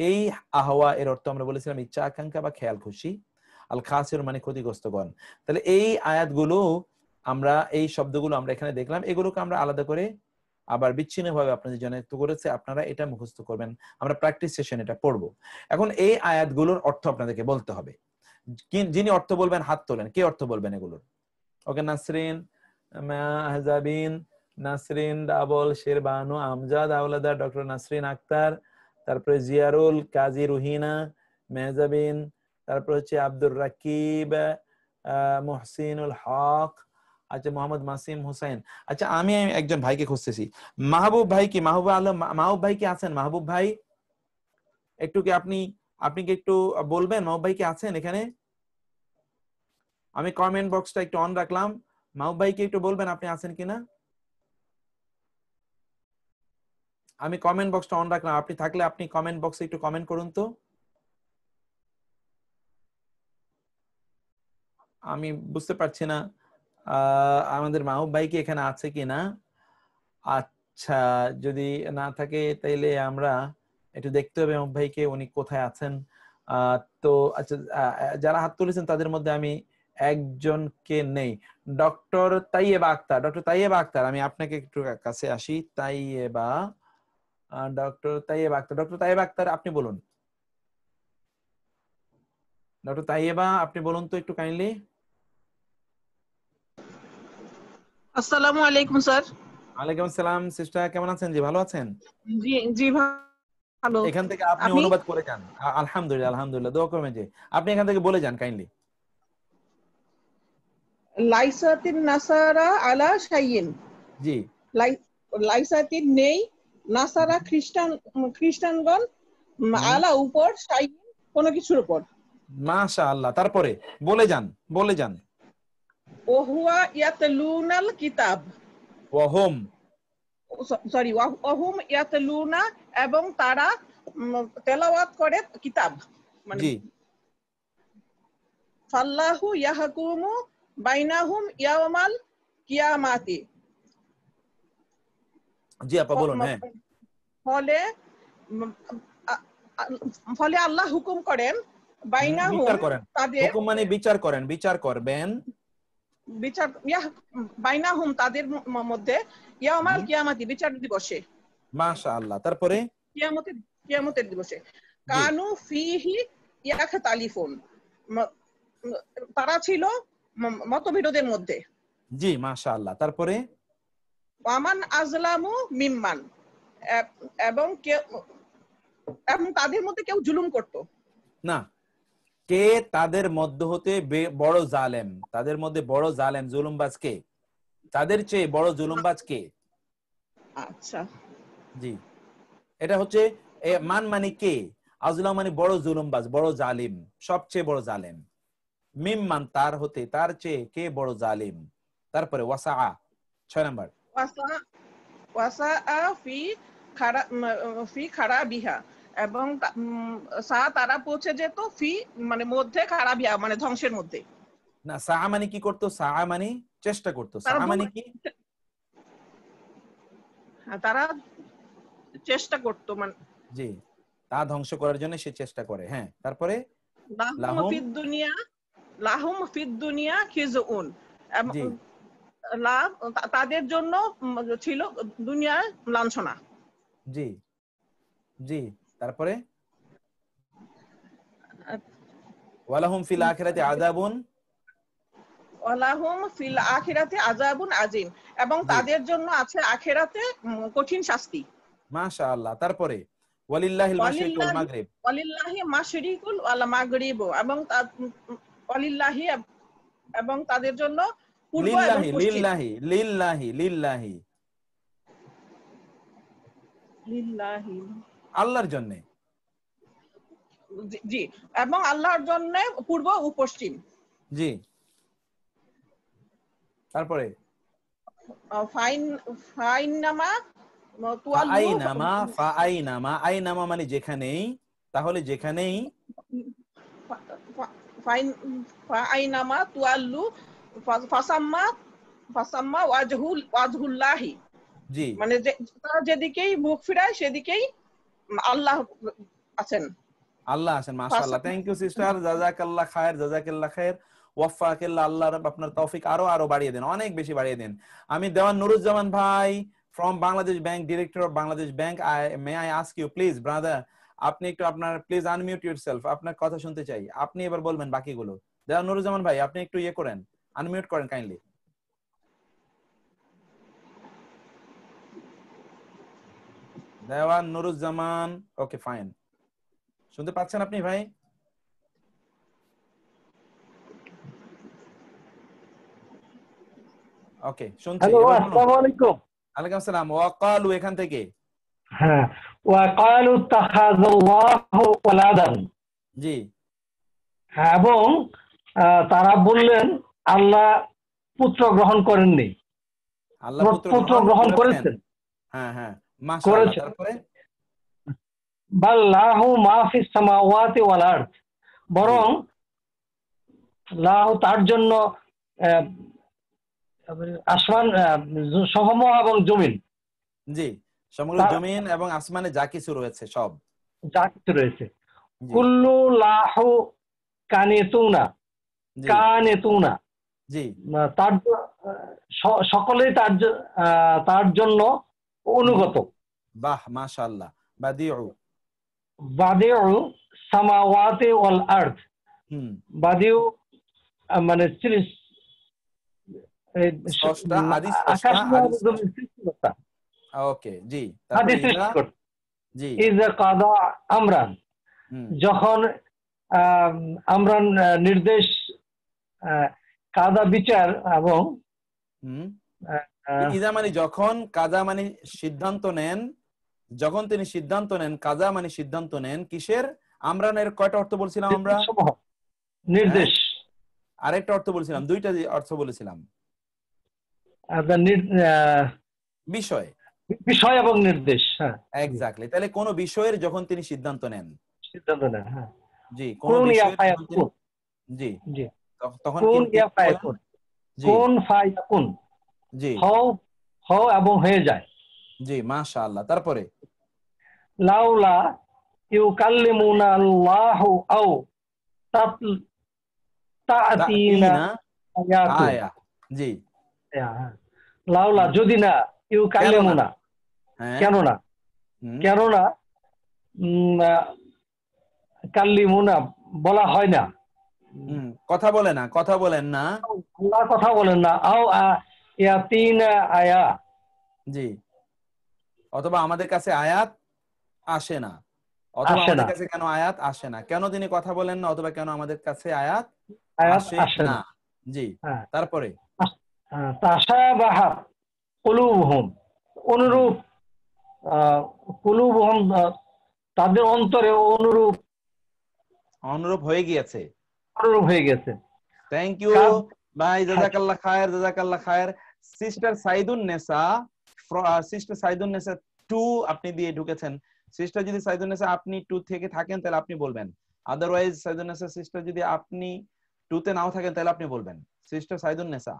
এই আহওয়া এর অর্থ আমরা বলেছিলাম ইচ্ছা, আকাঙ্ক্ষা বা খেয়াল খুশি। আল খাসির মানে ক্ষতিগ্রস্তগণ। তাহলে এই আয়াতগুলো আমরা, এই শব্দগুলো আমরা এখানে দেখলাম, এগুলোকে আমরা আলাদা করে আবার বিচ্ছিন্নভাবে আপনাদের জন্য একটু করেছে, আপনারা এটা মুখস্থ করবেন, আমরা প্র্যাকটিস সেশন এটা পড়বো। এখন এই আয়াতগুলোর অর্থ আপনাদেরকে বলতে হবে। যিনি অর্থ বলবেন হাত তোলেন, কে অর্থ বলবেন এগুলোর? ওকে, নাসরিন, মাহজাবিন, নাসরিন ডাবল, শেরবানু, আমজাদ আওলাদা, ডক্টর নাসরিন আক্তার, তারপরে জিয়ারুল, কাজী রুহিনা, মেহজাবিন, তারপর হচ্ছে আব্দুর রাকিব, মুহসিনুল হক, আচ্ছা মোহাম্মদ মাসিম হুসাইন। আচ্ছা, আমি একজন ভাইকে খুঁজতেছি, মাহবুব ভাই কি, মাহবুব আলম, মাহবুব ভাই কি আছেন? মাহবুব ভাই একটু কি আপনি কি একটু বলবেন, মাহবুব ভাই কি আছেন এখানে? আমি কমেন্ট বক্সটা একটু অন রাখলাম, মাহবুব ভাই কি একটু বলবেন আপনি আছেন কিনা? আমি কমেন্ট বক্সটা অন রাখলাম, আপনি থাকলে আপনি কমেন্ট বক্সে একটু কমেন্ট করুন তো। আমি বুঝতে পারছি না আমাদের মাহবুব ভাই কি এখানে আছে কিনা। আচ্ছা, যদি না থাকে তাইলে আমরা একটু দেখতে হবে মাহবুব ভাইকে, উনি কোথায় আছেন। তো আচ্ছা, যারা হাত তুলেছেন তাদের মধ্যে আমি একজনকে নেই, ডক্টর তাইয়েবা আক্তার। ডক্টর তাইয়েবা আক্তার, আমি আপনাকে একটু কাছে আসি। তাইয়েবা, ডক্টর তাইয়েবা আক্তার, ডক্টর তাইয়েবা আক্তার, আপনি বলুন। ডক্টর তাইয়েবা, আপনি বলুন তো একটু কাইন্ডলি। আসসালামু আলাইকুম স্যার। ওয়ালাইকুম আসসালাম সিস্টার, কেমন আছেন? জি, ভালো আছেন? জি জি ভালো। এখান থেকে আপনি আপনি? অনুবাদ করে যান। আলহামদুলিল্লাহ, আলহামদুলিল্লাহ, দোয়া করবেন। যে আপনি এখান থেকে বলে যান কাইন্ডলি। লাইসাতিন নাসারা আলা শাইইন। জি, লাইসাতিন নেই, নাসারা খ্রিস্টানগণ, আলা উপর, শাইইন কোনো কিছুর উপর। মাশাআল্লাহ, তারপরে বলে যান, বলে যান। ওহুয়া ইয়াতলুনাল কিতাব, ওয়াহুম, সরি, ওহুম ইয়াতলুনা, এবং তারা তেলাওয়াত করে কিতাব, মানে জি ফাল্লাহু ইয়াহকুমু বাইনাহুম ইয়াওমাল কিয়ামাতি। জি আপা বলুন। হ্যাঁ, ফলে ফলে আল্লাহ হুকুম করেন বাইনাহুম বিচার করেন, তাদের হুকুম মানে বিচার করেন, বিচার করবেন, বিচার বাইনাহুম তাদের মধ্যে ইয়াউমাল কিয়ামাতি বিচার দিবসে, মাশাআল্লাহ। তারপরে কিয়ামতের দিবসে, জি কানু ফিহি ইয়াখতালিফুন তারা ছিল মতবিরোধের মধ্যে। জি মাশাআল্লাহ। তারপরে ওয়ামান আজলামু মিম্মান এবং তাদের মধ্যে কেউ জুলুম করত না, কে তাদের মধ্য হতে বড় জালেম, তাদের মধ্যে বড় জালেম জুলুমবাজ কে, তাদের চেয়ে বড় জুলুমবাজ কে? আচ্ছা জি, এটা হচ্ছে মান মানে কে, আজলাম মানে বড় জুলুমবাজ, বড় জালিম, সবচেয়ে বড় জালেম। মিম্মান তার হতে, তার চেয়ে কে বড় জালিম। তারপরে ওয়াসা 6 নাম্বার, ওয়াসা ওয়াসা ফি খারা বিহা এবং তারা পৌঁছে যেত ফি মানে মধ্যে খারা বিহা মানে ধ্বংসের মধ্যে। না সা মানে কি করতো, সা মানে চেষ্টা করতো, সা তারা মানে কি? তারা চেষ্টা করতো মানে জি, তা ধ্বংস করার জন্য সে চেষ্টা করে। হ্যাঁ, তারপরে লাহুম ফিদ দুনিয়া খিজউন জি তাদের জন্য ছিল দুনিয়ার লাঞ্ছনা। জি জি। তারপরে ওয়ালাহুম ফিল আখিরাতি আযাবুন, ওয়ালাহুম ফিল আখিরাতি আযাবুন আযীম এবং জি তাদের জন্য আছে আখিরাতে কঠিন শাস্তি। মাশাআল্লাহ। তারপরে ওয়ালিল্লাহিল মাশরিক ওয়াল মাগরিব, ওয়ালিল্লাহি মাশরিকুল ওয়াল মাগরিব এবং ওয়ালিল্লাহি এবং তাদের জন্য পূর্ব এবং লিল্লাহি পশ্চিম। লিল্লাহি লিল্লাহি লিল্লাহি, লিল্লাহি আল্লাহর জন্য। জি এবং আল্লাহর জন্য পূর্ব ও পশ্চিম। জি, তারপরে ফাইন্নামা তুয়াল্লু ফাআইনামা, ফাআইনামা, আইনামা মানে যেখানেই, তাহলে যেখানেই, ফাইনামা তুয়াল্লু ফাসাম্মা ওয়াজহুল্লাহি জি মানে তারা যেদিকেই মুখ ফিরায় সেদিকেই আল্লাহ আছেন। আল্লাহ আছেন। মাশাআল্লাহ, থ্যাংক ইউ সিস্টার, জাযাকাল্লাহ খায়ের, জাযাকাল্লাহ খায়ের, ওয়াফাকাল্লাহ, আল্লাহ রাব্বু আপনার তৌফিক আরো বাড়িয়ে দেন, অনেক বেশি বাড়িয়ে দেন। আমি দেওয়ান নুরুজ্জামান ভাই from Bangladesh bank, director of Bangladesh bank, may I ask you please brother, আপনি একটু আপনার প্লিজ আনমিউট ইউরসেলফ, আপনার কথা শুনতে চাই, আপনি এবার বলবেন বাকিগুলো। দেওয়ান নুরুজ্জামান ভাই আপনি একটু করেন, আনমিউট করেন কাইন্ডলি। দেওয়ান নুরুজ্জামান, ওকে ফাইন, শুনতে পাচ্ছেন আপনি ভাই? ওকে, শুনছি। হ্যালো, এবার বলুন। আসসালামু আলাইকুম। ওয়ালাইকুম আসসালাম। ওয়াকালু এখান থেকে, হ্যাঁ, ওয়াকালু তাখাযাল্লাহু ওয়ালাদান, জি এবং তারা বললেন আল্লাহ পুত্র গ্রহণ করেননি, আল্লাহ পুত্র গ্রহণ করেছেন। হ্যাঁ হ্যাঁ মাশাআল্লাহ। তারপরে বাল লাহু মা ফিস সামাওয়াতি ওয়াল আরদ, বরং লাহু তার জন্য আসমান সমুহ এবং জমিন, জি সমগ্র জমিন এবং আসমানে যা কিছু রয়েছে সব, যা কিছু রয়েছে, কুল্লু লাহু কানিতুনা, জি কানিতুনা, জি তার সকলেই তার জন্য অনুগত। বাহ মাশাআল্লাহ। বাদিউ, বাদিউ সামাওয়াতি ওয়াল আরদ, বাদিউ মানে স্রষ্টা, আদি আকাশ স্রষ্টা, সৃষ্টিকর্তা। ওকে জি। তারপরে জি ইজা কাদা আমরান, যখন আমরান নির্দেশ, কাদা বিচার, এবং ইজা মানে যখন, কাজা মানে সিদ্ধান্ত নেন, যখন তিনি সিদ্ধান্ত নেন, কাজা মানে সিদ্ধান্ত নেন কিসের? আমরানের কয়টা অর্থ বলছিলাম আমরা? নির্দেশ। আরেকটা অর্থ বলছিলাম, দুইটা অর্থ বলেছিলাম, বিষয়, বিষয় এবং নির্দেশ। হ্যাঁ এক্স্যাক্টলি। তাহলে কোন বিষয়ের যখন তিনি সিদ্ধান্ত নেন, সিদ্ধান্ত নেন, হ্যাঁ, জি কোন বিষয়ের, জি জি তখন কোন কোন ফায়াকুন, জি হও এবং হয়ে যায়। জি মাশাআল্লাহ। তারপরে লাউলা ইউকাল্লিমুনা আল্লাহু আও তাতিনা তাতিনা আয়াতু। আয়া। জি। হ্যাঁ, লাউলা যদি না ইউ কাল্লিমুনা, হ্যাঁ। কেননা কেননা কাল্লিমুনা বলা হয় না, কথা বলে না, কথা বলেন না। আল্লাহ কথা বলেন না। আও ইয়াতিনা আয়া। জি। অথবা আমাদের কাছে আয়াত আসে না, অথবা আসে আমাদের না, কাছে কেন আয়াত আসে না, কেন তিনি কথা বলেন না, অথবা কেন আমাদের কাছে আয়াত আয়াত আসে আসে না। না। জি। হ্যাঁ, তারপরে তাশাবাহাত কুলুবুহুম, অনুরূপ কুলুবুহুম, তাদের অন্তরে অনুরূপ অনুরূপ হয়ে গিয়েছে। অনুরূপ হয়ে গেছে। থ্যাংক ইউ ভাই, জাযাকাল্লাহ খায়ের, জাযাকাল্লাহ খায়ের। সিস্টার সাইদুন্নেসা, সিস্টার সাইদুন্নেসা 2 আপনি দিয়ে ঢুকেছেন। সিস্টার যদি সাইদুন্নেসা আপনি 2 থেকে থাকেন তাহলে আপনি বলবেন, আদারওয়াইজ সাইদুন্নেসা সিস্টার যদি আপনি 2 তে নাও থাকেন তাহলে আপনি বলবেন। সিস্টার সাইদুন্নেসা,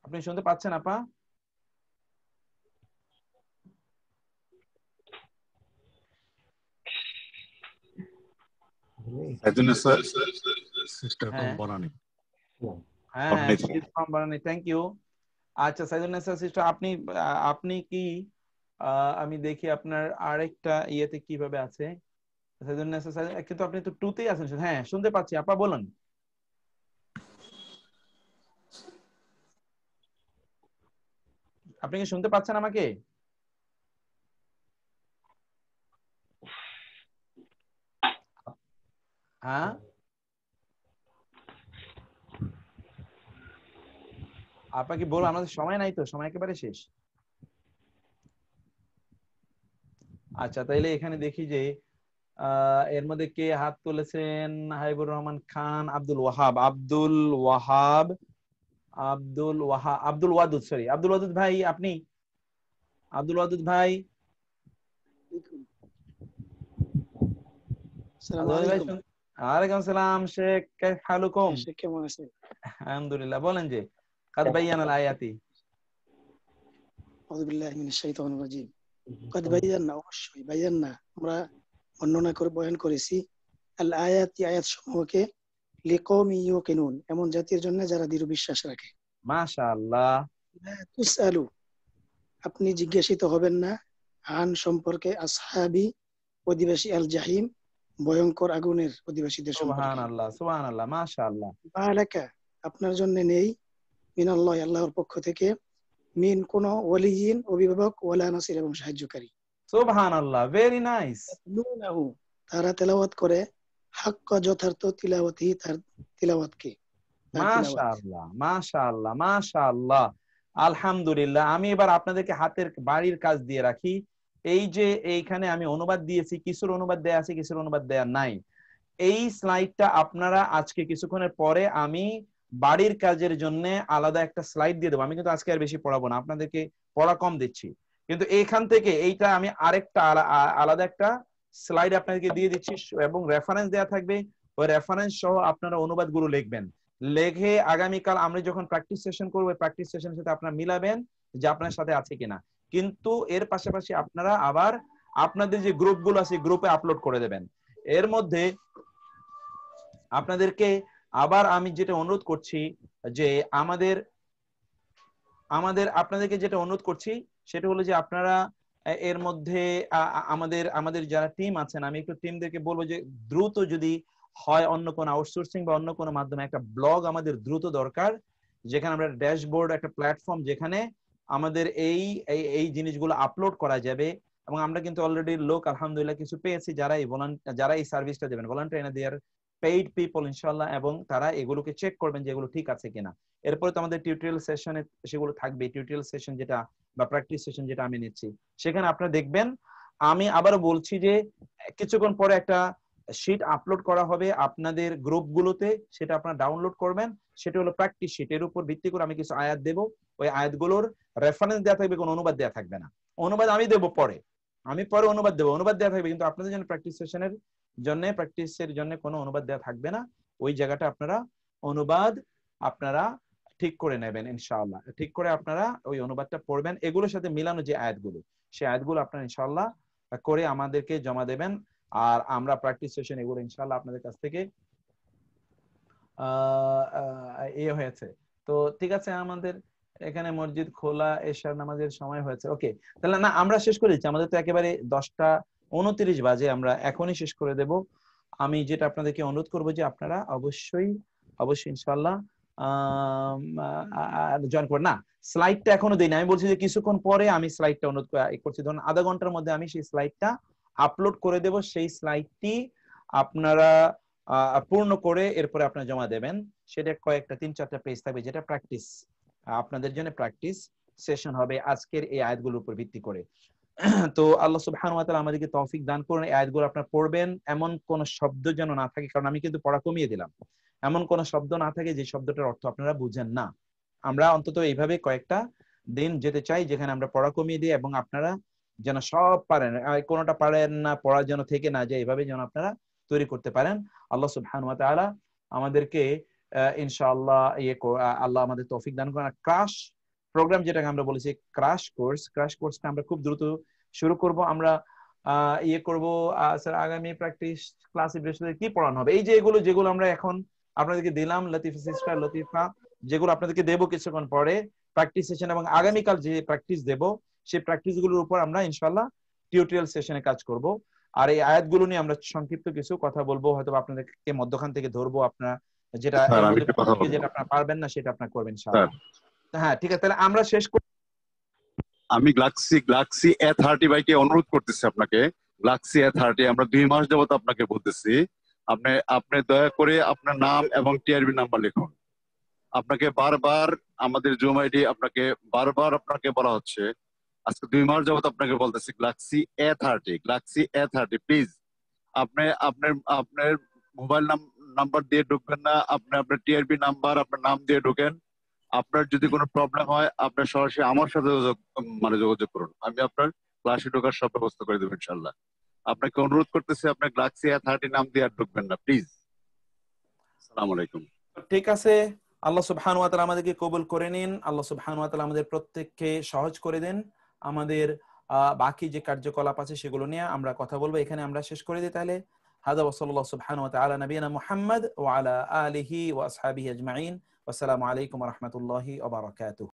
আপনি শুনতে পাচ্ছেন আপা? Thank you. আচ্ছা সাইদুন্নেসা সিস্টার, আপনি আপনি কি আমি দেখি আপনার আরেকটা ইয়েতে কিভাবে আছে সাইদুন্নেসা, কিন্তু আপনি তো 2 তেই আছেন। হ্যাঁ শুনতে পাচ্ছি আপা, বলুন। আপনি কি শুনতে পাচ্ছেন আমাকে? হ্যাঁ, আপনাকে বলবো আমাদের সময় নাই তো, সময় একেবারে শেষ। আচ্ছা তাইলে এখানে দেখি যে এর মধ্যে কে হাত তুলেছেন। হাবিবুর রহমান খান, আব্দুল ওয়াহাব, আব্দুল ওয়াহাব, আব্দুল ওয়াহাব, আব্দুল ওয়াদুদ, সরি আব্দুল ওয়াদুদ ভাই, আপনি আব্দুল ওয়াদুদ ভাই। ওয়ালাইকুম আসসালাম শেখ, কাইফ হালুকুম? কেমন আছেন? আলহামদুলিল্লাহ। বলেন যে কাদ বায়ানাল আয়াতি। আউযু বিল্লাহি মিনাশ শাইতানির রাজীম। কাদ বায়ান্না, অবশ্যই বায়ান্না আমরা বর্ণনা করে বয়ান করেছি আল আয়াতি, আয়াত সমূহকে লিকওমি ইউকিনুন, এমন জাতির জন্য যারা দৃঢ় বিশ্বাস রাখে। মাশাআল্লাহ। লা তুসআলু, আপনি জিজ্ঞাসিত হবেন না, আন সম্পর্কে, আসহাবি অধিবাসী, আল জাহিম ভয়ঙ্কর আগুনের অধিবাসীদের সম্পর্কে। সুবহানাল্লাহ, সুবহানাল্লাহ, মাশাআল্লাহ। বালাকা, আপনার জন্য নেই, মিনাল্লাহ, আল্লাহর পক্ষ থেকে, মিন কোন ওয়ালিয়িন অভিভাবক, ওয়ালা নাসির এবং সাহায্যকারী। সুবহানাল্লাহ, ভেরি নাইস। ইয়াতলুনাহু, তারা তেলাওয়াত করে, হাক্কা যথার্থ তিলাওয়াতি, তার তিলাওয়াতকে, তার তিলাওয়াত। মাশাআল্লাহ, মাশাআল্লাহ, মাশাআল্লাহ, আলহামদুলিল্লাহ। আমি এবার আপনাদেরকে হাতের বাড়ির কাজ দিয়ে রাখি। এই যে এইখানে আমি অনুবাদ দিয়েছি, কিছুর অনুবাদ দেয়া আছে, কিছুর অনুবাদ দেয়া নাই। এই স্লাইডটা আপনারা আজকে কিছুক্ষণের পরে আমি বাড়ির কাজের জন্য আলাদা একটা স্লাইড দিয়ে দেবো। আমি কিন্তু আজকে আর বেশি পড়াবো না, আপনাদেরকে পড়া কম দিচ্ছি, কিন্তু এইখান থেকে এইটা আমি আরেকটা আলাদা একটা স্লাইড আপনাদেরকে দিয়ে দিচ্ছি এবং রেফারেন্স দেওয়া থাকবে। ওই রেফারেন্স সহ আপনারা অনুবাদগুলো লিখবেন। লেখে আগামীকাল আমরা যখন প্র্যাকটিস সেশন করবো, প্র্যাকটিস সেশনের সাথে আপনারা মিলাবেন যে আপনার সাথে আছে কিনা। কিন্তু এর পাশাপাশি আপনারা আবার আপনাদের যে গ্রুপগুলো আছে গ্রুপে আপলোড করে দেবেন। এর মধ্যে আপনাদেরকে আবার আমি যেটা অনুরোধ করছি যে আপনাদেরকে যেটা অনুরোধ করছি সেটা হলো যে আপনারা এর মধ্যে আমাদের যারা টিম আছেন, আমি একটু টিমদেরকে বলবো যে দ্রুত যদি হয় অন্য কোনো আউটসোর্সিং বা অন্য কোনো মাধ্যমে একটা ব্লগ আমাদের দ্রুত দরকার, যেখানে আমরা ড্যাশবোর্ড, একটা প্ল্যাটফর্ম যেখানে আমাদের এই জিনিসগুলো আপলোড করা যাবে। এবং আমরা কিন্তু অলরেডি লোক আলহামদুলিল্লাহ কিছু পেয়েছি যারা এই সার্ভিসটা দেবেন, ভলান্টিয়ার দেয়ার পেইড পিপল ইনশাআল্লাহ, এবং তারা এগুলোকে চেক করবেন যে এগুলো ঠিক আছে কিনা। এরপরে তো আমাদের টিউটোরিয়াল সেশনে সেগুলো থাকবে, টিউটোরিয়াল সেশন যেটা বা প্র্যাকটিস সেশন যেটা আমি নিচ্ছি সেখানে আপনারা দেখবেন। আমি আবারও বলছি যে কিছুক্ষণ পরে একটা শীট আপলোড করা হবে আপনাদের গ্রুপগুলোতে, সেটা আপনারা ডাউনলোড করবেন। সেটা হলো প্র্যাকটিস শীট। এর উপর ভিত্তি করে আমি কিছু আয়াত দেব, ওই আয়াতগুলোর রেফারেন্স দেওয়া থাকবে, কোনো অনুবাদ দেওয়া থাকবে না। অনুবাদ আমি দেবো পরে, আমি পরে অনুবাদ দেবো, অনুবাদ দেওয়া থাকবে, কিন্তু আপনাদের জন্য প্র্যাকটিসের জন্য কোনো অনুবাদ দেওয়া থাকবে না। ওই জায়গাটা আপনারা অনুবাদ আপনারা ঠিক করে নেবেন ইনশাআল্লাহ। ঠিক করে আপনারা ওই অনুবাদটা পড়বেন, এগুলোর সাথে মিলানো যে আয়াতগুলো, সেই আয়াতগুলো আপনারা ইনশাআল্লাহ করে আমাদেরকে জমা দেবেন। আর আমরা প্র্যাকটিস সেশন এগুলো ইনশাআল্লাহ আপনাদের কাছ থেকে হয়েছে। তো ঠিক আছে, আমাদের এখানে মসজিদ খোলা, এশার নামাজের সময় হয়েছে। ওকে, তাহলে না আমরা শেষ করে দিচ্ছি, আমাদের তো একেবারে 10:29 বাজে, আমরা এখনই শেষ করে দেব। আমি যেটা আপনাদেরকে অনুরোধ করবো যে আপনারা অবশ্যই ইনশাআল্লাহ জয়েন করবেন। না, স্লাইডটা এখনো দিই না, আমি বলছি যে কিছুক্ষণ পরে আমি স্লাইডটা অনুরোধ করছি, ধরুন আধা ঘন্টার মধ্যে আমি সেই স্লাইডটা আপলোড করে দেব। সেই স্লাইডটি আপনারা পূর্ণ করে এরপরে আপনারা জমা দেবেন। সেটা কয়েকটা 3-4টা পেজ থাকবে, যেটা প্র্যাকটিস, আপনাদের জন্য প্র্যাকটিস সেশন হবে আজকের এই আয়াতগুলোর উপর ভিত্তি করে। তো আল্লাহ সুবহানাহু ওয়া তাআলা আমাদেরকে তৌফিক দান করুন। এই আয়াতগুলো আপনারা পড়বেন, এমন কোন শব্দ যেন না থাকে, কারণ আমি কিন্তু পড়া কমিয়ে দিলাম, এমন কোন শব্দ না থাকে যে শব্দটার অর্থ আপনারা বুঝেন না। আমরা অন্তত এইভাবে কয়েকটা দিন যেতে চাই যেখানে আমরা পড়া কমিয়ে দিই, এবং আপনারা যেন সব পারেন, কোনটা পারেন না পড়া যেন থেকে না যায়, এইভাবে যেন আপনারা তৈরি করতে পারেন। আল্লাহ সুবহানাহু ওয়া তাআলা আমাদেরকে ইনশাআল্লাহ আল্লাহ আমাদের তৌফিক দান করেন। ক্রাশ প্রোগ্রাম যেটাকে আমরা বলেছি ক্রাশ কোর্সটা আমরা খুব দ্রুত শুরু করব। আমরা করব স্যার, আগামী প্র্যাকটিস ক্লাসে বৃহস্পতিবার কি পড়ানো হবে? এই যে যেগুলো আমরা এখন আপনাদেরকে দিলাম, লতিফা যেগুলো আপনাদেরকে দেবো কিছুক্ষণ পরে প্র্যাকটিস সেশন, এবং আগামীকাল যে প্র্যাকটিস দেব সেই প্র্যাকটিস গুলোর উপর আমরা ইনশাআল্লাহ টিউটোরিয়াল সেশনে কাজ করব। আর এই আয়াতগুলো নিয়ে আমরা সংক্ষিপ্ত কিছু কথা বলবো, হয়তো আপনাদেরকে মধ্যখান থেকে ধরবো, আপনারা যেটা আপনারা পারবেন না সেটা আপনারা করবেন ইনশাআল্লাহ। হ্যাঁ ঠিক আছে, তাহলে আমরা শেষ করি। আমি গ্লাক্সি A30 ভাইকে অনুরোধ করতেছি, আপনাকে গ্লাক্সি A30 আমরা 2 মাস যাবত আপনাকে বলতেছি, আপনি দয়া করে আপনার নাম এবং টিআরবি নাম্বার লিখুন। আপনাকে বারবার আমাদের জুম আইডি আপনাকে বারবার আপনাকে বলা হচ্ছে, আজকে 2 মাস যাবত আপনাকে বলতেছি গ্লাক্সি A30 প্লিজ আপনি আপনার মোবাইল নাম্বার দিয়ে ঢুকবেন না, আপনি আপনার টিআরবি নাম্বার আপনার নাম দিয়ে ঢুকেন। আপনার যদি কোনো প্রবলেম হয় আপনার সরাসরি আমার সাথে যোগাযোগ করুন, আমি আপনার ক্লাসে ঢোকার সব ব্যবস্থা করে দেবো ইনশাল্লাহ। আপনাকে অনুরোধ করতেছি আপনি গ্লাক্সি A30 নাম দিয়ে আর ঢুকবেন না প্লিজ। আসসালামু আলাইকুম। ঠিক আছে, আল্লাহ সুবহানাহু ওয়া তাআলা আমাদেরকে কবুল করে নিন। আল্লাহ সুবহানাহু ওয়া তাআলা আমাদের প্রত্যেককে সহজ করে দেন। আমাদের বাকি যে কার্যকলাপ আছে সেগুলো নিয়ে আমরা কথা বলবো, এখানে আমরা শেষ করে দিই তাহলে। হাদা ওয়া সাল্লাল্লাহু সুবহানাহু ওয়া তাআলা নবিয়ানা মুহাম্মদ ওয়া আলা আলিহি ওয়া আসহাবিহি আজমাইন। ওয়াসসালামু আলাইকুম ওয়া রাহমাতুল্লাহি ওয়া বারাকাতুহু।